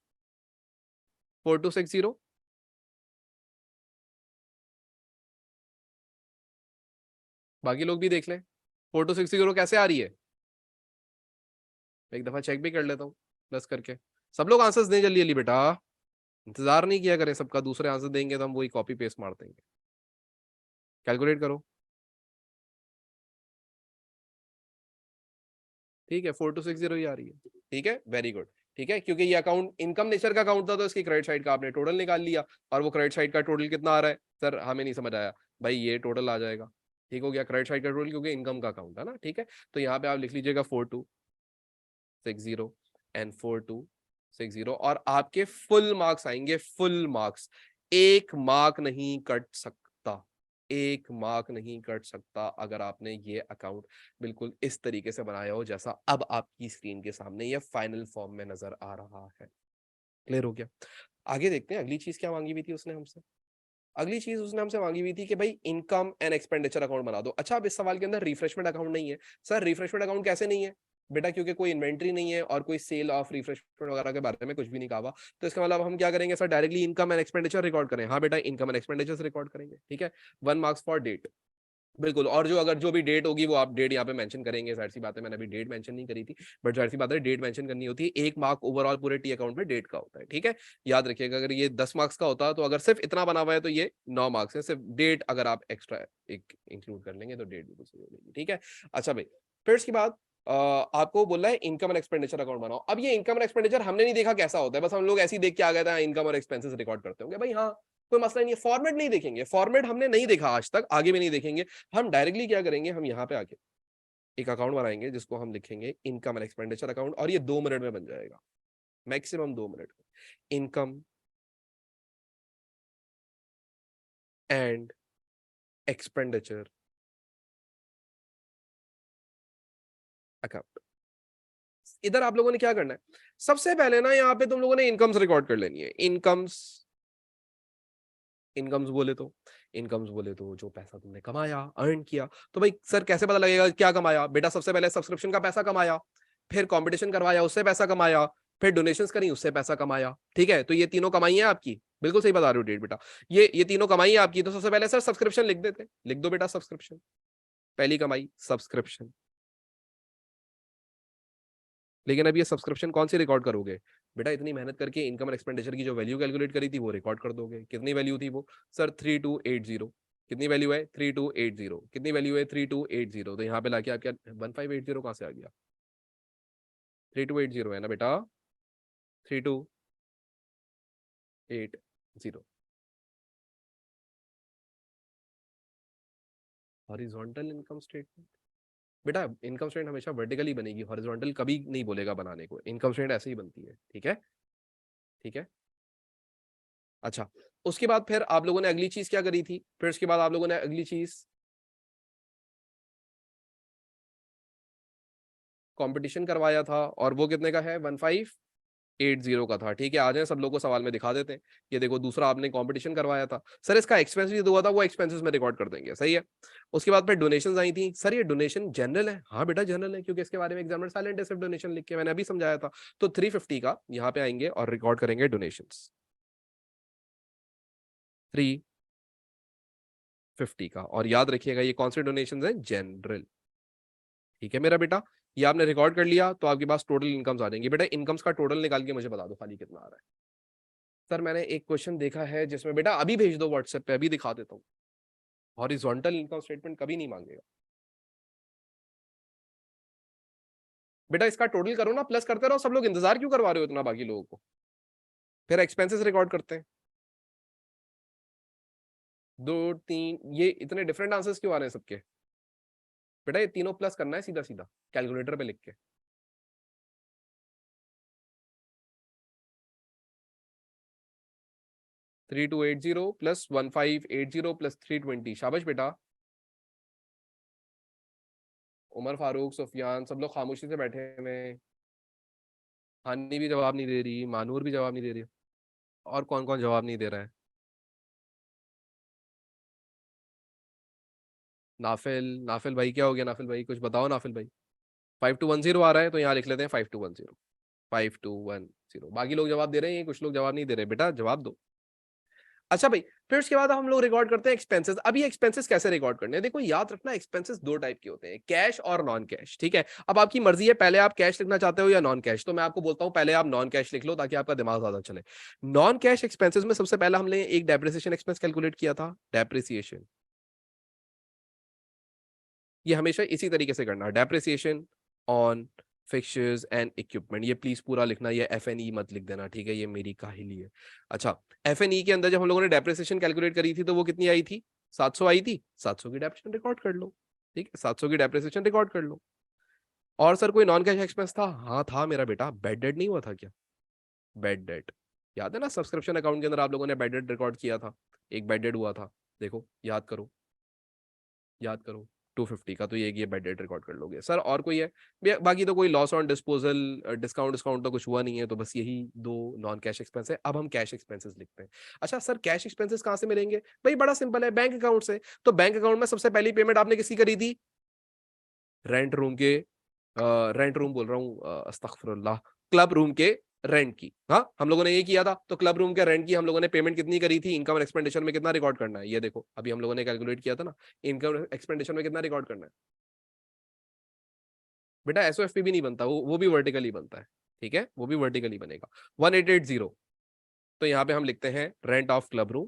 4260। बाकी लोग भी देख लें, 4260 कैसे आ रही है, एक दफा चेक भी कर लेता हूँ प्लस करके। सब लोग आंसर्स दें जल्दी जल्दी बेटा, इंतजार नहीं किया करें सबका, दूसरे आंसर देंगे तो हम वही कॉपी पेस्ट मार देंगे। कैलकुलेट करो। ठीक है, 4260 ही आ रही है। ठीक है, वेरी गुड। ठीक है, क्योंकि ये अकाउंट इनकम नेचर का अकाउंट था तो इसकी क्रेडिट साइड का आपने टोटल निकाल लिया, और वो क्रेडिट साइड का टोटल कितना आ रहा है सर, हमें नहीं समझ आया भाई, ये टोटल आ जाएगा। ठीक हो गया, क्रेडिट साइड का टोटल, क्योंकि इनकम का अकाउंट है ना। ठीक है, तो यहाँ पे आप लिख लीजिएगा 4260 एंड 4260, और आपके फुल मार्क्स आएंगे, फुल मार्क्स। एक मार्क नहीं कट सकता, एक मार्क नहीं कट सकता अगर आपने ये अकाउंट बिल्कुल इस तरीके से बनाया हो जैसा अब आपकी स्क्रीन के सामने ये फाइनल फॉर्म में नजर आ रहा है। क्लियर हो गया? आगे देखते हैं अगली चीज क्या मांगी हुई थी उसने हमसे। अगली चीज उसने हमसे मांगी हुई थी कि भाई इनकम एंड एक्सपेंडिचर अकाउंट बना दो। अच्छा, अब इस सवाल के अंदर रिफ्रेशमेंट अकाउंट नहीं है। सर रिफ्रेशमेंट अकाउंट कैसे नहीं है बेटा? क्योंकि कोई इन्वेंट्री नहीं है और कोई सेल ऑफ रिफ्रेशमेंट वगैरह के बारे में कुछ भी नहीं कहा हुआ। तो इसका मतलब हम क्या करेंगे sir, directly income and expenditure record करें? हाँ बेटा, इनकम एंड एक्सपेंडिचर रिकॉर्ड करेंगे। ठीक है, 1 मार्क्स फॉर डेट, बिल्कुल। और जो अगर जो भी डेट होगी वो आप डेट यहाँ पे मेंशन करेंगे। जाहिर सी बात है, मैंने अभी डेट मेंशन नहीं करी थी, बट जाहिर सी बात है डेट मेंशन करनी होती है। 1 मार्क ओवरऑल पूरे टी अकाउंट में डेट का होता है। ठीक है, याद रखिएगा, अगर ये 10 मार्क्स का होता तो अगर सिर्फ इतना बना हुआ है तो ये 9 मार्क्स है। सिर्फ डेट अगर आप एक्स्ट्रा एक इंक्लूड कर लेंगे तो डेट बिल्कुल सही हो जाएगी। ठीक है, अच्छा भाई, फिर इसके बाद आपको बोला है इनकम एंड एक्सपेंडिचर अकाउंट बनाओ। अब ये इनकम एंड एक्सपेंडिचर हमने नहीं देखा कैसा होता है, बस हम लोग ऐसे ही देख के आ गए थे इनकम और एक्सपेंसेस रिकॉर्ड करते होंगे भाई। हाँ, कोई मसला नहीं है, फॉर्मेट नहीं देखेंगे, फॉर्मेट हमने नहीं देखा आज तक, आगे भी नहीं देखेंगे। हम डायरेक्टली क्या करेंगे, हम यहाँ पे आके एक अकाउंट बनाएंगे जिसको हम लिखेंगे इनकम एंड एक्सपेंडिचर अकाउंट, और ये 2 मिनट में बन जाएगा, मैक्सिमम 2 मिनट में। Income and expenditure account. इधर आप लोगों ने क्या करना है, सबसे पहले ना यहाँ पे तुम लोगों ने इनकम्स रिकॉर्ड कर लेनी है। इनकम्स, इनकम्स बोले तो जो पैसा तुमने कमाया, अर्न किया। तो भाई सर कैसे पता लगेगा क्या कमाया? बेटा सबसे पहले सब्सक्रिप्शन का पैसा कमाया, फिर कंपटीशन करवाया उससे पैसा कमाया, फिर डोनेशंस करी उससे पैसा कमाया। ठीक है, तो ये तीनों कमाई है आपकी, बिल्कुल सही बता रहे हो डेट बेटा, ये तीनों कमाई है आपकी। तो सबसे पहले सर सब्सक्रिप्शन लिख देते, लिख दो बेटा सब्सक्रिप्शन, पहली कमाई सब्सक्रिप्शन। लेकिन अब ये सब्सक्रिप्शन कौन सी रिकॉर्ड करोगे बेटा? इतनी मेहनत करके इनकम और एक्सपेंडिचर की जो वैल्यू कैलकुलेट करी थी वो रिकॉर्ड कर दोगे। कितनी वैल्यू थी वो सर? 3280। कितनी वैल्यू है? 3280। कितनी वैल्यू है? 3280। तो यहाँ पे लाके आपके 1580 कहाँ से आ गया? 3280 है ना बेटा, 3280। हॉरिजॉन्टल इनकम स्टेटमेंट बेटा, इनकम स्टेटमेंट हमेशा वर्टिकली बनेगी, हॉरिजॉन्टल कभी नहीं बोलेगा बनाने को। इनकम स्टेटमेंट ऐसे ही बनती है। ठीक है, ठीक है। अच्छा, उसके बाद फिर आप लोगों ने अगली चीज क्या करी थी? फिर उसके बाद आप लोगों ने अगली चीज कंपटीशन करवाया था, और वो कितने का है? 1580 का था। ठीक है, आ जाए सब लोगों को सवाल में दिखा देते हैं। ये देखो, दूसरा आपने कंपटीशन करवाया था सर, इसका एक्सपेंस भी हुआ था, वो एक्सपेंसेस में रिकॉर्ड कर देंगे। सही है। उसके बाद फिर डोनेशन आई थी। सर ये डोनेशन जनरल है? हाँ बेटा जनरल है, क्योंकि इसके बारे में एग्जामिनर साइलेंट है, सिर्फ डोनेशन लिख के, मैंने अभी समझाया था। तो 350 का यहाँ पे आएंगे और रिकॉर्ड करेंगे डोनेशन 350 का। और याद रखिएगा ये कौन से डोनेशन है? जनरल। ठीक है मेरा बेटा, ये आपने रिकॉर्ड कर लिया तो आपके पास टोटल इनकम्स आ जाएंगी। बेटा इनकम्स का टोटल निकाल के मुझे बता दो खाली कितना आ रहा है। सर मैंने एक क्वेश्चन देखा है जिसमें, बेटा अभी भेज दो व्हाट्सएप पे, अभी दिखा देता हूँ। हॉरिजॉन्टल इनकम स्टेटमेंट कभी नहीं मांगेगा बेटा। इसका टोटल करो ना, प्लस करते रहो। सब लोग इंतजार क्यों करवा रहे हो इतना बाकी लोगों को? फिर एक्सपेंसेस रिकॉर्ड करते हैं। 2 3, ये इतने डिफरेंट आंसर्स क्यों आ रहे हैं सबके? बेटा ये तीनों प्लस करना है सीधा सीधा कैलकुलेटर पे लिख के। 3280 प्लस 1580 प्लस 320। शाबाश बेटा। उमर फारूक, सुफियान, सब लोग खामोशी से बैठे हैं। हानी भी जवाब नहीं दे रही, मानूर भी जवाब नहीं दे रही। और कौन कौन जवाब नहीं दे रहा है? नाफिल, नाफिल भाई क्या हो गया? नाफिल भाई कुछ बताओ नाफिल भाई। 5210 आ रहा है तो यहाँ लिख लेते हैं 5210। 5210। बाकी लोग जवाब दे रहे हैं, कुछ लोग जवाब नहीं दे रहे। बेटा जवाब दो। अच्छा भाई, फिर उसके बाद हम लोग रिकॉर्ड करते हैं एक्सपेंसेस। अब ये एक्सपेंसेस कैसे रिकॉर्ड करने हैं? देखो याद रखना, एक्सपेंसेस दो टाइप के होते हैं, कैश और नॉन कैश, ठीक है। अब आपकी मर्जी है, पहले आप कैश लिखना चाहते हो या नॉन कैश। तो मैं आपको बोलता हूं पहले आप नॉन कैश लिख लो ताकि आपका दिमाग ज्यादा चले। नॉन कैश एक्सपेंसेस में सबसे पहले हमने एक डेप्रिसिएशन एक्सपेंस कैलकुलेट किया था, डेप्रिसिएशन। ये हमेशा इसी तरीके से करना, depreciation on fixtures and equipment. ये प्लीज पूरा लिखना, ये एफ एन ई मत लिख देना, ठीक है, ये मेरी काहिली है। अच्छा, एफ एन ई के अंदर जब हम लोगों ने डेप्रिसिएशन कैलकुलेट करी थी तो वो कितनी आई थी? 700 आई थी। 700 की डेप्रिसिएशन रिकॉर्ड कर लो, ठीक है, 700 की डेप्रिसिएशन रिकॉर्ड कर लो। और सर कोई नॉन कैश एक्सपेंस था? हाँ था मेरा बेटा, बेड डेट नहीं हुआ था क्या? बेड डेट, याद है ना, सब्सक्रिप्शन अकाउंट के अंदर आप लोगों ने बेड डेट रिकॉर्ड किया था, एक बेड डेट हुआ था। देखो याद करो, याद करो। 250 का तो ये बेड डेट रिकॉर्ड कर लोगे सर। और कोई है? बाकी तो कोई loss on disposal, discount discount तो कुछ हुआ नहीं है, तो बस यही दो नॉन कैश एक्सपेंस है। अब हम कैश एक्सपेंसेस लिखते हैं। अच्छा सर, कैश एक्सपेंसेस कहाँ से मिलेंगे? भाई बड़ा सिंपल है, बैंक अकाउंट से। तो बैंक अकाउंट में सबसे पहली पेमेंट आपने किसकी करी थी? रेंट रूम के, रेंट रूम बोल रहा हूँ, अस्तगफिरुल्लाह, क्लब रूम के रेंट की। हाँ, हम लोगों ने ये किया था। तो क्लब रूम के रेंट की हम लोगों ने पेमेंट कितनी करी थी? इनकम एक्सपेंडिचर में कितना रिकॉर्ड करना है? ये देखो, अभी हम लोगों ने कैलकुलेट किया था ना, इनकम एक्सपेंडिचर में कितना रिकॉर्ड करना है। बेटा एसओएफपी भी नहीं बनता, वो भी वर्टिकली बनता है, ठीक है, वो भी वर्टिकली बनेगा। 1880, तो यहाँ पे हम लिखते हैं रेंट ऑफ क्लब रूम।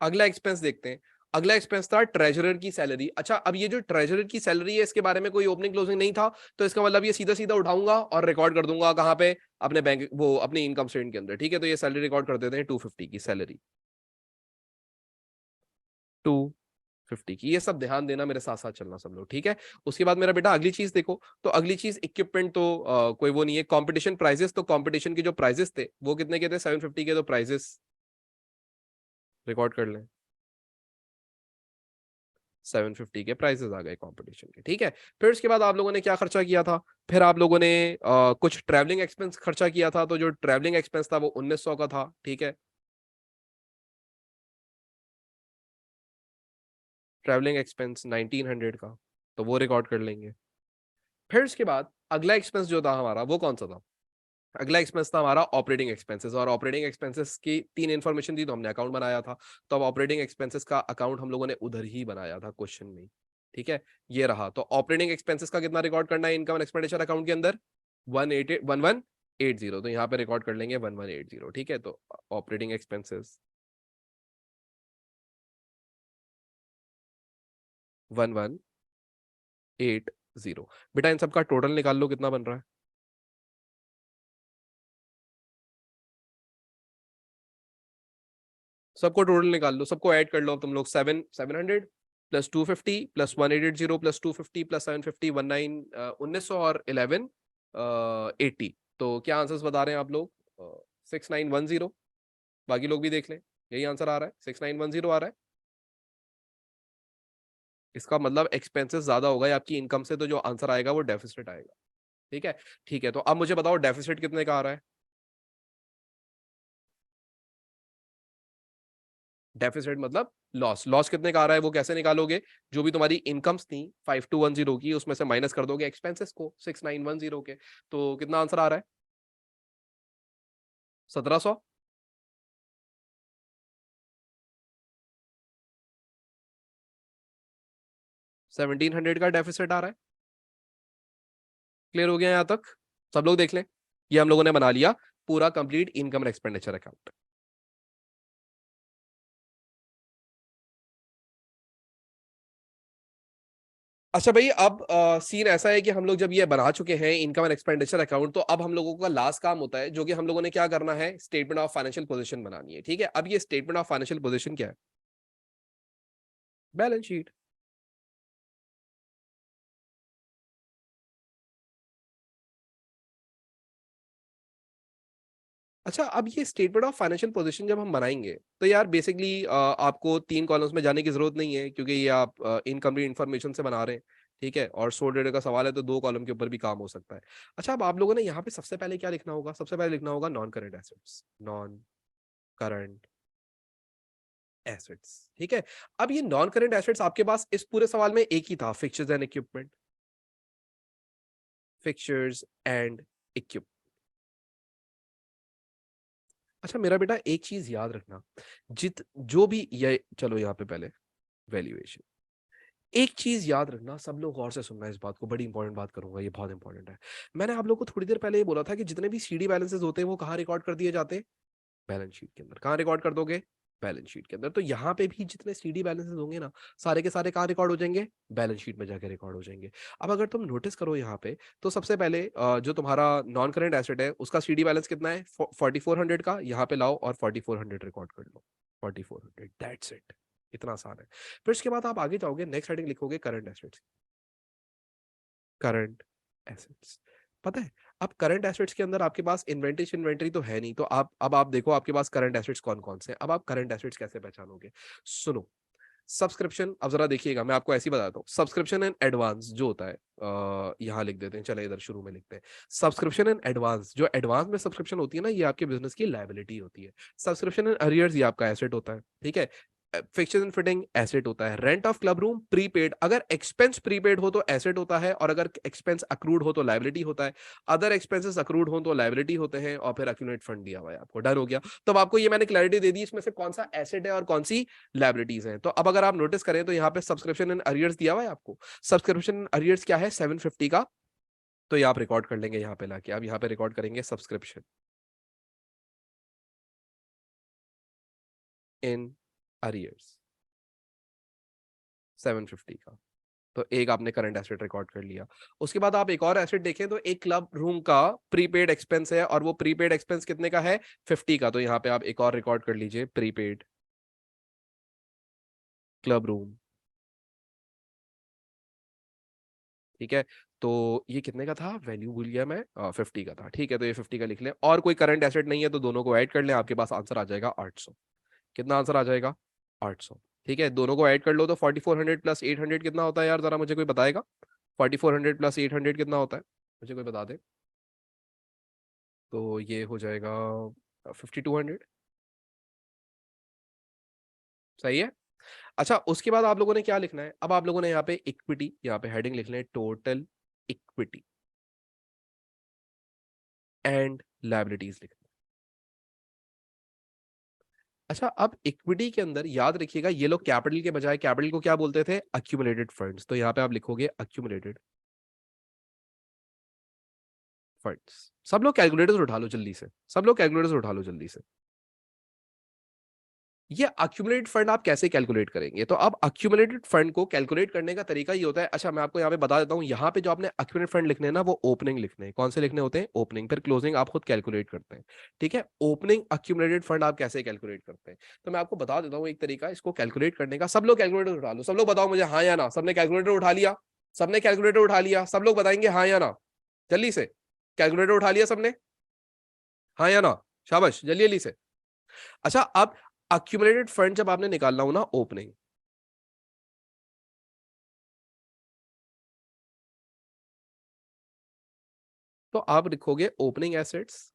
अगला एक्सपेंस देखते हैं। अगला एक्सपेंस था ट्रेजरर की सैलरी। अच्छा, अब ये जो ट्रेजरर की सैलरी है, इसके बारे में कोई ओपनिंग क्लोजिंग नहीं था, तो इसका मतलब ये सीधा सीधा उठाऊंगा और रिकॉर्ड कर दूंगा कहाँ पे? अपने बैंक, वो अपनी इनकम स्टेटमेंट के अंदर, ठीक है। तो ये सैलरी रिकॉर्ड कर देते हैं, 250 की सैलरी, 250 की। ये सब ध्यान देना, मेरे साथ साथ चलना सब लोग, ठीक है। उसके बाद मेरा बेटा अगली चीज देखो, तो अगली चीज इक्विपमेंट तो कोई वो नहीं है। कंपटीशन प्राइजेस, तो कंपटीशन के जो प्राइजेस थे वो कितने के थे? 750 के। तो प्राइजेस रिकॉर्ड कर लें, 750 के प्राइसेस आ गए कंपटीशन के, ठीक है। फिर उसके बाद आप लोगों ने क्या खर्चा किया था? फिर आप लोगों ने कुछ ट्रैवलिंग एक्सपेंस खर्चा किया था। तो जो ट्रैवलिंग एक्सपेंस था वो 1900 का था, ठीक है। ट्रैवलिंग एक्सपेंस 1900 का, तो वो रिकॉर्ड कर लेंगे। फिर उसके बाद अगला एक्सपेंस जो था हमारा, वो कौन सा था? अगला एक्सपेंस था हमारा ऑपरेटिंग एक्सपेंसेस। और ऑपरेटिंग एक्सपेंसेस की तीन इन्फॉर्मेशन दी, तो हमने अकाउंट बनाया था। तो अब ऑपरेटिंग एक्सपेंसेस का अकाउंट हम लोगों ने उधर ही बनाया था क्वेश्चन में, ठीक है। ये रहा। तो ऑपरेटिंग एक्सपेंसेस का कितना रिकॉर्ड करना है इनकम एक्सपेंडिचर अकाउंट के अंदर? 1180। तो यहाँ पे रिकॉर्ड कर लेंगे 1180, ठीक है। तो ऑपरेटिंग एक्सपेंसेस 1180। बेटा इन सबका टोटल निकाल लो, कितना बन रहा है? सबको टोटल निकाल लो, सबको ऐड कर लो तुम लोग। 700 प्लस 250 प्लस 1880 प्लस 250 प्लस 750, 1900 और 1180। तो क्या आंसर्स बता रहे हैं आप लोग? 6910। बाकी लोग भी देख लें, यही आंसर आ रहा है, 6910 आ रहा है। इसका मतलब एक्सपेंसेस ज्यादा होगा या आपकी इनकम से, तो जो आंसर आएगा वो डेफिसिट आएगा, ठीक है। ठीक है, तो अब मुझे बताओ डेफिसिट कितने का आ रहा है? डेफिसिट मतलब लॉस। लॉस कितने का आ रहा है वो कैसे निकालोगे? जो भी तुम्हारी इनकम्स थी 5210 की, उसमें से माइनस कर दोगे एक्सपेंसेस को 6910 के। तो कितना आंसर आ रहा है? 1700। 1700 का डेफिसिट आ रहा है। क्लियर हो गया यहाँ तक? सब लोग देख लें, ये हम लोगों ने बना लिया पूरा कंप्लीट इनकम एक्सपेंडिचर अकाउंट। अच्छा भाई, अब सीन ऐसा है कि हम लोग जब ये बना चुके हैं इनकम एंड एक्सपेंडिचर अकाउंट, तो अब हम लोगों का लास्ट काम होता है, जो कि हम लोगों ने क्या करना है, स्टेटमेंट ऑफ फाइनेंशियल पोजीशन बनानी है, ठीक है। अब ये स्टेटमेंट ऑफ फाइनेंशियल पोजीशन क्या है? Balance sheet. अच्छा, अब ये स्टेटमेंट ऑफ फाइनेंशियल पोजीशन जब हम बनाएंगे, तो यार बेसिकली आपको तीन कॉलम्स में जाने की जरूरत नहीं है, क्योंकि ये आप इनकम्प्लीट इन्फॉर्मेशन से बना रहे हैं, ठीक है। और सो डेटा का सवाल है, तो दो कॉलम के ऊपर भी काम हो सकता है। अच्छा, अब आप लोगों ने यहाँ पे सबसे पहले क्या लिखना होगा? सबसे पहले लिखना होगा non current assets, non current assets, ठीक है। अब ये नॉन करंट एसेट्स आपके पास इस पूरे सवाल में एक ही था, fixtures and equipment, fixtures and equipment. अच्छा मेरा बेटा एक चीज याद रखना, जो भी ये, चलो यहाँ पे पहले वैल्यूएशन, एक चीज याद रखना, सब लोग गौर से सुनना इस बात को, बड़ी इंपॉर्टेंट बात करूंगा, ये बहुत इंपॉर्टेंट है। मैंने आप लोग को थोड़ी देर पहले ये बोला था कि जितने भी सीडी बैलेंसेस होते हैं वो कहाँ रिकॉर्ड कर दिए जाते हैं, बैलेंस शीट के अंदर। कहाँ रिकॉर्ड कर दोगे, बैलेंस शीट के अंदर। तो यहाँ पे भी जितने सीडी बैलेंसेस होंगे ना, सारे के सारे कहाँ रिकॉर्ड हो जाएंगे, बैलेंस शीट में जाके रिकॉर्ड हो जाएंगे। अब अगर तुम नोटिस करो यहाँ पे, तो सबसे पहले जो तुम्हारा नॉन करंट एसेट है उसका सीडी बैलेंस कितना है, 4400 का, यहाँ पे लाओ और 4400 रिकॉर्ड कर लो, 4400, दैट्स इट। इतना आसान है। फिर उसके बाद आप आगे जाओगे, नेक्स्ट हेडिंग लिखोगे करंट एसेट्स, करंट एसेट्स। पता है, अब करंट एसेट्स के अंदर आपके पास इन्वेंटरी इन्वेंटरी तो है नहीं, तो आप देखो आपके पास करंट एसेट्स कौन कौन से हैं। अब आप करंट एसेट्स कैसे पहचानोगे, सुनो। सब्सक्रिप्शन, अब जरा देखिएगा, मैं आपको ऐसे ही बताता हूँ। सब्सक्रिप्शन एंड एडवांस जो होता है, यहाँ लिख देते हैं, चले इधर शुरू में लिखते हैं। सब्सक्रिप्शन एंड एडवांस, जो एडवांस में सब्सक्रिप्शन होती है ना, ये आपके बिजनेस की लायबिलिटी होती है। सब्सक्रिप्शन एंड अरियर्स ये आपका एसेट होता है, ठीक है। फिक्चर्स एंड फिटिंग एसेट होता है। Rent of club room prepaid, अगर एक्सपेंस प्रीपेड हो तो एसेट होता है, और अगर एक्सपेंस अक्रूड हो तो लायबिलिटी होता है। अदर एक्सपेंसेस अक्रूड हो तो लायबिलिटी होते हैं, और फिर अक्यूमुलेट फंड दिया हुआ है आपको, डन हो गया। तो अब आपको ये मैंने क्लैरिटी दे दी इसमें से कौन सा एसेट है और कौन सी लायबिलिटीज है। तो अब अगर आप नोटिस करें तो यहाँ पे सब्सक्रिप्शन एंड अरियर्स दिया हुआ है आपको। सब्सक्रिप्शन एंड अरियर्स क्या है, 750 का। तो ये आप रिकॉर्ड कर लेंगे यहाँ पे लाके, आप यहाँ पे रिकॉर्ड करेंगे सब्सक्रिप्शन इन अरियर्स 750 का। तो एक आपने करंट एसेट रिकॉर्ड कर लिया। उसके बाद आप एक और एसेट देखें तो एक क्लब रूम का प्रीपेड एक्सपेंस है, और वो प्रीपेड एक्सपेंस कितने का है, 50 का। तो यहाँ पे आप एक और रिकॉर्ड कर लीजिए, प्रीपेड क्लब रूम, ठीक है। तो ये कितने का था, वैल्यू भूल गया मैं, 50 का था, ठीक है। तो ये 50 का लिख लें, और कोई करंट एसेट नहीं है तो दोनों को ऐड कर लें, आपके पास आंसर आ जाएगा 800। कितना आंसर आ जाएगा, 800, ठीक है। दोनों को ऐड कर लो तो 4400 प्लस 800 कितना होता है यार, जरा मुझे कोई बताएगा। 4400 प्लस 800 कितना होता है, मुझे कोई बता दे। तो ये हो जाएगा 5200, सही है। अच्छा उसके बाद आप लोगों ने क्या लिखना है, अब आप लोगों ने यहाँ पे इक्विटी, यहाँ पे हेडिंग लिखना है टोटल इक्विटी एंड लायबिलिटीज लिखना है। अच्छा अब इक्विटी के अंदर याद रखिएगा, ये लोग कैपिटल के बजाय कैपिटल को क्या बोलते थे, अक्यूमुलेटेड फंड्स। तो यहाँ पे आप लिखोगे अक्यूमुलेटेड फंड्स। सब लोग कैलकुलेटर्स उठा लो जल्दी से, सब लोग कैलकुलेटर्स उठा लो जल्दी से। ये अक्यूमुलेटेड फंड आप कैसे कैलकुलेट करेंगे, तो अब अक्यूमुलेटेड फंड को कैलकुलेट करने का तरीका ये होता है। अच्छा मैं आपको यहाँ पे बता देता हूँ, यहाँ पे जो आपने अक्यूमुलेटेड फंड लिखने हैं ना, वो ओपनिंग लिखने हैं। कौन से लिखने होते हैं, ओपनिंग, फिर क्लोजिंग आप खुद कैलकुलेट करते हैं, ठीक है। ओपनिंग अक्यूमुलेटेड फंड आप कैसे कैलकुलेट करते हैं, तो मैं आपको बता देता हूँ एक तरीका इसको कैलकुलेट करने का। सब लोग कैलकुलेटर उठा लो, सब लोग बताओ मुझे हाँ या ना। सबने कैलकुलेटर उठा लिया, सबने कैलकुलेटर उठा लिया, सब लोग बताएंगे हाँ या ना, जल्दी से। कैलकुलेटर उठा लिया सबने, हाँ या ना, शाबाश, जल्दी जल्दी से। अच्छा अब अक्यूमुलेटेड फंड जब आपने निकालना हो ना, ओपनिंग, तो आप लिखोगे opening assets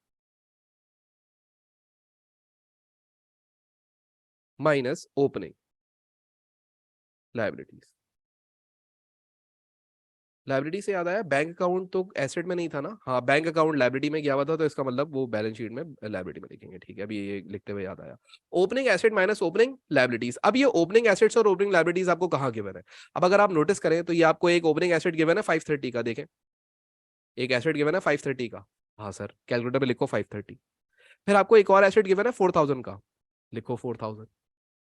minus opening liabilities. Liability से याद आया, बैंक अकाउंट तो एसेट में नहीं था ना, हाँ बैंक अकाउंट लायबिलिटी में गया हुआ था, तो इसका मतलब वो बैलेंस शीट में लायबिलिटी में लिखेंगे, ठीक है। अभी ये लिखते हुए याद आया, opening asset minus opening liabilities. अब ये ओपनिंग एसेट्स और ओपनिंग लायबिलिटीज आपको कहाँ गिवन है, अब अगर आप नोटिस करें तो ये आपको एक ओपनिंग एसेट गिवन है 530 का, देखें एक एसेट गिवन है 530 का, हाँ सर, कैलकुलेटर पे लिखो 530। फिर आपको एक और एसेट गिवन है 4000 का, लिखो 4000,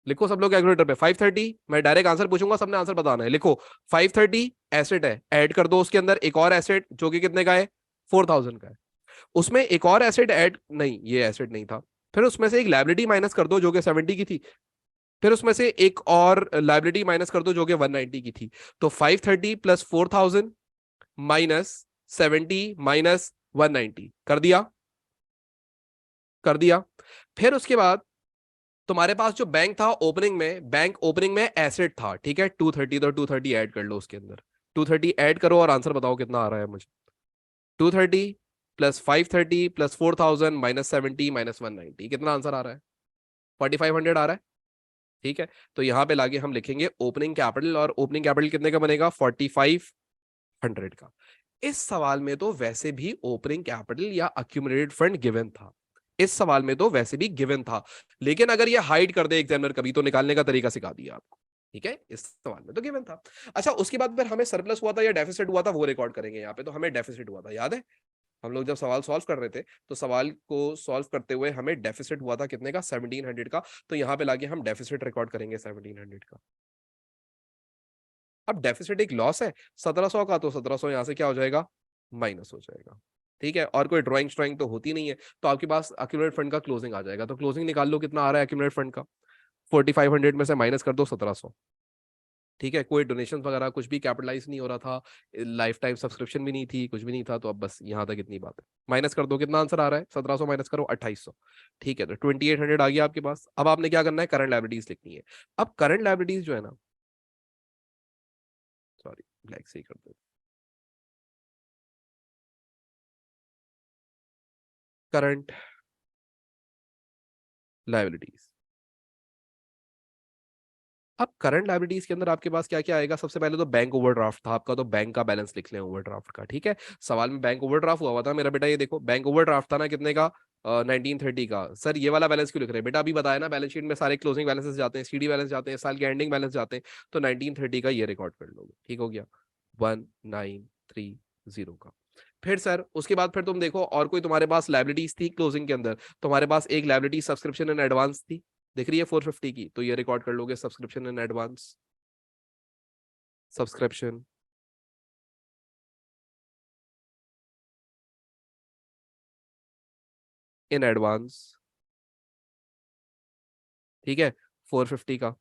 लिखो सब लोग कैलकुलेटर पे 530। मैं डायरेक्ट आंसर पूछूंगा, सबने आंसर बताना है, लिखो 530 एसेट है, ऐड कर दो उसके अंदर एक और एसेट जो कि कितने का है, 4000 का है। उसमें एक और एसेट ऐड, नहीं ये एसेट नहीं था। फिर उसमें से एक लाइबिलिटी माइनस कर दो जो कि 70 की थी। फिर उसमें से एक और लाइबिलिटी माइनस कर दो जो कि 190 की थी। तो 530 प्लस 4000 माइनस 70 माइनस 190 कर दिया, कर दिया। फिर उसके बाद तुम्हारे पास जो बैंक था ओपनिंग में, बैंक ओपनिंग में एसेट था, ठीक है 230, तो 230 ऐड कर लो उसके अंदर, 230 ऐड करो और आंसर बताओ कितना आ रहा है मुझे। 230 प्लस 530 प्लस 4000 माइनस 70 माइनस 190, कितना आंसर आ रहा है, 4500 आ रहा है। ठीक है, तो यहाँ पे लाके हम लिखेंगे ओपनिंग कैपिटल, और ओपनिंग कैपिटल कितने का बनेगा, 4500 का। इस सवाल में तो वैसे भी ओपनिंग कैपिटल या अक्यूमुलेटेड फंड गिवन था, इस सवाल में तो वैसे भी गिवन था, लेकिन अगर ये हाइड कर दे एग्जामिनर कभी तो निकालने का तरीका सिखा दिया आपको। ठीक है, इस सवाल में तो गिवन था। अच्छा, उसके बाद फिर हमें सरप्लस हुआ था या डेफिसिट हुआ था वो रिकॉर्ड करेंगे यहाँ पे। तो हमें डेफिसिट हुआ था, याद है हम लोग जब सवाल सॉल्व कर रहे थे, तो सवाल को सॉल्व करते हुए हमें डेफिसिट हुआ था कितने का, 1700 का। तो यहाँ पे लाके हम डेफिसिट रिकॉर्ड करेंगे 1700 का। अब डेफिसिट एक लॉस है 1700 का, तो 1700 यहां से क्या हो जाएगा, माइनस हो जाएगा। ठीक है, और कोई ड्राइंग स्ट्राइंग तो होती नहीं है, तो आपके पास अक्यूमुलेट फंड का क्लोजिंग आ जाएगा। तो क्लोजिंग निकाल लो कितना आ रहा है अक्यूमुलेट फंड का, 4500 में से माइनस कर दो 1700। ठीक है, कोई डोनेशन वगैरह कुछ भी कैपिटलाइज नहीं हो रहा था, लाइफ टाइम सब्सक्रिप्शन भी नहीं थी, कुछ भी नहीं था, तो अब बस यहाँ तक इतनी बात है। माइनस कर दो, कितना आंसर आ रहा है, 1700 माइनस करो 2800। ठीक है, तो 2800 आ गया आपके पास। अब आपने क्या करना है, करंट लायबिलिटीज लिखनी है। अब करंट लायबिलिटीज जो है ना, सॉरी ब्लैक से ही कर दो, करंट लायबिलिटीज। अब करंट लायबिलिटीज के अंदर आपके पास क्या क्या आएगा, सबसे पहले तो बैंक ओवरड्राफ्ट था आपका, तो बैंक का बैलेंस लिख लें ओवरड्राफ्ट का। ठीक है, सवाल में बैंक ओवरड्राफ्ट हुआ था मेरा बेटा, ये देखो बैंक ओवरड्राफ्ट था ना कितने का, 1930 का। सर ये वाला बैलेंस क्यों लिख रहे हैं बेटा, अभी बताया ना बैलेंस शीट में सारे क्लोजिंग बैलेंसेस जाते हैं, सीडी बैलेंस जाते हैं, साल के एंडिंग बैलेंस जाते हैं, तो 1930 का ये रिकॉर्ड कर लोगे। ठीक हो गया, 1930 का। फिर सर उसके बाद फिर तुम देखो और कोई तुम्हारे पास लाइबिलिटीज थी क्लोजिंग के अंदर, तुम्हारे पास एक लाइबिलिटी सब्सक्रिप्शन इन एडवांस थी, दिख रही है 450 की, तो ये रिकॉर्ड कर लोगे subscription in advance, subscription in advance. ठीक है, 450 का।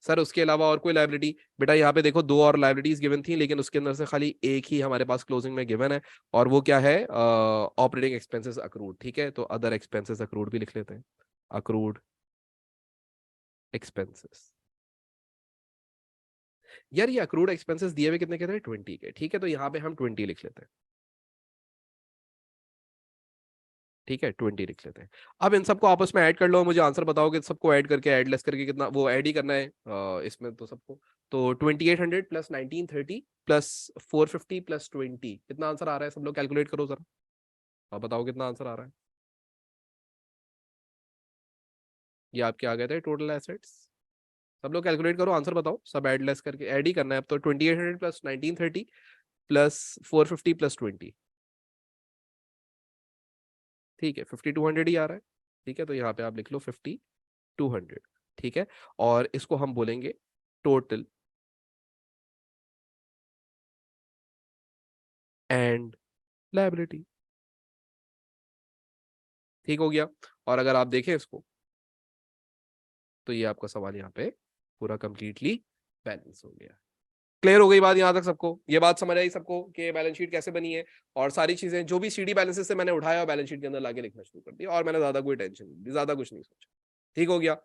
सर उसके अलावा और कोई लाइबिलिटी, बेटा यहाँ पे देखो दो और लाइबिलिटीज गिवन थी, लेकिन उसके अंदर से खाली एक ही हमारे पास क्लोजिंग में गिवन है, और वो क्या है, ऑपरेटिंग एक्सपेंसेस अक्रूड। ठीक है, तो अदर एक्सपेंसेस अक्रूड भी लिख लेते हैं, अक्रूड एक्सपेंसेस। यार ये अक्रूड एक्सपेंसेस दिए हुए कितने के थे, 20 के। ठीक है, तो यहाँ पे हम 20 लिख लेते हैं। ठीक है, 20 लिख लेते हैं। अब इन सबको आपस में ऐड कर लो, मुझे आंसर बताओ कि सबको ऐड करके ऐड लेस करके कितना, वो ऐड ही करना है इसमें तो सबको। तो 2800 प्लस 1930 प्लस 450 प्लस 20, कितना आंसर आ रहा है, सब लोग कैलकुलेट करो जरा, आप बताओ कितना आंसर आ रहा है। ये आपके आ गए थे टोटल एसेट्स, सब लोग कैलकुलेट करो, आंसर बताओ, सब ऐड लेस करके ऐड ही करना है अब तो। 2800 प्लस 1930 प्लस 450 प्लस 20, ठीक है 5200 ही आ रहा है। ठीक है, तो यहाँ पे आप लिख लो 5200। ठीक है, और इसको हम बोलेंगे टोटल एंड लायबिलिटी। ठीक हो गया, और अगर आप देखें इसको, तो ये आपका सवाल यहाँ पे पूरा कंप्लीटली बैलेंस हो गया। क्लियर हो गई बात यहाँ तक सबको, ये बात समझ आई सबको कि बैलेंस शीट कैसे बनी है, और सारी चीजें जो भी सीडी बैलेंसेस से मैंने उठाया और बैलेंस शीट के अंदर लाके लिखना शुरू कर दिया, और मैंने ज्यादा कोई टेंशन नहीं ली, ज्यादा कुछ नहीं सोचा। ठीक हो गया,